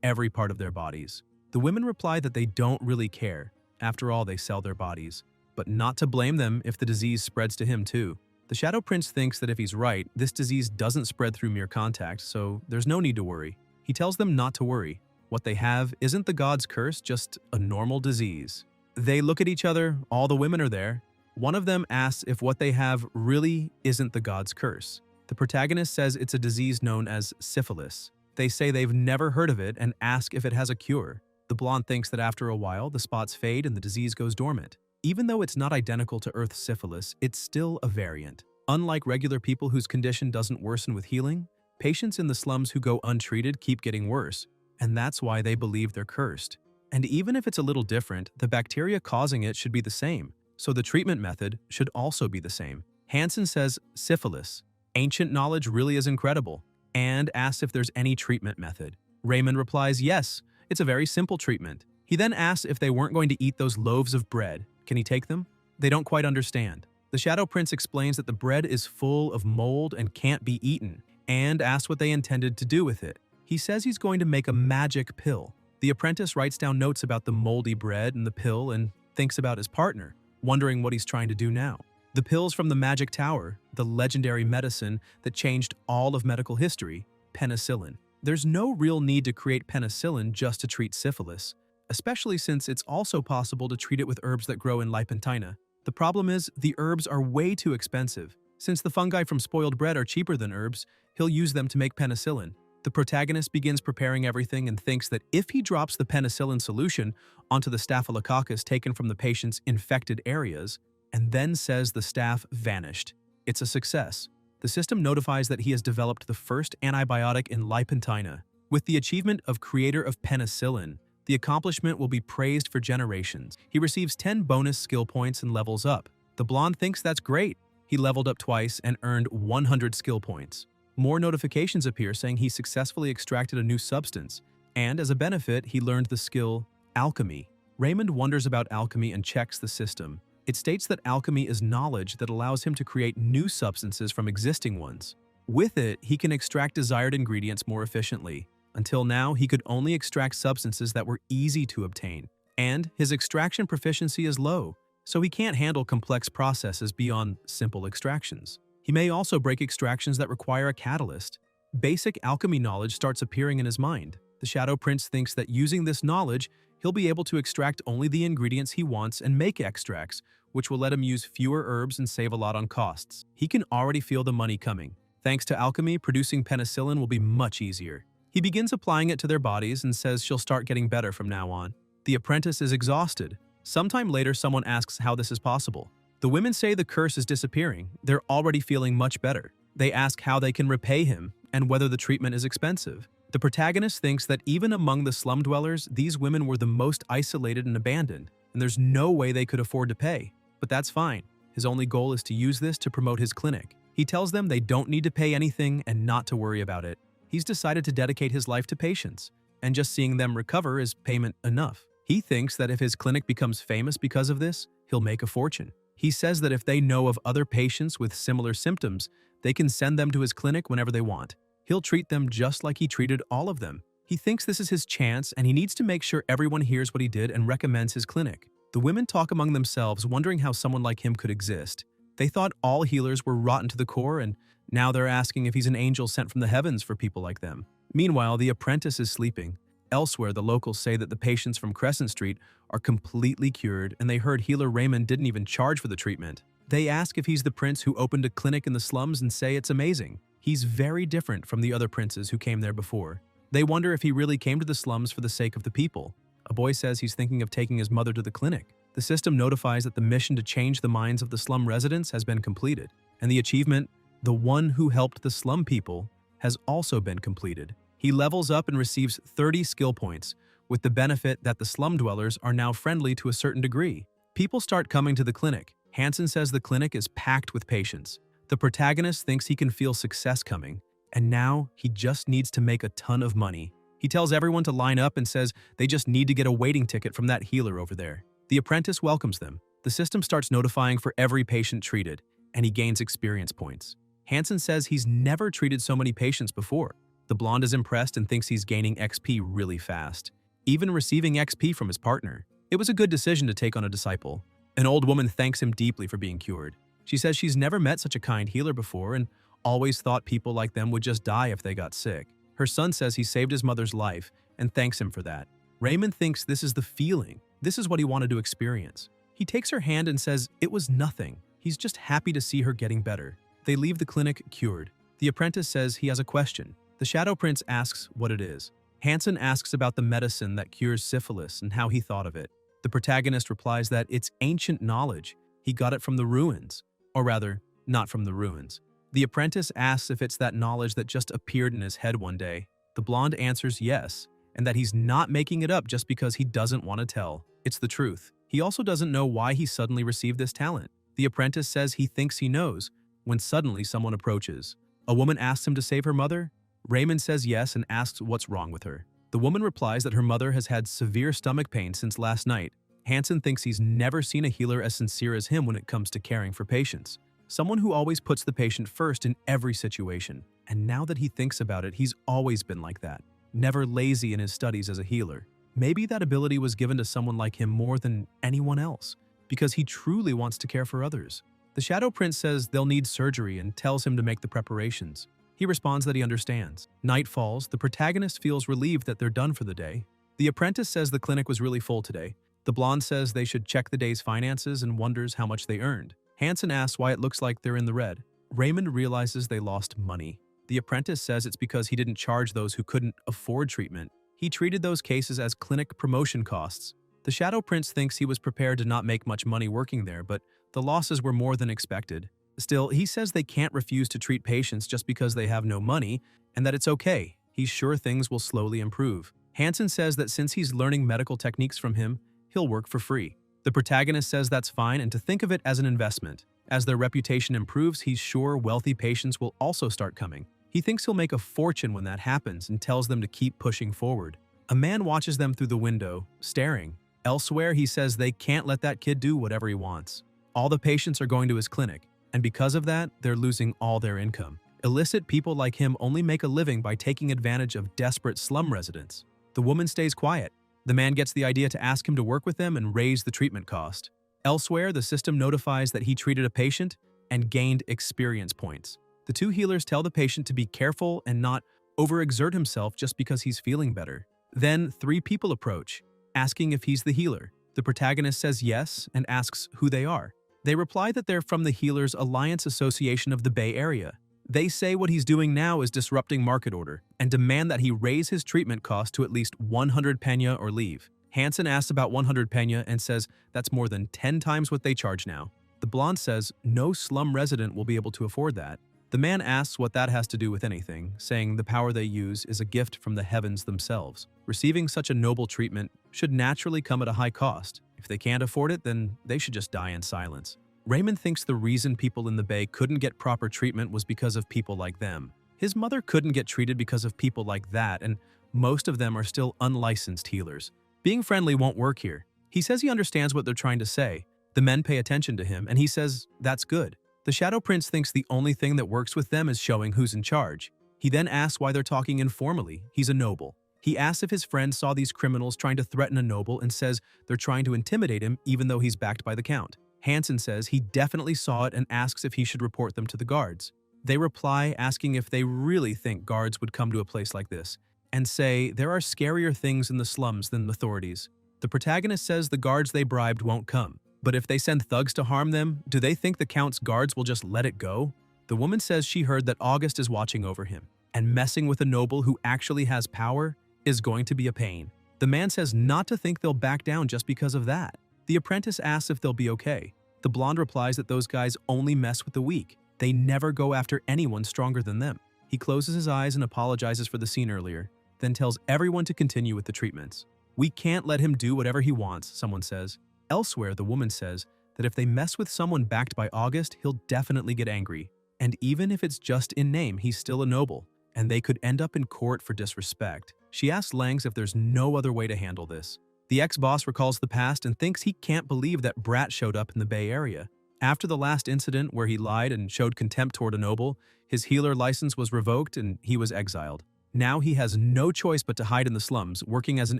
every part of their bodies. The women reply that they don't really care. After all, they sell their bodies. But not to blame them if the disease spreads to him too. The Shadow Prince thinks that if he's right, this disease doesn't spread through mere contact, so there's no need to worry. He tells them not to worry. What they have isn't the god's curse, just a normal disease. They look at each other, all the women are there. One of them asks if what they have really isn't the god's curse. The protagonist says it's a disease known as syphilis. They say they've never heard of it and ask if it has a cure. The blonde thinks that after a while, the spots fade and the disease goes dormant. Even though it's not identical to Earth's syphilis, it's still a variant. Unlike regular people whose condition doesn't worsen with healing, patients in the slums who go untreated keep getting worse, and that's why they believe they're cursed. And even if it's a little different, the bacteria causing it should be the same, so the treatment method should also be the same. Hansen says, syphilis. Ancient knowledge really is incredible, and asks if there's any treatment method. Raymond replies, yes, it's a very simple treatment. He then asks if they weren't going to eat those loaves of bread. Can he take them? They don't quite understand. The Shadow Prince explains that the bread is full of mold and can't be eaten, and asks what they intended to do with it. He says he's going to make a magic pill. The apprentice writes down notes about the moldy bread and the pill and thinks about his partner, wondering what he's trying to do now. The pills from the Magic Tower, the legendary medicine that changed all of medical history, penicillin. There's no real need to create penicillin just to treat syphilis, especially since it's also possible to treat it with herbs that grow in Lipentina. The problem is, the herbs are way too expensive. Since the fungi from spoiled bread are cheaper than herbs, he'll use them to make penicillin. The protagonist begins preparing everything and thinks that if he drops the penicillin solution onto the staphylococcus taken from the patient's infected areas, and then says the staph vanished, it's a success. The system notifies that he has developed the first antibiotic in Lipentina. With the achievement of creator of penicillin, the accomplishment will be praised for generations. He receives 10 bonus skill points and levels up. The blonde thinks that's great. He leveled up twice and earned 100 skill points. More notifications appear saying he successfully extracted a new substance, and as a benefit, he learned the skill alchemy. Raymond wonders about alchemy and checks the system. It states that alchemy is knowledge that allows him to create new substances from existing ones. With it, he can extract desired ingredients more efficiently. Until now, he could only extract substances that were easy to obtain, and his extraction proficiency is low, so he can't handle complex processes beyond simple extractions. He may also break extractions that require a catalyst. Basic alchemy knowledge starts appearing in his mind. The Shadow Prince thinks that using this knowledge, he'll be able to extract only the ingredients he wants and make extracts, which will let him use fewer herbs and save a lot on costs. He can already feel the money coming. Thanks to alchemy, producing penicillin will be much easier. He begins applying it to their bodies and says she'll start getting better from now on. The apprentice is exhausted. Sometime later, someone asks how this is possible. The women say the curse is disappearing. They're already feeling much better. They ask how they can repay him and whether the treatment is expensive. The protagonist thinks that even among the slum dwellers, these women were the most isolated and abandoned, and there's no way they could afford to pay. But that's fine. His only goal is to use this to promote his clinic. He tells them they don't need to pay anything and not to worry about it. He's decided to dedicate his life to patients, and just seeing them recover is payment enough. He thinks that if his clinic becomes famous because of this, he'll make a fortune. He says that if they know of other patients with similar symptoms, they can send them to his clinic whenever they want. He'll treat them just like he treated all of them. He thinks this is his chance, and he needs to make sure everyone hears what he did and recommends his clinic. The women talk among themselves, wondering how someone like him could exist. They thought all healers were rotten to the core, and now they're asking if he's an angel sent from the heavens for people like them. Meanwhile, the apprentice is sleeping. Elsewhere, the locals say that the patients from Crescent Street are completely cured, and they heard healer Raymond didn't even charge for the treatment. They ask if he's the prince who opened a clinic in the slums and say it's amazing. He's very different from the other princes who came there before. They wonder if he really came to the slums for the sake of the people. A boy says he's thinking of taking his mother to the clinic. The system notifies that the mission to change the minds of the slum residents has been completed, and the achievement, the one who helped the slum people, has also been completed. He levels up and receives 30 skill points, with the benefit that the slum dwellers are now friendly to a certain degree. People start coming to the clinic. Hansen says the clinic is packed with patients. The protagonist thinks he can feel success coming, and now he just needs to make a ton of money. He tells everyone to line up and says they just need to get a waiting ticket from that healer over there. The apprentice welcomes them. The system starts notifying for every patient treated, and he gains experience points. Hansen says he's never treated so many patients before. The blonde is impressed and thinks he's gaining XP really fast, even receiving XP from his partner. It was a good decision to take on a disciple. An old woman thanks him deeply for being cured. She says she's never met such a kind healer before and always thought people like them would just die if they got sick. Her son says he saved his mother's life and thanks him for that. Raymond thinks this is the feeling. This is what he wanted to experience. He takes her hand and says it was nothing. He's just happy to see her getting better. They leave the clinic cured. The apprentice says he has a question. The Shadow Prince asks what it is. Hansen asks about the medicine that cures syphilis and how he thought of it. The protagonist replies that it's ancient knowledge. He got it from the ruins. Or rather, not from the ruins. The apprentice asks if it's that knowledge that just appeared in his head one day. The blonde answers yes, and that he's not making it up just because he doesn't want to tell. It's the truth. He also doesn't know why he suddenly received this talent. The apprentice says he thinks he knows, when suddenly someone approaches. A woman asks him to save her mother. Raymond says yes and asks what's wrong with her. The woman replies that her mother has had severe stomach pain since last night. Hansen thinks he's never seen a healer as sincere as him when it comes to caring for patients. Someone who always puts the patient first in every situation. And now that he thinks about it, he's always been like that. Never lazy in his studies as a healer. Maybe that ability was given to someone like him more than anyone else, because he truly wants to care for others. The Shadow Prince says they'll need surgery and tells him to make the preparations. He responds that he understands. Night falls. The protagonist feels relieved that they're done for the day. The apprentice says the clinic was really full today. The blonde says they should check the day's finances and wonders how much they earned. Hansen asks why it looks like they're in the red. Raymond realizes they lost money. The apprentice says it's because he didn't charge those who couldn't afford treatment. He treated those cases as clinic promotion costs. The Shadow Prince thinks he was prepared to not make much money working there, but the losses were more than expected. Still, he says they can't refuse to treat patients just because they have no money, and that it's okay. He's sure things will slowly improve. Hansen says that since he's learning medical techniques from him, he'll work for free. The protagonist says that's fine and to think of it as an investment. As their reputation improves, he's sure wealthy patients will also start coming. He thinks he'll make a fortune when that happens and tells them to keep pushing forward. A man watches them through the window, staring. Elsewhere, he says they can't let that kid do whatever he wants. All the patients are going to his clinic, and because of that, they're losing all their income. Illicit people like him only make a living by taking advantage of desperate slum residents. The woman stays quiet. The man gets the idea to ask him to work with them and raise the treatment cost. Elsewhere, the system notifies that he treated a patient and gained experience points. The two healers tell the patient to be careful and not overexert himself just because he's feeling better. Then, 3 people approach, asking if he's the healer. The protagonist says yes and asks who they are. They reply that they're from the Healers Alliance Association of the Bay Area. They say what he's doing now is disrupting market order and demand that he raise his treatment cost to at least 100 pena or leave. Hansen asks about 100 pena and says that's more than 10 times what they charge now. The blonde says no slum resident will be able to afford that. The man asks what that has to do with anything, saying the power they use is a gift from the heavens themselves. Receiving such a noble treatment should naturally come at a high cost. If they can't afford it, then they should just die in silence. Raymond thinks the reason people in the Bay couldn't get proper treatment was because of people like them. His mother couldn't get treated because of people like that, and most of them are still unlicensed healers. Being friendly won't work here. He says he understands what they're trying to say. The men pay attention to him, and he says that's good. The Shadow Prince thinks the only thing that works with them is showing who's in charge. He then asks why they're talking informally. He's a noble. He asks if his friend saw these criminals trying to threaten a noble and says they're trying to intimidate him even though he's backed by the Count. Hansen says he definitely saw it and asks if he should report them to the guards. They reply asking if they really think guards would come to a place like this, and say there are scarier things in the slums than authorities. The protagonist says the guards they bribed won't come, but if they send thugs to harm them, do they think the Count's guards will just let it go? The woman says she heard that August is watching over him, and messing with a noble who actually has power is going to be a pain. The man says not to think they'll back down just because of that. The apprentice asks if they'll be okay. The blonde replies that those guys only mess with the weak. They never go after anyone stronger than them. He closes his eyes and apologizes for the scene earlier, then tells everyone to continue with the treatments. We can't let him do whatever he wants, someone says. Elsewhere, the woman says that if they mess with someone backed by August, he'll definitely get angry. And even if it's just in name, he's still a noble, and they could end up in court for disrespect. She asks Langs if there's no other way to handle this. The ex-boss recalls the past and thinks he can't believe that Brat showed up in the Bay Area. After the last incident where he lied and showed contempt toward a noble, his healer license was revoked and he was exiled. Now he has no choice but to hide in the slums, working as an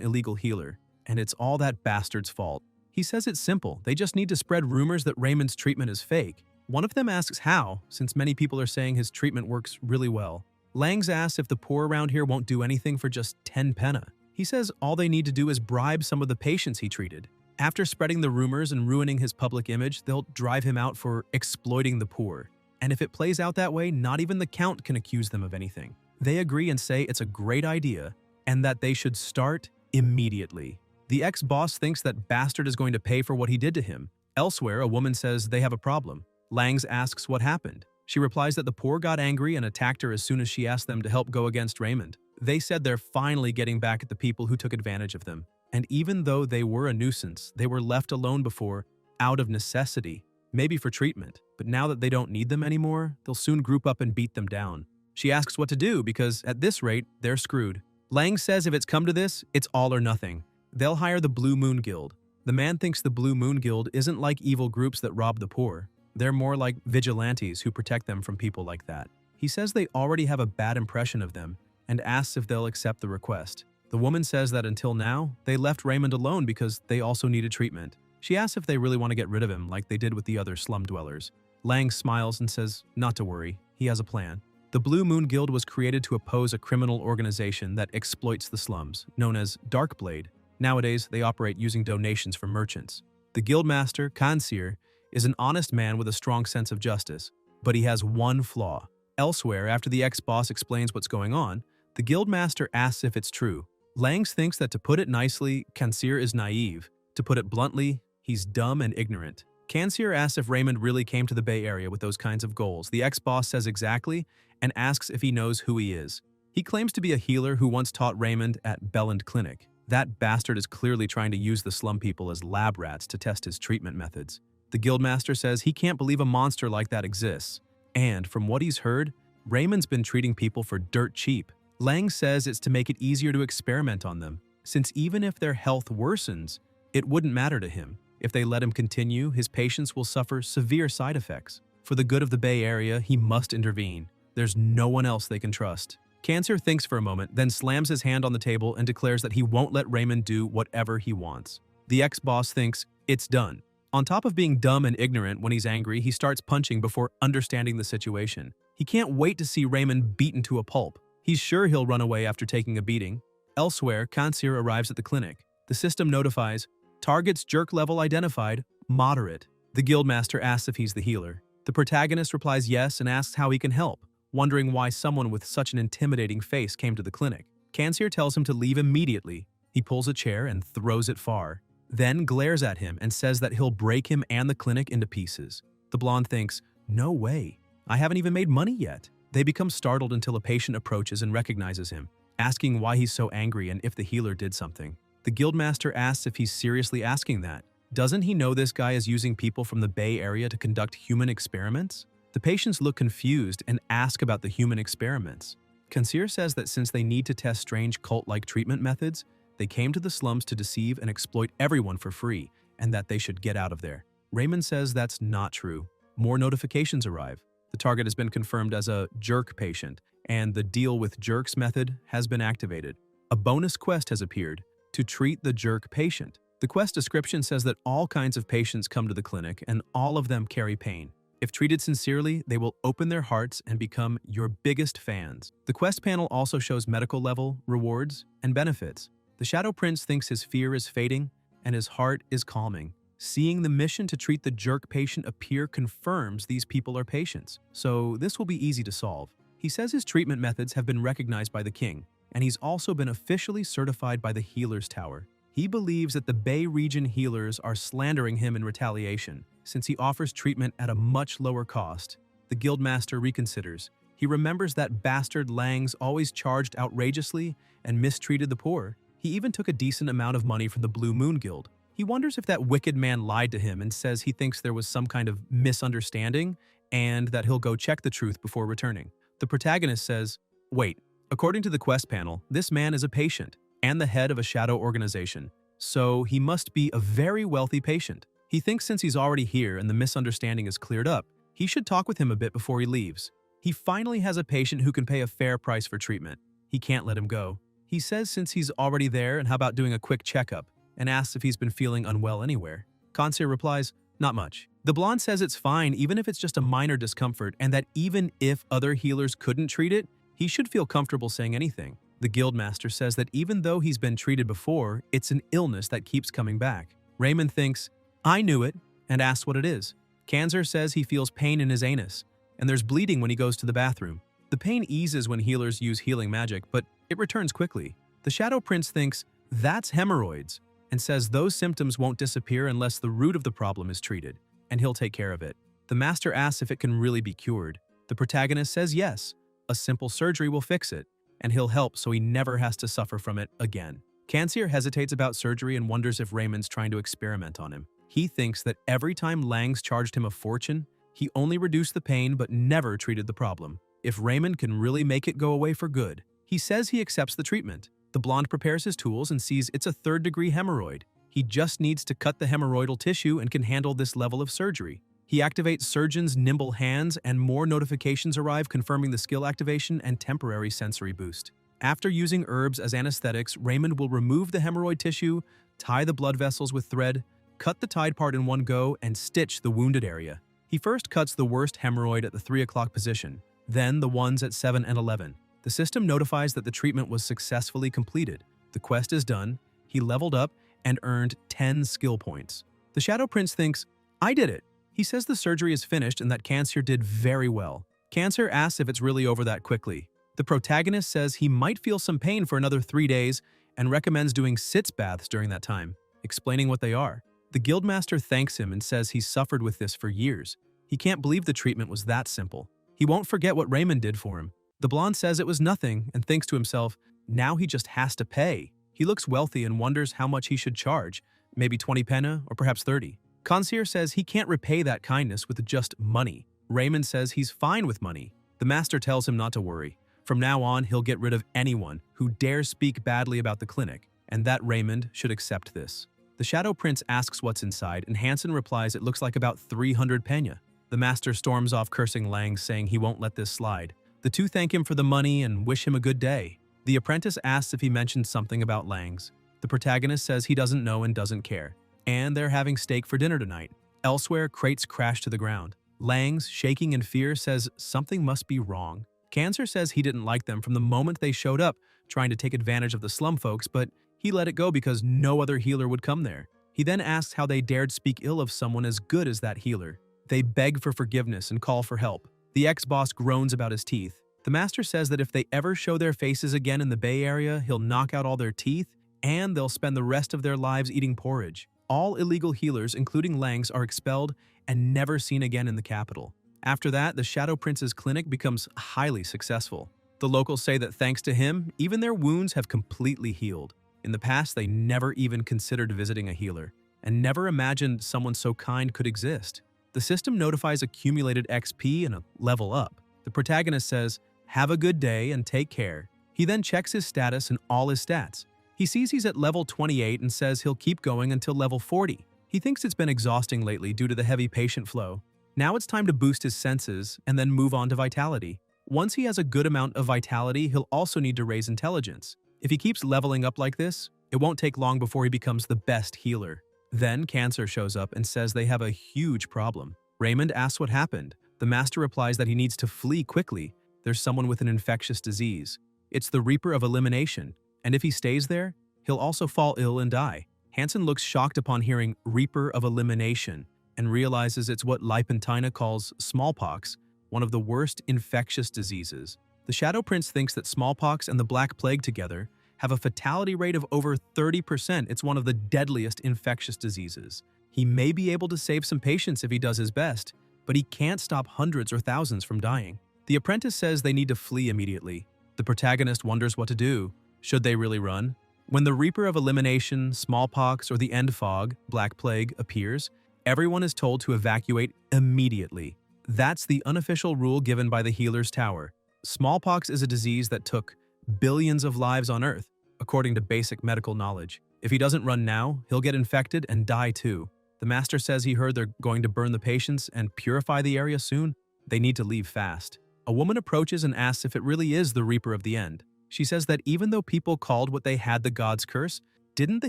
illegal healer. And it's all that bastard's fault. He says it's simple, they just need to spread rumors that Raymond's treatment is fake. One of them asks how, since many people are saying his treatment works really well. Langs asks if the poor around here won't do anything for just 10 penna. He says all they need to do is bribe some of the patients he treated. After spreading the rumors and ruining his public image, they'll drive him out for exploiting the poor. And if it plays out that way, not even the Count can accuse them of anything. They agree and say it's a great idea and that they should start immediately. The ex-boss thinks that Bastard is going to pay for what he did to him. Elsewhere, a woman says they have a problem. Langs asks what happened. She replies that the poor got angry and attacked her as soon as she asked them to help go against Raymond. They said they're finally getting back at the people who took advantage of them. And even though they were a nuisance, they were left alone before, out of necessity, maybe for treatment. But now that they don't need them anymore, they'll soon group up and beat them down. She asks what to do because, at this rate, they're screwed. Lang says if it's come to this, it's all or nothing. They'll hire the Blue Moon Guild. The man thinks the Blue Moon Guild isn't like evil groups that rob the poor. They're more like vigilantes who protect them from people like that. He says they already have a bad impression of them and asks if they'll accept the request. The woman says that until now, they left Raymond alone because they also needed treatment. She asks if they really want to get rid of him like they did with the other slum dwellers. Lang smiles and says not to worry, he has a plan. The Blue Moon Guild was created to oppose a criminal organization that exploits the slums, known as Darkblade. Nowadays, they operate using donations from merchants. The guildmaster, Kansir, is an honest man with a strong sense of justice, but he has one flaw. Elsewhere, after the ex-boss explains what's going on, the guildmaster asks if it's true. Langs thinks that to put it nicely, Kansir is naive. To put it bluntly, he's dumb and ignorant. Kansir asks if Raymond really came to the Bay Area with those kinds of goals. The ex-boss says exactly and asks if he knows who he is. He claims to be a healer who once taught Raymond at Belland Clinic. That bastard is clearly trying to use the slum people as lab rats to test his treatment methods. The guildmaster says he can't believe a monster like that exists. And from what he's heard, Raymond's been treating people for dirt cheap. Lang says it's to make it easier to experiment on them, since even if their health worsens, it wouldn't matter to him. If they let him continue, his patients will suffer severe side effects. For the good of the Bay Area, he must intervene. There's no one else they can trust. Kansir thinks for a moment, then slams his hand on the table and declares that he won't let Raymond do whatever he wants. The ex-boss thinks it's done. On top of being dumb and ignorant when he's angry, he starts punching before understanding the situation. He can't wait to see Raymond beaten to a pulp. He's sure he'll run away after taking a beating. Elsewhere, Kansir arrives at the clinic. The system notifies, target's jerk level identified, moderate. The guildmaster asks if he's the healer. The protagonist replies yes and asks how he can help, wondering why someone with such an intimidating face came to the clinic. Kansir tells him to leave immediately. He pulls a chair and throws it far, then glares at him and says that he'll break him and the clinic into pieces. The blonde thinks, no way, I haven't even made money yet. They become startled until a patient approaches and recognizes him, asking why he's so angry and if the healer did something. The guildmaster asks if he's seriously asking that. Doesn't he know this guy is using people from the Bay Area to conduct human experiments? The patients look confused and ask about the human experiments. Kansir says that since they need to test strange cult-like treatment methods, they came to the slums to deceive and exploit everyone for free, and that they should get out of there. Raymond says that's not true. More notifications arrive. The target has been confirmed as a jerk patient, and the deal with jerks method has been activated. A bonus quest has appeared to treat the jerk patient. The quest description says that all kinds of patients come to the clinic, and all of them carry pain. If treated sincerely, they will open their hearts and become your biggest fans. The quest panel also shows medical level, rewards, and benefits. The Shadow Prince thinks his fear is fading and his heart is calming. Seeing the mission to treat the jerk patient appear confirms these people are patients, so this will be easy to solve. He says his treatment methods have been recognized by the king, and he's also been officially certified by the Healer's Tower. He believes that the Bay Region healers are slandering him in retaliation, since he offers treatment at a much lower cost. The guildmaster reconsiders. He remembers that bastard Langs always charged outrageously and mistreated the poor. He even took a decent amount of money from the Blue Moon Guild. He wonders if that wicked man lied to him and says he thinks there was some kind of misunderstanding and that he'll go check the truth before returning. The protagonist says, "Wait, according to the quest panel, this man is a patient and the head of a shadow organization, so he must be a very wealthy patient. He thinks since he's already here and the misunderstanding is cleared up, he should talk with him a bit before he leaves. He finally has a patient who can pay a fair price for treatment. He can't let him go. He says since he's already there, and how about doing a quick checkup, and asks if he's been feeling unwell anywhere. Concierge replies, "Not much." The blonde says it's fine even if it's just a minor discomfort, and that even if other healers couldn't treat it, he should feel comfortable saying anything. The guildmaster says that even though he's been treated before, it's an illness that keeps coming back. Raymond thinks, "I knew it," and asks what it is. Kanzer says he feels pain in his anus, and there's bleeding when he goes to the bathroom. The pain eases when healers use healing magic, but it returns quickly. The Shadow Prince thinks that's hemorrhoids, and says those symptoms won't disappear unless the root of the problem is treated, and he'll take care of it. The master asks if it can really be cured. The protagonist says yes, a simple surgery will fix it, and he'll help so he never has to suffer from it again. Kansier hesitates about surgery and wonders if Raymond's trying to experiment on him. He thinks that every time Langs charged him a fortune, he only reduced the pain but never treated the problem. If Raymond can really make it go away for good, he says he accepts the treatment. The blonde prepares his tools and sees it's a third-degree hemorrhoid. He just needs to cut the hemorrhoidal tissue and can handle this level of surgery. He activates surgeon's nimble hands and more notifications arrive confirming the skill activation and temporary sensory boost. After using herbs as anesthetics, Raymond will remove the hemorrhoid tissue, tie the blood vessels with thread, cut the tied part in one go, and stitch the wounded area. He first cuts the worst hemorrhoid at the 3 o'clock position, then the ones at 7 and 11. The system notifies that the treatment was successfully completed. The quest is done, he leveled up, and earned 10 skill points. The Shadow Prince thinks, "I did it." He says the surgery is finished and that Cancer did very well. Cancer asks if it's really over that quickly. The protagonist says he might feel some pain for another 3 days and recommends doing sitz baths during that time, explaining what they are. The guildmaster thanks him and says he's suffered with this for years. He can't believe the treatment was that simple. He won't forget what Raymond did for him. The blonde says it was nothing and thinks to himself, now he just has to pay. He looks wealthy and wonders how much he should charge, maybe 20 penna or perhaps 30. Concierge says he can't repay that kindness with just money. Raymond says he's fine with money. The master tells him not to worry. From now on, he'll get rid of anyone who dares speak badly about the clinic, and that Raymond should accept this. The Shadow Prince asks what's inside, and Hansen replies it looks like about 300 penna. The master storms off cursing Lang, saying he won't let this slide. The two thank him for the money and wish him a good day. The apprentice asks if he mentioned something about Langs. The protagonist says he doesn't know and doesn't care. And they're having steak for dinner tonight. Elsewhere, crates crash to the ground. Langs, shaking in fear, says something must be wrong. Cancer says he didn't like them from the moment they showed up, trying to take advantage of the slum folks, but he let it go because no other healer would come there. He then asks how they dared speak ill of someone as good as that healer. They beg for forgiveness and call for help. The ex-boss groans about his teeth. The master says that if they ever show their faces again in the Bay Area, he'll knock out all their teeth, and they'll spend the rest of their lives eating porridge. All illegal healers, including Langs, are expelled and never seen again in the capital. After that, the Shadow Prince's clinic becomes highly successful. The locals say that thanks to him, even their wounds have completely healed. In the past, they never even considered visiting a healer, and never imagined someone so kind could exist. The system notifies accumulated XP and a level up. The protagonist says, "Have a good day and take care." He then checks his status and all his stats. He sees he's at level 28 and says he'll keep going until level 40. He thinks it's been exhausting lately due to the heavy patient flow. Now it's time to boost his senses and then move on to vitality. Once he has a good amount of vitality, he'll also need to raise intelligence. If he keeps leveling up like this, it won't take long before he becomes the best healer. Then Cancer shows up and says they have a huge problem. Raymond asks what happened. The master replies that he needs to flee quickly. There's someone with an infectious disease. It's the Reaper of Elimination, and if he stays there, he'll also fall ill and die. Hansen looks shocked upon hearing Reaper of Elimination and realizes it's what Lipentina calls smallpox, one of the worst infectious diseases. The Shadow Prince thinks that smallpox and the Black Plague together have a fatality rate of over 30%. It's one of the deadliest infectious diseases. He may be able to save some patients if he does his best, but he can't stop hundreds or thousands from dying. The apprentice says they need to flee immediately. The protagonist wonders what to do. Should they really run? When the Reaper of Elimination, smallpox, or the End Fog, Black Plague, appears, everyone is told to evacuate immediately. That's the unofficial rule given by the Healer's Tower. Smallpox is a disease that took billions of lives on Earth, according to basic medical knowledge. If he doesn't run now, he'll get infected and die too. The Master says he heard they're going to burn the patients and purify the area soon. They need to leave fast. A woman approaches and asks if it really is the Reaper of the End. She says that even though people called what they had the God's curse, didn't the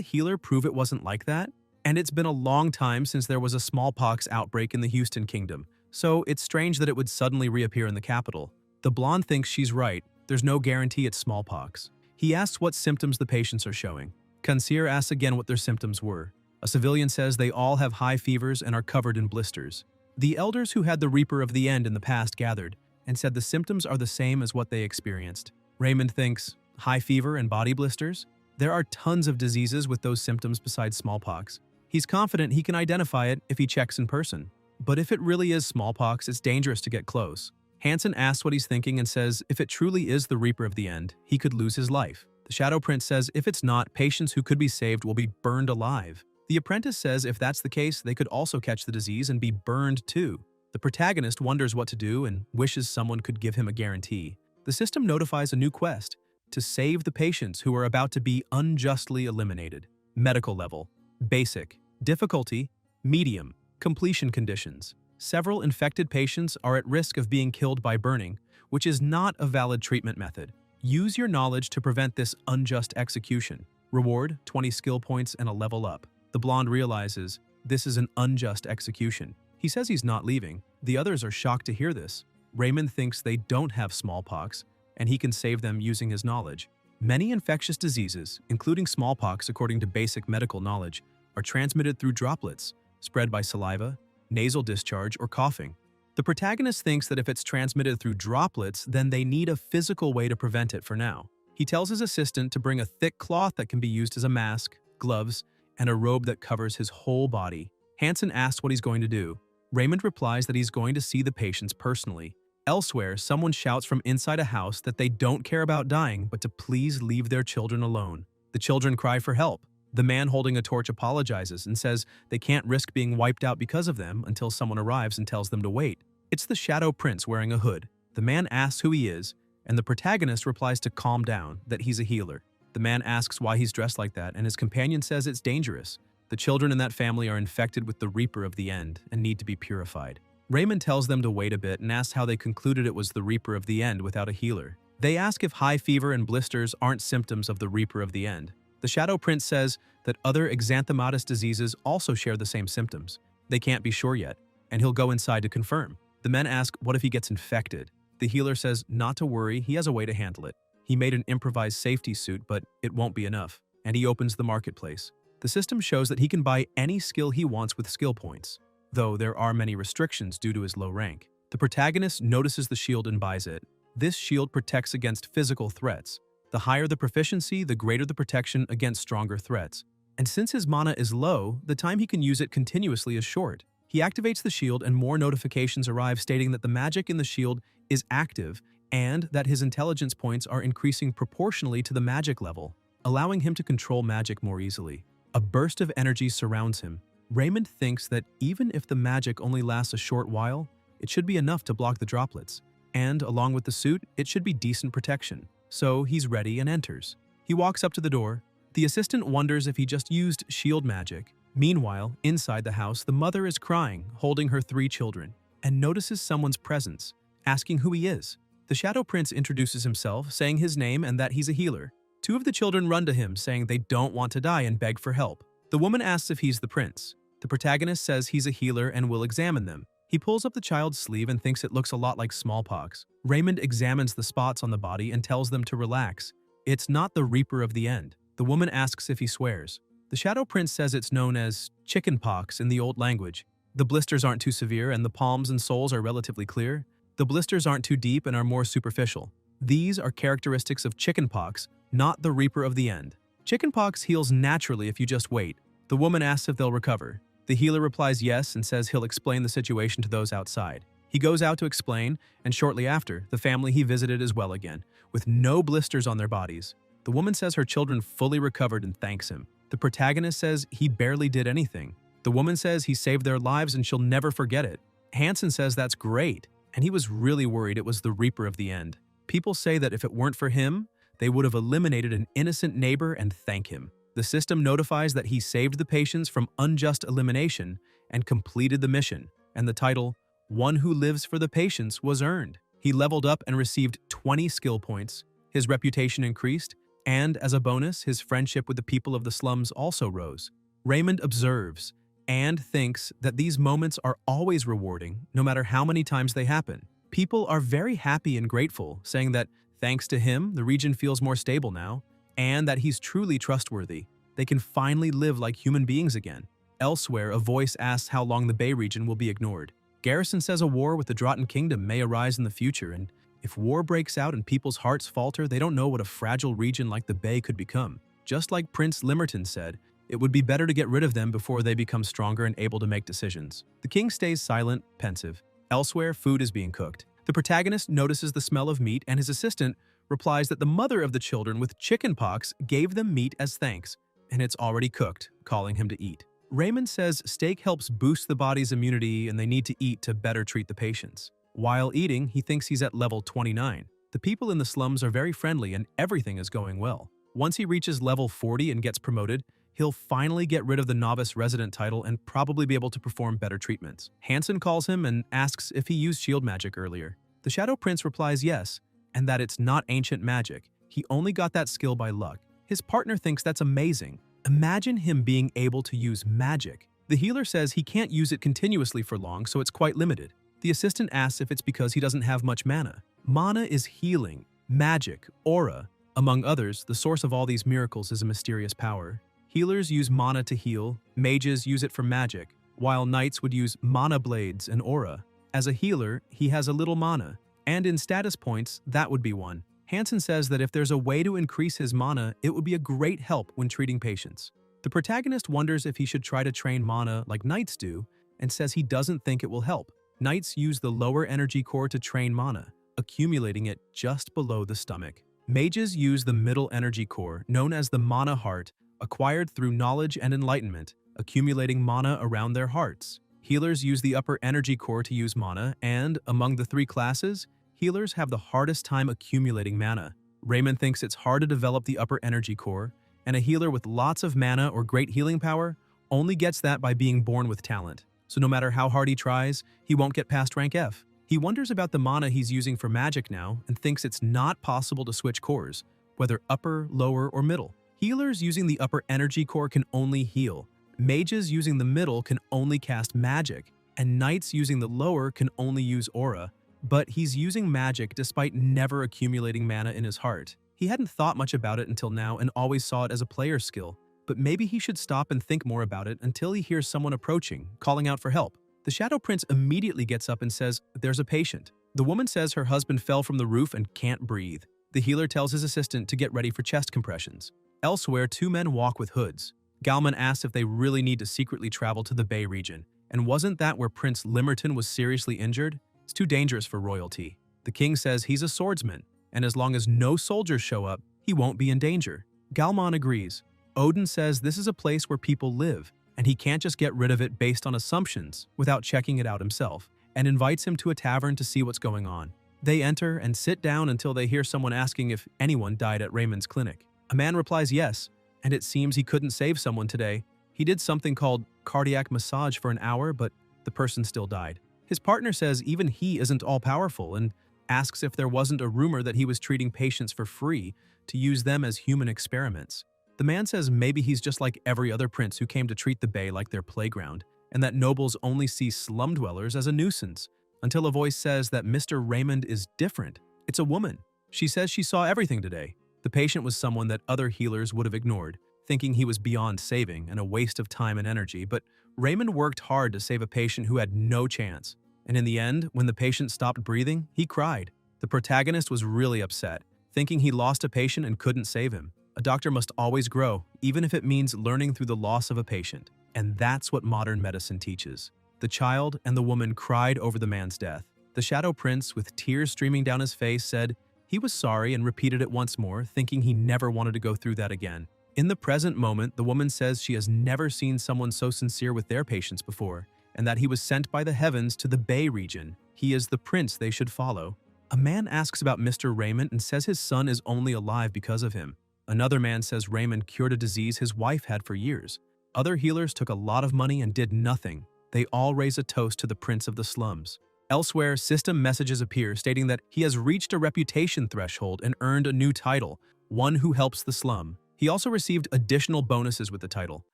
healer prove it wasn't like that? And it's been a long time since there was a smallpox outbreak in the Houston Kingdom, so it's strange that it would suddenly reappear in the capital. The blonde thinks she's right. There's no guarantee it's smallpox. He asks what symptoms the patients are showing. Concierge asks again what their symptoms were. A civilian says they all have high fevers and are covered in blisters. The elders who had the Reaper of the End in the past gathered and said the symptoms are the same as what they experienced. Raymond thinks, high fever and body blisters? There are tons of diseases with those symptoms besides smallpox. He's confident he can identify it if he checks in person. But if it really is smallpox, it's dangerous to get close. Hansen asks what he's thinking and says if it truly is the Reaper of the End, he could lose his life. The Shadow Prince says if it's not, patients who could be saved will be burned alive. The apprentice says if that's the case, they could also catch the disease and be burned too. The protagonist wonders what to do and wishes someone could give him a guarantee. The system notifies a new quest to save the patients who are about to be unjustly eliminated. Medical level, basic, difficulty, medium, completion conditions. Several infected patients are at risk of being killed by burning, which is not a valid treatment method. Use your knowledge to prevent this unjust execution. Reward, 20 skill points and a level up. The blonde realizes this is an unjust execution. He says he's not leaving. The others are shocked to hear this. Raymond thinks they don't have smallpox, and he can save them using his knowledge. Many infectious diseases, including smallpox according to basic medical knowledge, are transmitted through droplets, spread by saliva, nasal discharge, or coughing. The protagonist thinks that if it's transmitted through droplets, then they need a physical way to prevent it for now. He tells his assistant to bring a thick cloth that can be used as a mask, gloves, and a robe that covers his whole body. Hansen asks what he's going to do. Raymond replies that he's going to see the patients personally. Elsewhere, someone shouts from inside a house that they don't care about dying, but to please leave their children alone. The children cry for help. The man holding a torch apologizes and says they can't risk being wiped out because of them until someone arrives and tells them to wait. It's the Shadow Prince wearing a hood. The man asks who he is, and the protagonist replies to calm down, that he's a healer. The man asks why he's dressed like that, and his companion says it's dangerous. The children in that family are infected with the Reaper of the End and need to be purified. Raymond tells them to wait a bit and asks how they concluded it was the Reaper of the End without a healer. They ask if high fever and blisters aren't symptoms of the Reaper of the End. The Shadow Prince says that other exanthematous diseases also share the same symptoms. They can't be sure yet, and he'll go inside to confirm. The men ask what if he gets infected. The healer says not to worry, he has a way to handle it. He made an improvised safety suit, but it won't be enough, and he opens the marketplace. The system shows that he can buy any skill he wants with skill points, though there are many restrictions due to his low rank. The protagonist notices the shield and buys it. This shield protects against physical threats. The higher the proficiency, the greater the protection against stronger threats. And since his mana is low, the time he can use it continuously is short. He activates the shield and more notifications arrive stating that the magic in the shield is active and that his intelligence points are increasing proportionally to the magic level, allowing him to control magic more easily. A burst of energy surrounds him. Raymond thinks that even if the magic only lasts a short while, it should be enough to block the droplets. And along with the suit, it should be decent protection. So he's ready and enters. He walks up to the door. The assistant wonders if he just used shield magic. Meanwhile, inside the house, the mother is crying, holding her 3 children, and notices someone's presence, asking who he is. The Shadow Prince introduces himself, saying his name and that he's a healer. 2 of the children run to him, saying they don't want to die and beg for help. The woman asks if he's the prince. The protagonist says he's a healer and will examine them. He pulls up the child's sleeve and thinks it looks a lot like smallpox. Raymond examines the spots on the body and tells them to relax. It's not the Reaper of the End. The woman asks if he swears. The Shadow Prince says it's known as chickenpox in the old language. The blisters aren't too severe and the palms and soles are relatively clear. The blisters aren't too deep and are more superficial. These are characteristics of chickenpox, not the Reaper of the End. Chickenpox heals naturally if you just wait. The woman asks if they'll recover. The healer replies yes and says he'll explain the situation to those outside. He goes out to explain, and shortly after, the family he visited is well again, with no blisters on their bodies. The woman says her children fully recovered and thanks him. The protagonist says he barely did anything. The woman says he saved their lives and she'll never forget it. Hansen says that's great, and he was really worried it was the reaper of the end. People say that if it weren't for him, they would have eliminated an innocent neighbor and thank him. The system notifies that he saved the patients from unjust elimination and completed the mission, and the title, One Who Lives for the Patients, was earned. He leveled up and received 20 skill points, his reputation increased, and as a bonus, his friendship with the people of the slums also rose. Raymond observes and thinks that these moments are always rewarding, no matter how many times they happen. People are very happy and grateful, saying that thanks to him, the region feels more stable now, and that he's truly trustworthy. They can finally live like human beings again. Elsewhere, a voice asks how long the Bay region will be ignored. Garrison says a war with the Drotten Kingdom may arise in the future, and if war breaks out and people's hearts falter, they don't know what a fragile region like the Bay could become. Just like Prince Limerton said, it would be better to get rid of them before they become stronger and able to make decisions. The king stays silent, pensive. Elsewhere, food is being cooked. The protagonist notices the smell of meat, and his assistant replies that the mother of the children with chickenpox gave them meat as thanks, and it's already cooked, calling him to eat. Raymond says steak helps boost the body's immunity and they need to eat to better treat the patients. While eating, he thinks he's at level 29. The people in the slums are very friendly and everything is going well. Once he reaches level 40 and gets promoted, he'll finally get rid of the novice resident title and probably be able to perform better treatments. Hansen calls him and asks if he used shield magic earlier. The Shadow Prince replies yes, and that it's not ancient magic. He only got that skill by luck. His partner thinks that's amazing. Imagine him being able to use magic. The healer says he can't use it continuously for long, so it's quite limited. The assistant asks if it's because he doesn't have much mana. Mana is healing, magic, aura. Among others, the source of all these miracles is a mysterious power. Healers use mana to heal, mages use it for magic, while knights would use mana blades and aura. As a healer, he has a little mana, and in status points, that would be one. Hansen says that if there's a way to increase his mana, it would be a great help when treating patients. The protagonist wonders if he should try to train mana like knights do, and says he doesn't think it will help. Knights use the lower energy core to train mana, accumulating it just below the stomach. Mages use the middle energy core, known as the mana heart, acquired through knowledge and enlightenment, accumulating mana around their hearts. Healers use the upper energy core to use mana, and, among the three classes, healers have the hardest time accumulating mana. Raymond thinks it's hard to develop the upper energy core, and a healer with lots of mana or great healing power only gets that by being born with talent. So no matter how hard he tries, he won't get past rank F. He wonders about the mana he's using for magic now and thinks it's not possible to switch cores, whether upper, lower, or middle. Healers using the upper energy core can only heal. Mages using the middle can only cast magic, and knights using the lower can only use aura. But he's using magic despite never accumulating mana in his heart. He hadn't thought much about it until now and always saw it as a player's skill, but maybe he should stop and think more about it until he hears someone approaching, calling out for help. The Shadow Prince immediately gets up and says, "There's a patient." The woman says her husband fell from the roof and can't breathe. The healer tells his assistant to get ready for chest compressions. Elsewhere, two men walk with hoods. Galman asks if they really need to secretly travel to the Bay region, and wasn't that where Prince Limerton was seriously injured? It's too dangerous for royalty. The king says he's a swordsman, and as long as no soldiers show up, he won't be in danger. Galman agrees. Odin says this is a place where people live, and he can't just get rid of it based on assumptions without checking it out himself, and invites him to a tavern to see what's going on. They enter and sit down until they hear someone asking if anyone died at Raymond's clinic. A man replies yes, and it seems he couldn't save someone today. He did something called cardiac massage for an hour, but the person still died. His partner says even he isn't all-powerful and asks if there wasn't a rumor that he was treating patients for free to use them as human experiments. The man says maybe he's just like every other prince who came to treat the Bay like their playground, and that nobles only see slum dwellers as a nuisance, until a voice says that Mr. Raymond is different. It's a woman. She says she saw everything today. The patient was someone that other healers would have ignored, thinking he was beyond saving and a waste of time and energy, but Raymond worked hard to save a patient who had no chance. And in the end, when the patient stopped breathing, he cried. The protagonist was really upset, thinking he lost a patient and couldn't save him. A doctor must always grow, even if it means learning through the loss of a patient. And that's what modern medicine teaches. The child and the woman cried over the man's death. The Shadow Prince, with tears streaming down his face, said He was sorry and repeated it once more, thinking he never wanted to go through that again. In the present moment, the woman says she has never seen someone so sincere with their patients before, and that he was sent by the heavens to the Bay region. He is the prince they should follow. A man asks about Mr. Raymond and says his son is only alive because of him. Another man says Raymond cured a disease his wife had for years. Other healers took a lot of money and did nothing. They all raise a toast to the prince of the slums. Elsewhere, system messages appear stating that he has reached a reputation threshold and earned a new title, one who helps the slum. He also received additional bonuses with the title.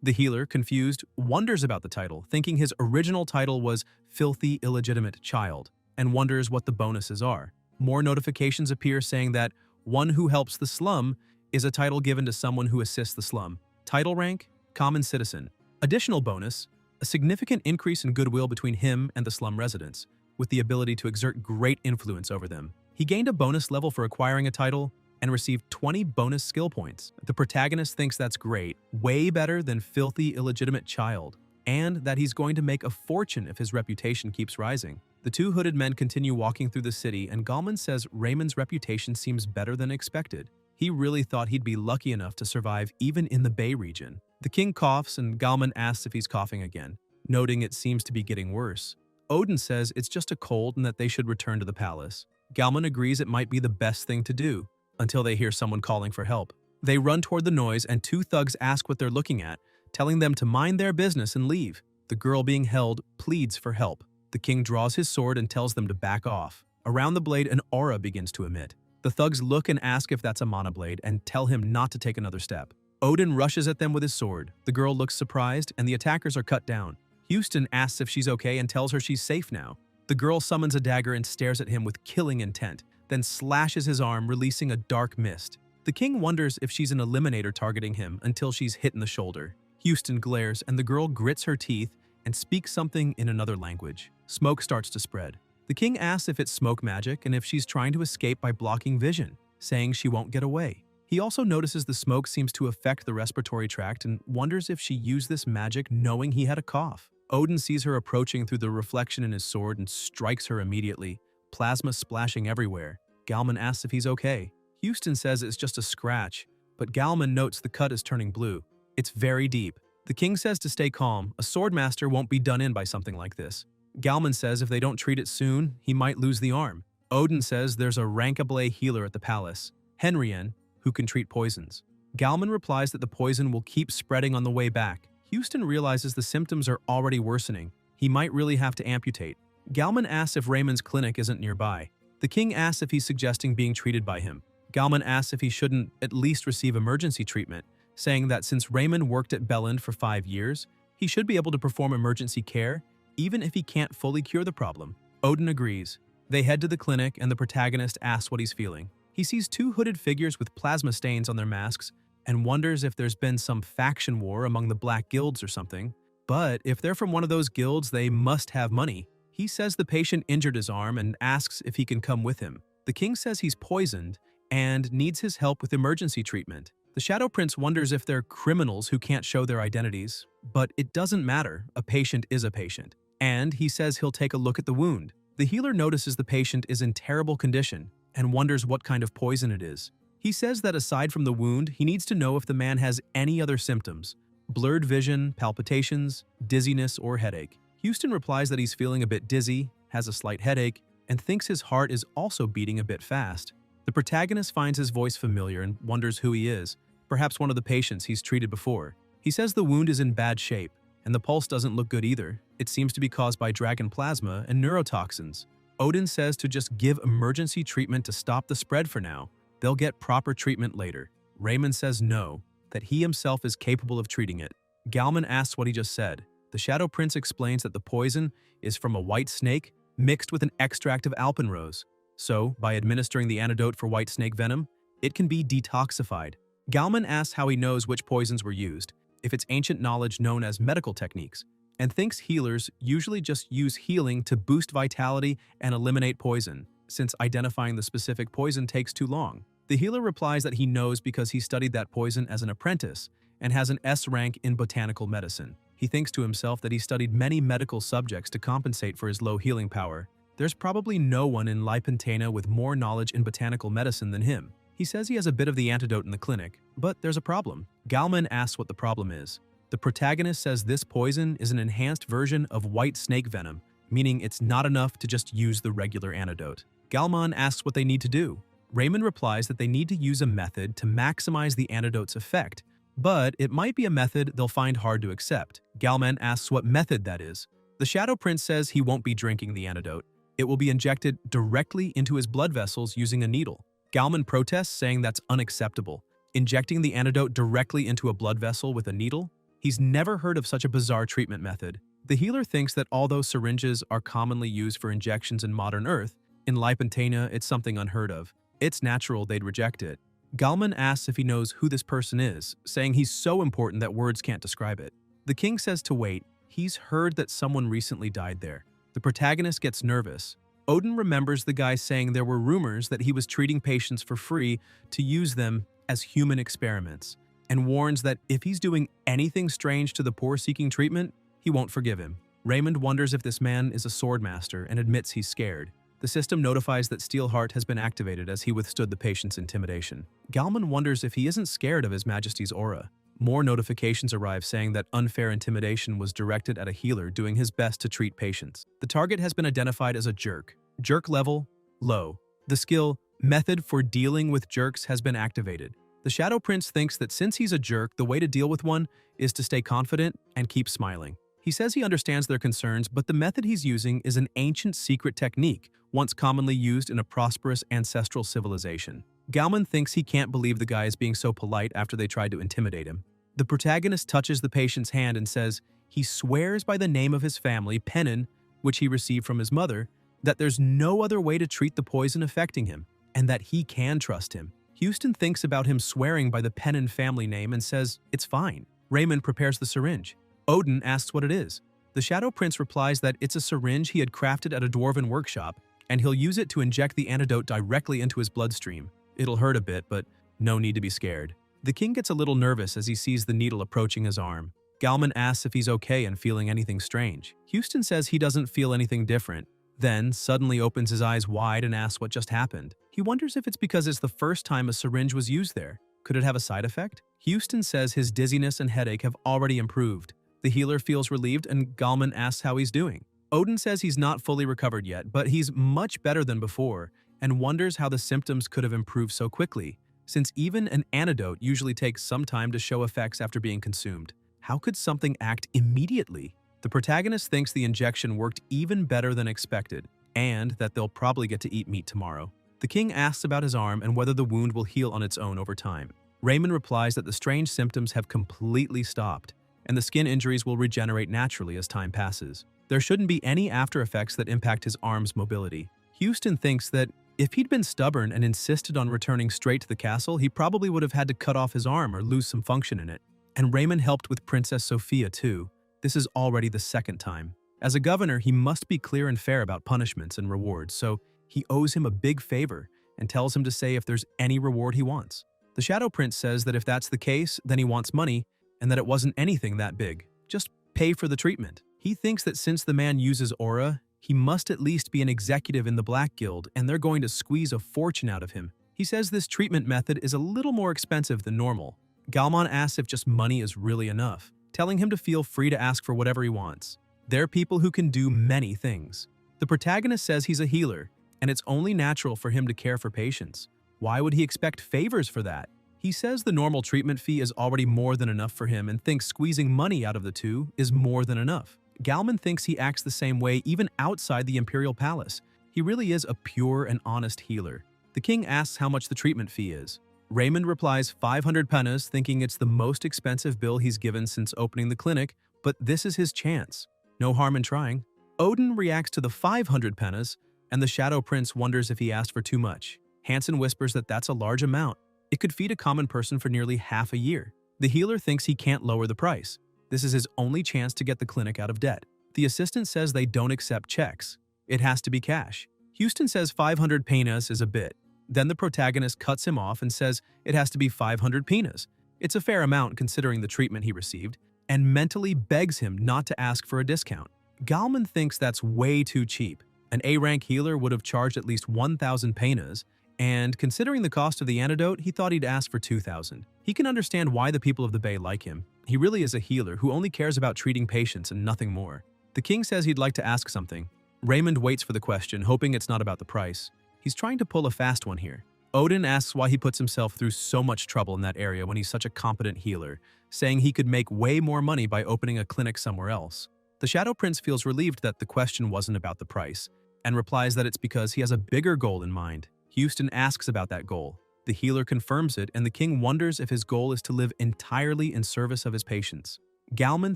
The healer, confused, wonders about the title, thinking his original title was Filthy Illegitimate Child, and wonders what the bonuses are. More notifications appear saying that one who helps the slum is a title given to someone who assists the slum. Title rank, Common Citizen. Additional bonus, a significant increase in goodwill between him and the slum residents, with the ability to exert great influence over them. He gained a bonus level for acquiring a title and received 20 bonus skill points. The protagonist thinks that's great, way better than Filthy Illegitimate Child, and that he's going to make a fortune if his reputation keeps rising. The two hooded men continue walking through the city, and Gallman says Raymond's reputation seems better than expected. He really thought he'd be lucky enough to survive even in the Bay region. The king coughs, and Gallman asks if he's coughing again, noting it seems to be getting worse. Odin says it's just a cold and that they should return to the palace. Gallman agrees it might be the best thing to do, until they hear someone calling for help. They run toward the noise, and two thugs ask what they're looking at, telling them to mind their business and leave. The girl being held pleads for help. The king draws his sword and tells them to back off. Around the blade, an aura begins to emit. The thugs look and ask if that's a mana blade and tell him not to take another step. Odin rushes at them with his sword. The girl looks surprised, and the attackers are cut down. Houston asks if she's okay and tells her she's safe now. The girl summons a dagger and stares at him with killing intent, then slashes his arm, releasing a dark mist. The king wonders if she's an eliminator targeting him until she's hit in the shoulder. Houston glares, and the girl grits her teeth and speaks something in another language. Smoke starts to spread. The king asks if it's smoke magic and if she's trying to escape by blocking vision, saying she won't get away. He also notices the smoke seems to affect the respiratory tract and wonders if she used this magic knowing he had a cough. Odin sees her approaching through the reflection in his sword and strikes her immediately, plasma splashing everywhere. Gallman asks if he's okay. Houston says it's just a scratch, but Gallman notes the cut is turning blue. It's very deep. The king says to stay calm. A swordmaster won't be done in by something like this. Gallman says if they don't treat it soon, he might lose the arm. Odin says there's a Rankable healer at the palace, Henrien, who can treat poisons. Gallman replies that the poison will keep spreading on the way back. Houston realizes the symptoms are already worsening. He might really have to amputate. Gallman asks if Raymond's clinic isn't nearby. The king asks if he's suggesting being treated by him. Gallman asks if he shouldn't at least receive emergency treatment, saying that since Raymond worked at Belland for 5 years, he should be able to perform emergency care, even if he can't fully cure the problem. Odin agrees. They head to the clinic, and the protagonist asks what he's feeling. He sees two hooded figures with plasma stains on their masks and wonders if there's been some faction war among the black guilds or something. But if they're from one of those guilds, they must have money. He says the patient injured his arm and asks if he can come with him. The king says he's poisoned and needs his help with emergency treatment. The Shadow Prince wonders if they're criminals who can't show their identities, but it doesn't matter. A patient is a patient. And he says he'll take a look at the wound. The healer notices the patient is in terrible condition and wonders what kind of poison it is. He says that aside from the wound, he needs to know if the man has any other symptoms: blurred vision, palpitations, dizziness, or headache. Houston replies that he's feeling a bit dizzy, has a slight headache, and thinks his heart is also beating a bit fast. The protagonist finds his voice familiar and wonders who he is, perhaps one of the patients he's treated before. He says the wound is in bad shape, and the pulse doesn't look good either. It seems to be caused by dragon plasma and neurotoxins. Odin says to just give emergency treatment to stop the spread for now. They'll get proper treatment later. Raymond says no, that he himself is capable of treating it. Gallman asks what he just said. The Shadow Prince explains that the poison is from a white snake mixed with an extract of alpenrose. So, by administering the antidote for white snake venom, it can be detoxified. Gallman asks how he knows which poisons were used, if it's ancient knowledge known as medical techniques, and thinks healers usually just use healing to boost vitality and eliminate poison, since identifying the specific poison takes too long. The healer replies that he knows because he studied that poison as an apprentice and has an S rank in botanical medicine. He thinks to himself that he studied many medical subjects to compensate for his low healing power, There's probably no one in Lipentana with more knowledge in botanical medicine than him. He says he has a bit of the antidote in the clinic, but there's a problem. Galman asks what the problem is. The protagonist says this poison is an enhanced version of white snake venom, meaning it's not enough to just use the regular antidote. Galman asks what they need to do. Raymond replies that they need to use a method to maximize the antidote's effect, but it might be a method they'll find hard to accept. Galman asks what method that is. The Shadow Prince says he won't be drinking the antidote. It will be injected directly into his blood vessels using a needle. Galman protests, saying that's unacceptable. Injecting the antidote directly into a blood vessel with a needle? He's never heard of such a bizarre treatment method. The healer thinks that although syringes are commonly used for injections in modern Earth, in Lipentana it's something unheard of. It's natural they'd reject it. Galman asks if he knows who this person is, saying he's so important that words can't describe it. The king says to wait. He's heard that someone recently died there. The protagonist gets nervous. Odin remembers the guy saying there were rumors that he was treating patients for free to use them as human experiments, and warns that if he's doing anything strange to the poor seeking treatment, he won't forgive him. Raymond wonders if this man is a swordmaster and admits he's scared. The system notifies that Steelheart has been activated as he withstood the patient's intimidation. Galman wonders if he isn't scared of His Majesty's aura. More notifications arrive saying that unfair intimidation was directed at a healer doing his best to treat patients. The target has been identified as a jerk. Jerk level, low. The skill, method for dealing with jerks has been activated. The Shadow Prince thinks that since he's a jerk, the way to deal with one is to stay confident and keep smiling. He says he understands their concerns, but the method he's using is an ancient secret technique, once commonly used in a prosperous ancestral civilization. Galman thinks he can't believe the guy is being so polite after they tried to intimidate him. The protagonist touches the patient's hand and says he swears by the name of his family, Pennon, which he received from his mother, that there's no other way to treat the poison affecting him, and that he can trust him. Houston thinks about him swearing by the Pennon family name and says it's fine. Raymond prepares the syringe. Odin asks what it is. The Shadow Prince replies that it's a syringe he had crafted at a dwarven workshop, and he'll use it to inject the antidote directly into his bloodstream. It'll hurt a bit, but no need to be scared. The king gets a little nervous as he sees the needle approaching his arm. Galman asks if he's okay and feeling anything strange. Houston says he doesn't feel anything different, then suddenly opens his eyes wide and asks what just happened. He wonders if it's because it's the first time a syringe was used there. Could it have a side effect? Houston says his dizziness and headache have already improved. The healer feels relieved and Galman asks how he's doing. Odin says he's not fully recovered yet, but he's much better than before and wonders how the symptoms could have improved so quickly, since even an antidote usually takes some time to show effects after being consumed. How could something act immediately? The protagonist thinks the injection worked even better than expected, and that they'll probably get to eat meat tomorrow. The king asks about his arm and whether the wound will heal on its own over time. Raymond replies that the strange symptoms have completely stopped, and the skin injuries will regenerate naturally as time passes. There shouldn't be any after effects that impact his arm's mobility. Houston thinks that if he'd been stubborn and insisted on returning straight to the castle, he probably would have had to cut off his arm or lose some function in it. And Raymond helped with Princess Sophia too. This is already the second time. As a governor, he must be clear and fair about punishments and rewards, so he owes him a big favor and tells him to say if there's any reward he wants. The Shadow Prince says that if that's the case, then he wants money, and that it wasn't anything that big. Just pay for the treatment. He thinks that since the man uses aura, he must at least be an executive in the Black Guild, and they're going to squeeze a fortune out of him. He says this treatment method is a little more expensive than normal. Galman asks if just money is really enough, telling him to feel free to ask for whatever he wants. They're people who can do many things. The protagonist says he's a healer, and it's only natural for him to care for patients. Why would he expect favors for that? He says the normal treatment fee is already more than enough for him and thinks squeezing money out of the two is more than enough. Galman thinks he acts the same way even outside the Imperial Palace. He really is a pure and honest healer. The king asks how much the treatment fee is. Raymond replies 500 pennas, thinking it's the most expensive bill he's given since opening the clinic, but this is his chance. No harm in trying. Odin reacts to the 500 pennas, and the Shadow Prince wonders if he asked for too much. Hansen whispers that that's a large amount. It could feed a common person for nearly half a year. The healer thinks he can't lower the price. This is his only chance to get the clinic out of debt. The assistant says they don't accept checks. It has to be cash. Houston says 500 penas is a bit. Then the protagonist cuts him off and says it has to be 500 penas. It's a fair amount considering the treatment he received, and mentally begs him not to ask for a discount. Galman thinks that's way too cheap. An A-rank healer would have charged at least 1,000 penas, and considering the cost of the antidote, he thought he'd ask for 2,000. He can understand why the people of the Bay like him. He really is a healer who only cares about treating patients and nothing more. The king says he'd like to ask something. Raymond waits for the question, hoping it's not about the price. He's trying to pull a fast one here. Odin asks why he puts himself through so much trouble in that area when he's such a competent healer, saying he could make way more money by opening a clinic somewhere else. The Shadow Prince feels relieved that the question wasn't about the price, and replies that it's because he has a bigger goal in mind. Houston asks about that goal. The healer confirms it, and the king wonders if his goal is to live entirely in service of his patients. Galman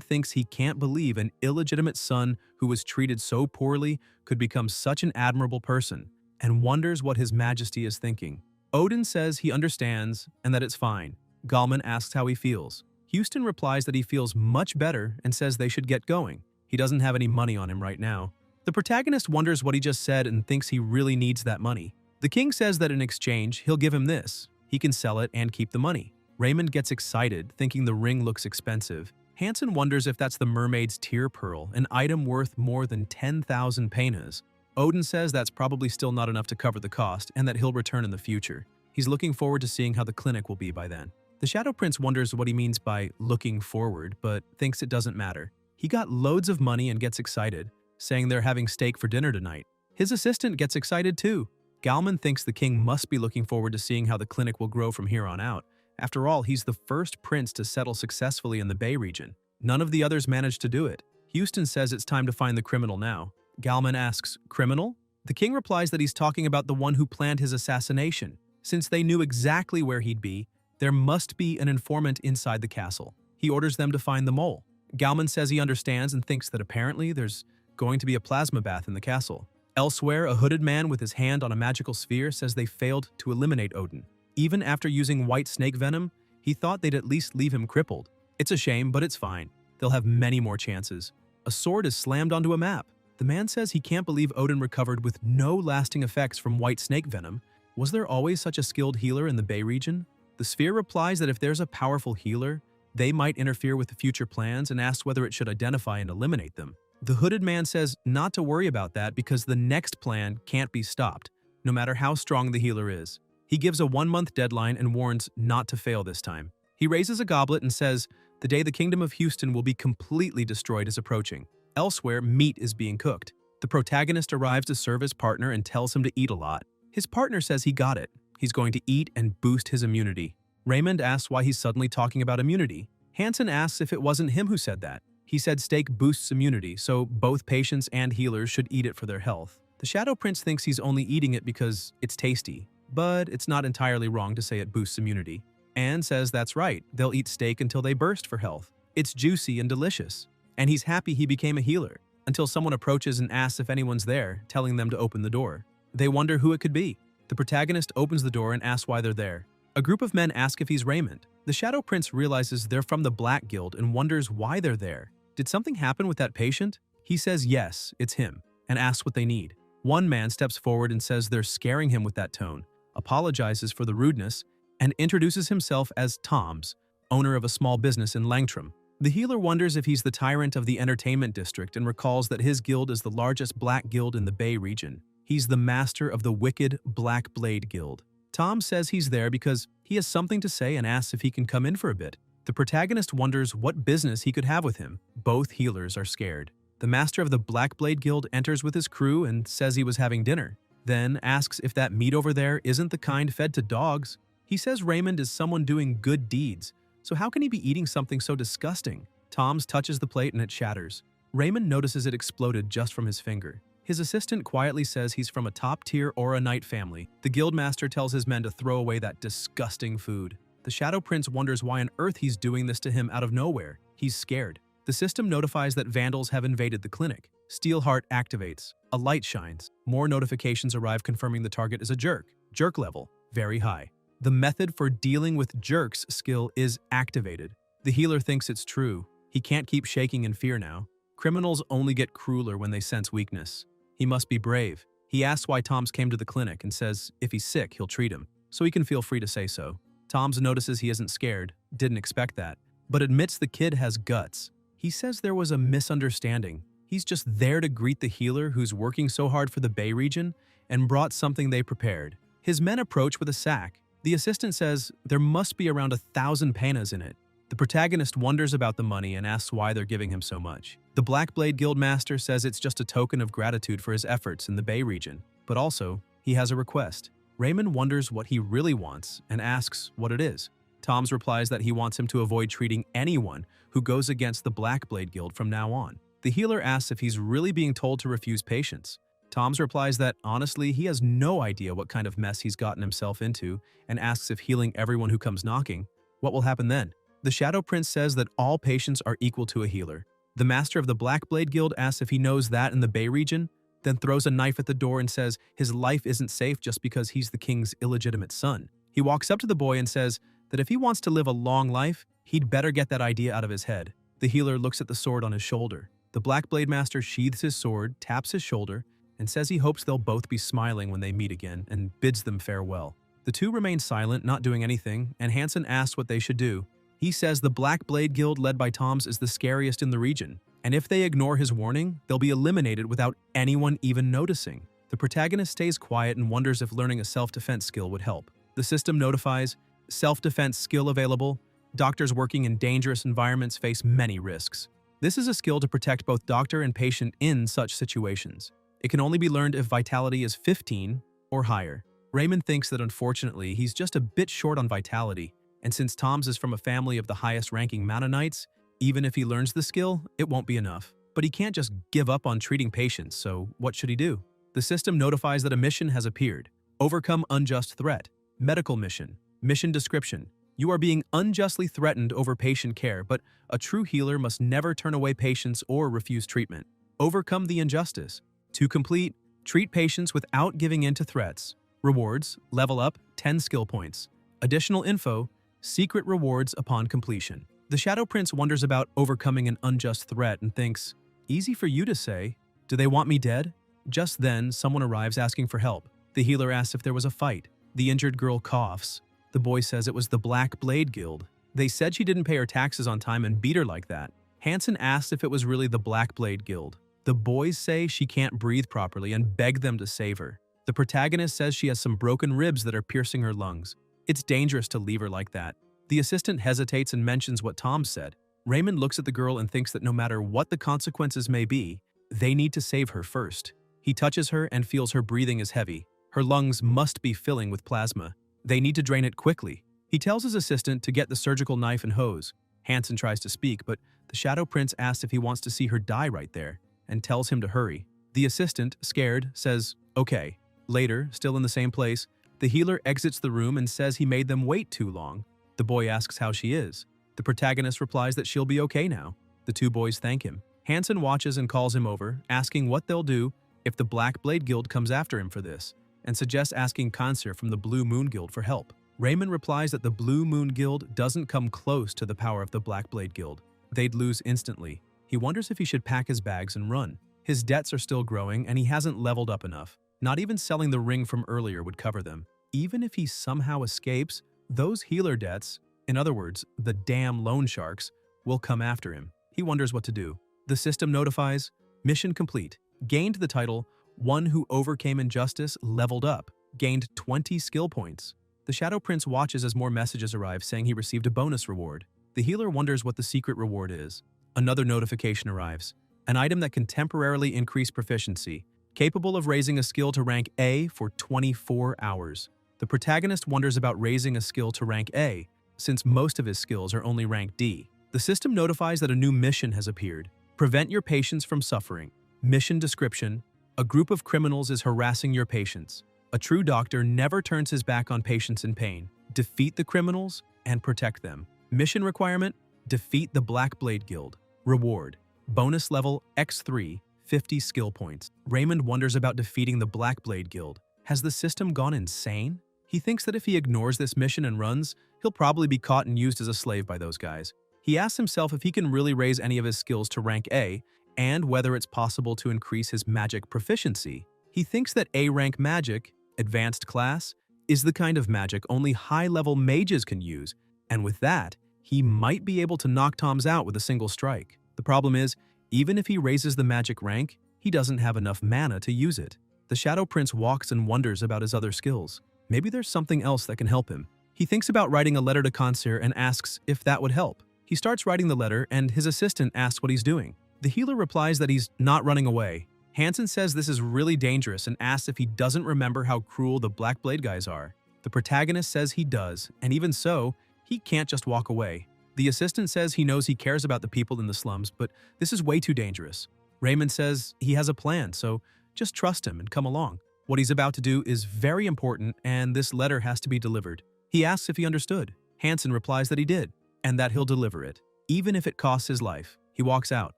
thinks he can't believe an illegitimate son who was treated so poorly could become such an admirable person, and wonders what his majesty is thinking. Odin says he understands and that it's fine. Galman asks how he feels. Houston replies that he feels much better and says they should get going. He doesn't have any money on him right now. The protagonist wonders what he just said and thinks he really needs that money. The king says that in exchange, he'll give him this. He can sell it and keep the money. Raymond gets excited, thinking the ring looks expensive. Hansen wonders if that's the mermaid's tear pearl, an item worth more than 10,000 penas. Odin says that's probably still not enough to cover the cost and that he'll return in the future. He's looking forward to seeing how the clinic will be by then. The Shadow Prince wonders what he means by looking forward, but thinks it doesn't matter. He got loads of money and gets excited, saying they're having steak for dinner tonight. His assistant gets excited too. Galman thinks the king must be looking forward to seeing how the clinic will grow from here on out. After all, he's the first prince to settle successfully in the Bay region. None of the others managed to do it. Houston says it's time to find the criminal now. Galman asks, "Criminal?" The king replies that he's talking about the one who planned his assassination. Since they knew exactly where he'd be, there must be an informant inside the castle. He orders them to find the mole. Galman says he understands and thinks that apparently there's going to be a plasma bath in the castle. Elsewhere, a hooded man with his hand on a magical sphere says they failed to eliminate Odin. Even after using white snake venom, he thought they'd at least leave him crippled. It's a shame, but it's fine. They'll have many more chances. A sword is slammed onto a map. The man says he can't believe Odin recovered with no lasting effects from white snake venom. Was there always such a skilled healer in the Bay region? The sphere replies that if there's a powerful healer, they might interfere with the future plans and asks whether it should identify and eliminate them. The hooded man says not to worry about that because the next plan can't be stopped, no matter how strong the healer is. He gives a 1-month deadline and warns not to fail this time. He raises a goblet and says the day the kingdom of Houston will be completely destroyed is approaching. Elsewhere, meat is being cooked. The protagonist arrives to serve his partner and tells him to eat a lot. His partner says he got it. He's going to eat and boost his immunity. Raymond asks why he's suddenly talking about immunity. Hansen asks if it wasn't him who said that. He said steak boosts immunity, so both patients and healers should eat it for their health. The Shadow Prince thinks he's only eating it because it's tasty, but it's not entirely wrong to say it boosts immunity. Anne says that's right, they'll eat steak until they burst for health. It's juicy and delicious. And he's happy he became a healer, until someone approaches and asks if anyone's there, telling them to open the door. They wonder who it could be. The protagonist opens the door and asks why they're there. A group of men ask if he's Raymond. The Shadow Prince realizes they're from the Black Guild and wonders why they're there. Did something happen with that patient? He says yes, it's him, and asks what they need. One man steps forward and says they're scaring him with that tone, apologizes for the rudeness, and introduces himself as Toms, owner of a small business in Langtrom. The healer wonders if he's the tyrant of the entertainment district and recalls that his guild is the largest black guild in the Bay region. He's the master of the wicked Black Blade Guild. Tom says he's there because he has something to say and asks if he can come in for a bit. The protagonist wonders what business he could have with him. Both healers are scared. The master of the Black Blade Guild enters with his crew and says he was having dinner, then asks if that meat over there isn't the kind fed to dogs. He says Raymond is someone doing good deeds, so how can he be eating something so disgusting? Toms touches the plate and it shatters. Raymond notices it exploded just from his finger. His assistant quietly says he's from a top-tier Aura Knight family. The guildmaster tells his men to throw away that disgusting food. The Shadow Prince wonders why on earth he's doing this to him out of nowhere. He's scared. The system notifies that vandals have invaded the clinic. Steelheart activates. A light shines. More notifications arrive confirming the target is a jerk. Jerk level, very high. The method for dealing with jerks skill is activated. The healer thinks it's true. He can't keep shaking in fear now. Criminals only get crueler when they sense weakness. He must be brave. He asks why Toms came to the clinic and says if he's sick, he'll treat him, so he can feel free to say so. Toms notices he isn't scared, didn't expect that, but admits the kid has guts. He says there was a misunderstanding. He's just there to greet the healer who's working so hard for the Bay region and brought something they prepared. His men approach with a sack. The assistant says there must be around 1,000 penas in it. The protagonist wonders about the money and asks why they're giving him so much. The Black Blade Guild master says it's just a token of gratitude for his efforts in the Bay region, but also he has a request. Raymond wonders what he really wants and asks what it is. Tom's replies that he wants him to avoid treating anyone who goes against the Black Blade Guild from now on. The healer asks if he's really being told to refuse patients. Tom's replies that, honestly, he has no idea what kind of mess he's gotten himself into and asks if healing everyone who comes knocking, what will happen then? The Shadow Prince says that all patients are equal to a healer. The master of the Black Blade Guild asks if he knows that in the Bay region, then throws a knife at the door and says his life isn't safe just because he's the king's illegitimate son. He walks up to the boy and says that if he wants to live a long life, he'd better get that idea out of his head. The healer looks at the sword on his shoulder. The Black Blade Master sheathes his sword, taps his shoulder, and says he hopes they'll both be smiling when they meet again and bids them farewell. The two remain silent, not doing anything, and Hansen asks what they should do. He says the Black Blade Guild led by Tom's is the scariest in the region, and if they ignore his warning, they'll be eliminated without anyone even noticing. The protagonist stays quiet and wonders if learning a self-defense skill would help. The system notifies, self-defense skill available. Doctors working in dangerous environments face many risks. This is a skill to protect both doctor and patient in such situations. It can only be learned if vitality is 15 or higher. Raymond thinks that unfortunately he's just a bit short on vitality, and since Tom's is from a family of the highest-ranking Mana Knights, even if he learns the skill, it won't be enough. But he can't just give up on treating patients, so what should he do? The system notifies that a mission has appeared. Overcome unjust threat. Medical mission. Mission description. You are being unjustly threatened over patient care, but a true healer must never turn away patients or refuse treatment. Overcome the injustice. To complete, treat patients without giving in to threats. Rewards, level up, 10 skill points. Additional info, secret rewards upon completion. The Shadow Prince wonders about overcoming an unjust threat and thinks, easy for you to say. Do they want me dead? Just then, someone arrives asking for help. The healer asks if there was a fight. The injured girl coughs. The boy says it was the Black Blade Guild. They said she didn't pay her taxes on time and beat her like that. Hansen asks if it was really the Black Blade Guild. The boys say she can't breathe properly and beg them to save her. The protagonist says she has some broken ribs that are piercing her lungs. It's dangerous to leave her like that. The assistant hesitates and mentions what Tom said. Raymond looks at the girl and thinks that no matter what the consequences may be, they need to save her first. He touches her and feels her breathing is heavy. Her lungs must be filling with plasma. They need to drain it quickly. He tells his assistant to get the surgical knife and hose. Hansen tries to speak, but the Shadow Prince asks if he wants to see her die right there, and tells him to hurry. The assistant, scared, says, okay. Later, still in the same place, the healer exits the room and says he made them wait too long. The boy asks how she is. The protagonist replies that she'll be okay now. The two boys thank him. Hansen watches and calls him over, asking what they'll do if the Black Blade Guild comes after him for this, and suggests asking Cancer from the Blue Moon Guild for help. Raymond replies that the Blue Moon Guild doesn't come close to the power of the Black Blade Guild. They'd lose instantly. He wonders if he should pack his bags and run. His debts are still growing and he hasn't leveled up enough. Not even selling the ring from earlier would cover them. Even if he somehow escapes, those healer debts, in other words, the damn loan sharks, will come after him. He wonders what to do. The system notifies, mission complete. Gained the title, One Who Overcame Injustice leveled up. Gained 20 skill points. The Shadow Prince watches as more messages arrive saying he received a bonus reward. The healer wonders what the secret reward is. Another notification arrives. An item that can temporarily increase proficiency, capable of raising a skill to rank A for 24 hours. The protagonist wonders about raising a skill to rank A, since most of his skills are only rank D. The system notifies that a new mission has appeared. Prevent your patients from suffering. Mission description: a group of criminals is harassing your patients. A true doctor never turns his back on patients in pain. Defeat the criminals and protect them. Mission requirement: defeat the Black Blade Guild. Reward: bonus level X3, 50 skill points. Raymond wonders about defeating the Black Blade Guild. Has the system gone insane? He thinks that if he ignores this mission and runs, he'll probably be caught and used as a slave by those guys. He asks himself if he can really raise any of his skills to rank A, and whether it's possible to increase his magic proficiency. He thinks that A-rank magic, advanced class, is the kind of magic only high-level mages can use, and with that, he might be able to knock Tom's out with a single strike. The problem is, Even if he raises the magic rank, he doesn't have enough mana to use it. The Shadow Prince walks and wonders about his other skills. Maybe there's something else that can help him. He thinks about writing a letter to Concer and asks if that would help. He starts writing the letter and his assistant asks what he's doing. The healer replies that he's not running away. Hansen says this is really dangerous and asks if he doesn't remember how cruel the Black Blade guys are. The protagonist says he does, and even so, he can't just walk away. The assistant says he knows he cares about the people in the slums, but this is way too dangerous. Raymond says he has a plan, so just trust him and come along. What he's about to do is very important, and this letter has to be delivered. He asks if he understood. Hansen replies that he did, and that he'll deliver it, even if it costs his life. He walks out.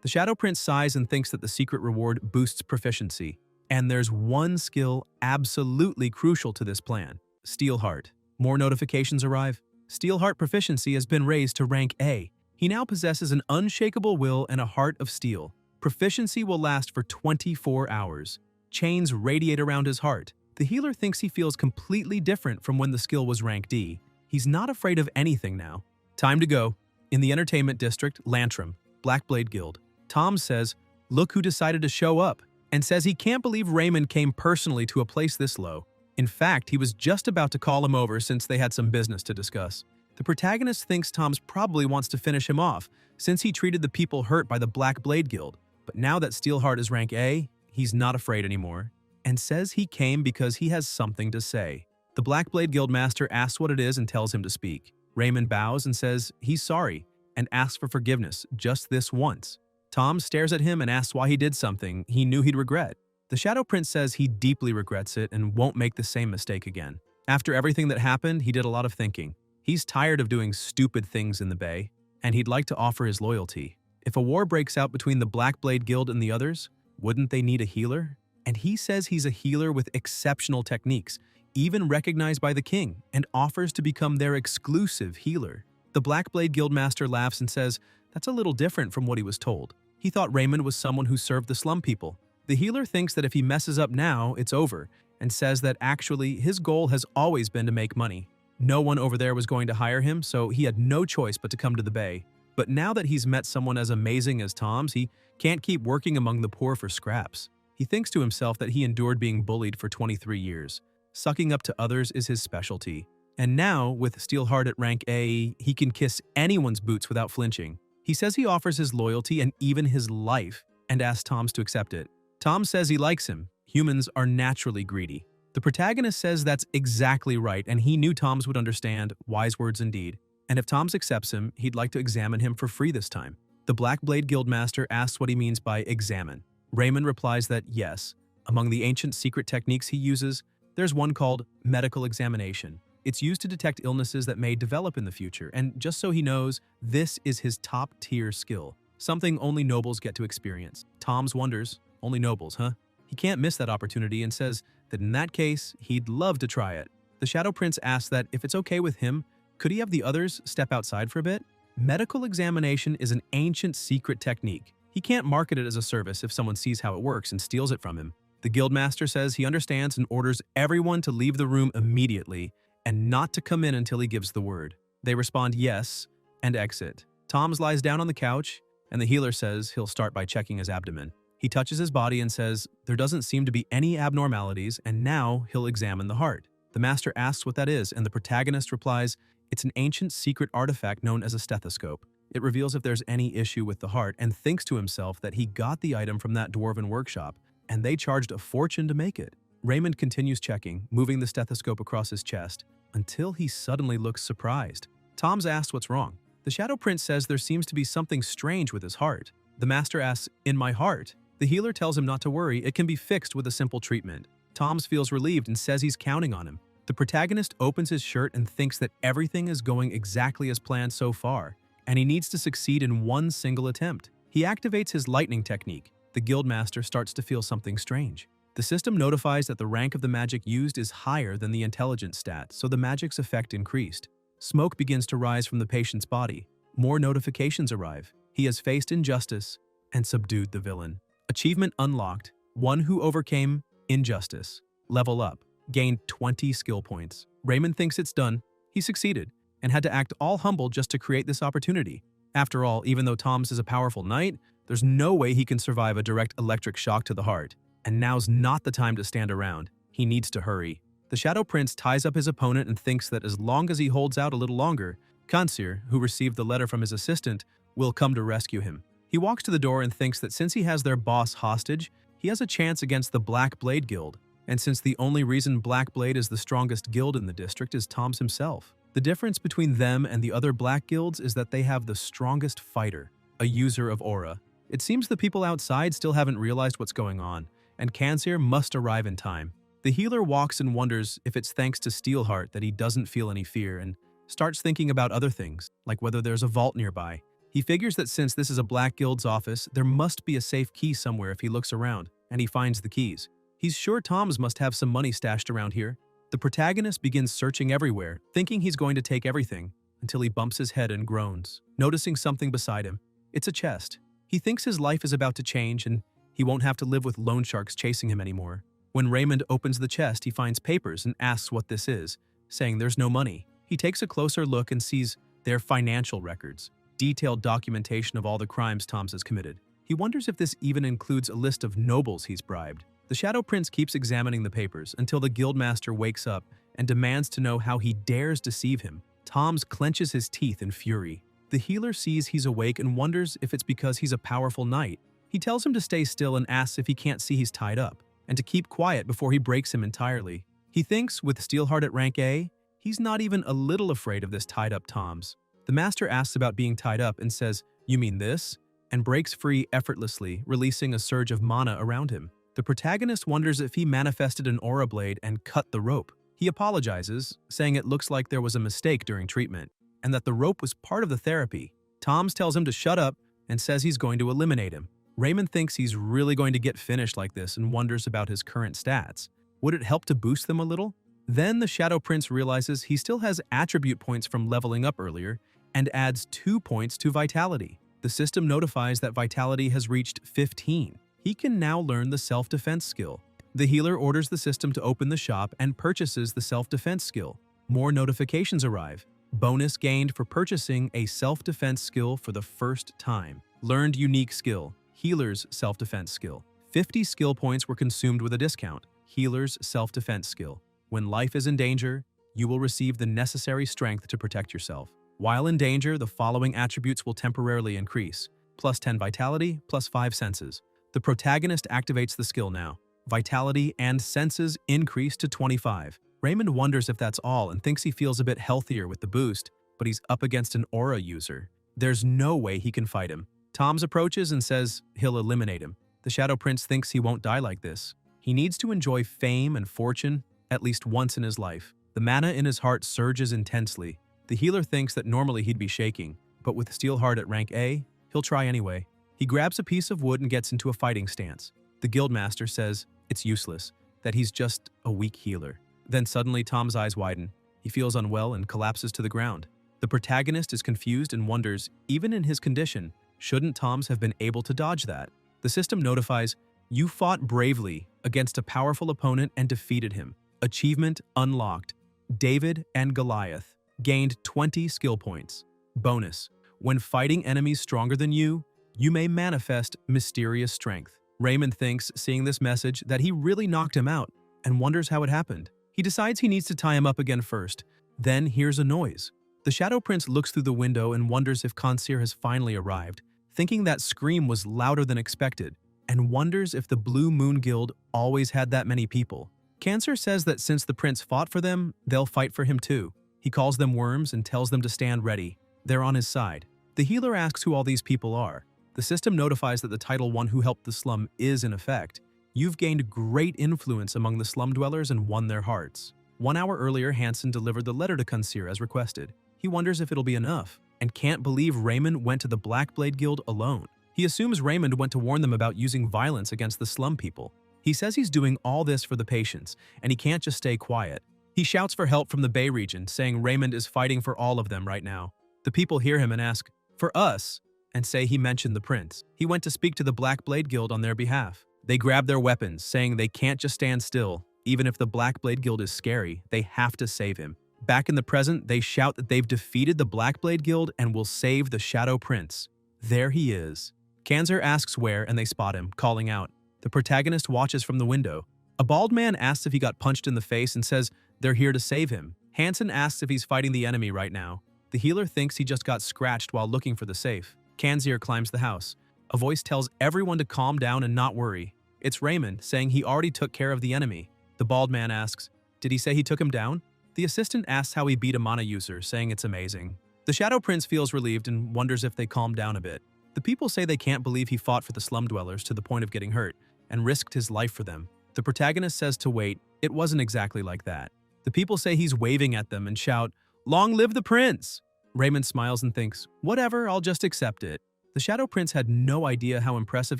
The Shadow Prince sighs and thinks that the secret reward boosts proficiency. And there's one skill absolutely crucial to this plan: Steelheart. More notifications arrive. Steelheart proficiency has been raised to rank A. He now possesses an unshakable will and a heart of steel. Proficiency will last for 24 hours. Chains radiate around his heart. The healer thinks he feels completely different from when the skill was rank D. He's not afraid of anything now. Time to go. In the entertainment district, Lantrum, Black Blade Guild. Tom says, "Look who decided to show up," and says he can't believe Raymond came personally to a place this low. In fact, he was just about to call him over since they had some business to discuss. The protagonist thinks Tom's probably wants to finish him off since he treated the people hurt by the Black Blade Guild. But now that Steelheart is rank A, he's not afraid anymore, and says he came because he has something to say. The Black Blade Guild master asks what it is and tells him to speak. Raymond bows and says he's sorry and asks for forgiveness just this once. Tom stares at him and asks why he did something he knew he'd regret. The Shadow Prince says he deeply regrets it and won't make the same mistake again. After everything that happened, he did a lot of thinking. He's tired of doing stupid things in the Bay, and he'd like to offer his loyalty. If a war breaks out between the Black Blade Guild and the others, wouldn't they need a healer? And he says he's a healer with exceptional techniques, even recognized by the king, and offers to become their exclusive healer. The Black Blade Guild master laughs and says that's a little different from what he was told. He thought Raymond was someone who served the slum people. The healer thinks that if he messes up now, it's over, and says that actually his goal has always been to make money. No one over there was going to hire him, so he had no choice but to come to the Bay. But now that he's met someone as amazing as Tom's, he can't keep working among the poor for scraps. He thinks to himself that he endured being bullied for 23 years. Sucking up to others is his specialty. And now, with Steelheart at rank A, he can kiss anyone's boots without flinching. He says he offers his loyalty and even his life, and asks Tom's to accept it. Tom says he likes him. Humans are naturally greedy. The protagonist says that's exactly right, and he knew Tom's would understand. Wise words indeed. And if Tom's accepts him, he'd like to examine him for free this time. The Black Blade Guildmaster asks what he means by examine. Raymond replies that yes. Among the ancient secret techniques he uses, there's one called medical examination. It's used to detect illnesses that may develop in the future, and just so he knows, this is his top-tier skill, something only nobles get to experience. Tom's wonders, only nobles, huh? He can't miss that opportunity and says that in that case, he'd love to try it. The Shadow Prince asks that if it's okay with him, could he have the others step outside for a bit? Medical examination is an ancient secret technique. He can't market it as a service if someone sees how it works and steals it from him. The Guildmaster says he understands and orders everyone to leave the room immediately and not to come in until he gives the word. They respond yes and exit. Tom lies down on the couch, and the healer says he'll start by checking his abdomen. He touches his body and says there doesn't seem to be any abnormalities, and now he'll examine the heart. The master asks what that is, and the protagonist replies it's an ancient secret artifact known as a stethoscope. It reveals if there's any issue with the heart, and thinks to himself that he got the item from that dwarven workshop, and they charged a fortune to make it. Raymond continues checking, moving the stethoscope across his chest, until he suddenly looks surprised. Tom's asks what's wrong. The Shadow Prince says there seems to be something strange with his heart. The master asks, "In my heart?" The healer tells him not to worry, it can be fixed with a simple treatment. Tom's feels relieved and says he's counting on him. The protagonist opens his shirt and thinks that everything is going exactly as planned so far, and he needs to succeed in one single attempt. He activates his lightning technique. The Guildmaster starts to feel something strange. The system notifies that the rank of the magic used is higher than the intelligence stat, so the magic's effect increased. Smoke begins to rise from the patient's body. More notifications arrive. He has faced injustice and subdued the villain. Achievement unlocked. One who overcame injustice. Level up. Gained 20 skill points. Raymond thinks it's done. He succeeded and had to act all humble just to create this opportunity. After all, even though Tom's is a powerful knight, There's no way he can survive a direct electric shock to the heart, and now's not the time to stand around. He needs to hurry. The Shadow Prince ties up his opponent and thinks that as long as he holds out a little longer, Kansir, who received the letter from his assistant, will come to rescue him. He walks to the door and thinks that since he has their boss hostage, he has a chance against the Black Blade Guild, and since the only reason Black Blade is the strongest guild in the district is Tom's himself. The difference between them and the other black guilds is that they have the strongest fighter, a user of aura. It seems the people outside still haven't realized what's going on, and Kansir must arrive in time. The healer walks and wonders if it's thanks to Steelheart that he doesn't feel any fear and starts thinking about other things, like whether there's a vault nearby. He figures that since this is a Black Guild's office, there must be a safe key somewhere if he looks around, and he finds the keys. He's sure Tom's must have some money stashed around here. The protagonist begins searching everywhere, thinking he's going to take everything, until he bumps his head and groans, noticing something beside him. It's a chest. He thinks his life is about to change and he won't have to live with loan sharks chasing him anymore. When Raymond opens the chest, he finds papers and asks what this is, saying there's no money. He takes a closer look and sees their financial records, detailed documentation of all the crimes Tom's has committed. He wonders if this even includes a list of nobles he's bribed. The Shadow Prince keeps examining the papers until the guildmaster wakes up and demands to know how he dares deceive him. Tom's clenches his teeth in fury. The healer sees he's awake and wonders if it's because he's a powerful knight. He tells him to stay still and asks if he can't see he's tied up, and to keep quiet before he breaks him entirely. He thinks, with Steelheart at rank A, he's not even a little afraid of this tied-up Tom's. The master asks about being tied up and says, "You mean this?" and breaks free effortlessly, releasing a surge of mana around him. The protagonist wonders if he manifested an aura blade and cut the rope. He apologizes, saying it looks like there was a mistake during treatment, and that the rope was part of the therapy. Tom's tells him to shut up and says he's going to eliminate him. Raymond thinks he's really going to get finished like this and wonders about his current stats. Would it help to boost them a little? Then the Shadow Prince realizes he still has attribute points from leveling up earlier and adds 2 points to Vitality. The system notifies that Vitality has reached 15. He can now learn the self-defense skill. The healer orders the system to open the shop and purchases the self-defense skill. More notifications arrive. Bonus gained for purchasing a self-defense skill for the first time. Learned unique skill. Healer's self-defense skill. 50 skill points were consumed with a discount. Healer's self-defense skill. When life is in danger, you will receive the necessary strength to protect yourself. While in danger, the following attributes will temporarily increase. Plus 10 vitality, plus 5 senses. The protagonist activates the skill now. Vitality and senses increase to 25. Raymond wonders if that's all and thinks he feels a bit healthier with the boost, but he's up against an aura user. There's no way he can fight him. Tom's approaches and says he'll eliminate him. The Shadow Prince thinks he won't die like this. He needs to enjoy fame and fortune at least once in his life. The mana in his heart surges intensely. The healer thinks that normally he'd be shaking, but with Steelheart at rank A, he'll try anyway. He grabs a piece of wood and gets into a fighting stance. The guildmaster says it's useless, that he's just a weak healer. Then suddenly Tom's eyes widen. He feels unwell and collapses to the ground. The protagonist is confused and wonders, even in his condition, shouldn't Tom's have been able to dodge that? The system notifies, you fought bravely against a powerful opponent and defeated him. Achievement unlocked. David and Goliath. Gained 20 skill points. Bonus. When fighting enemies stronger than you may manifest mysterious strength. Raymond thinks, seeing this message, that he really knocked him out and wonders how it happened. He decides he needs to tie him up again first, then hears a noise. The Shadow Prince looks through the window and wonders if Kansir has finally arrived, thinking that scream was louder than expected, and wonders if the Blue Moon Guild always had that many people. Kansir says that since the prince fought for them, they'll fight for him too. He calls them worms and tells them to stand ready. They're on his side. The healer asks who all these people are. The system notifies that the title "One Who Helped the Slum" is in effect. You've gained great influence among the slum dwellers and won their hearts. 1 hour earlier, Hansen delivered the letter to Kansir as requested. He wonders if it'll be enough, and can't believe Raymond went to the Black Blade Guild alone. He assumes Raymond went to warn them about using violence against the slum people. He says he's doing all this for the patients, and he can't just stay quiet. He shouts for help from the Bay region, saying Raymond is fighting for all of them right now. The people hear him and ask, "For us?" and say he mentioned the prince. He went to speak to the Black Blade Guild on their behalf. They grab their weapons, saying they can't just stand still. Even if the Black Blade Guild is scary, they have to save him. Back in the present, they shout that they've defeated the Black Blade Guild and will save the Shadow Prince. There he is. Kanzer asks where and they spot him, calling out. The protagonist watches from the window. A bald man asks if he got punched in the face and says they're here to save him. Hansen asks if he's fighting the enemy right now. The healer thinks he just got scratched while looking for the safe. Kanzer climbs the house. A voice tells everyone to calm down and not worry. It's Raymond, saying he already took care of the enemy. The bald man asks, did he say he took him down? The assistant asks how he beat a mana user, saying it's amazing. The Shadow Prince feels relieved and wonders if they calmed down a bit. The people say they can't believe he fought for the slum dwellers to the point of getting hurt and risked his life for them. The protagonist says to wait, it wasn't exactly like that. The people say he's waving at them and shout, long live the prince! Raymond smiles and thinks, whatever, I'll just accept it. The Shadow Prince had no idea how impressive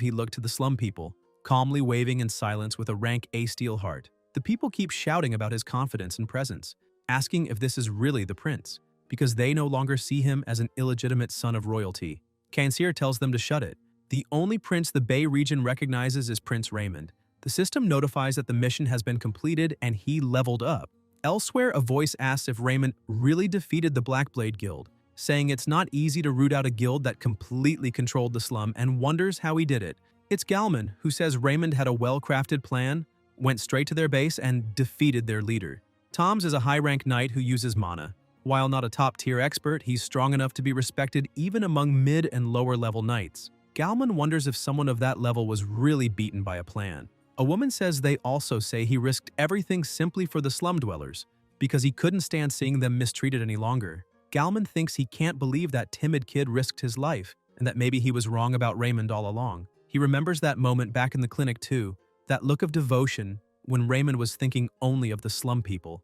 he looked to the slum people, calmly waving in silence with a rank A steel heart. The people keep shouting about his confidence and presence, asking if this is really the prince, because they no longer see him as an illegitimate son of royalty. Kanseer tells them to shut it. The only prince the Bay region recognizes is Prince Raymond. The system notifies that the mission has been completed and he leveled up. Elsewhere, a voice asks if Raymond really defeated the Blackblade Guild, saying it's not easy to root out a guild that completely controlled the slum and wonders how he did it. It's Galman, who says Raymond had a well-crafted plan, went straight to their base, and defeated their leader. Toms is a high-rank knight who uses mana. While not a top-tier expert, he's strong enough to be respected even among mid- and lower-level knights. Galman wonders if someone of that level was really beaten by a plan. A woman says they also say he risked everything simply for the slum dwellers, because he couldn't stand seeing them mistreated any longer. Galman thinks he can't believe that timid kid risked his life, and that maybe he was wrong about Raymond all along. He remembers that moment back in the clinic too, that look of devotion when Raymond was thinking only of the slum people.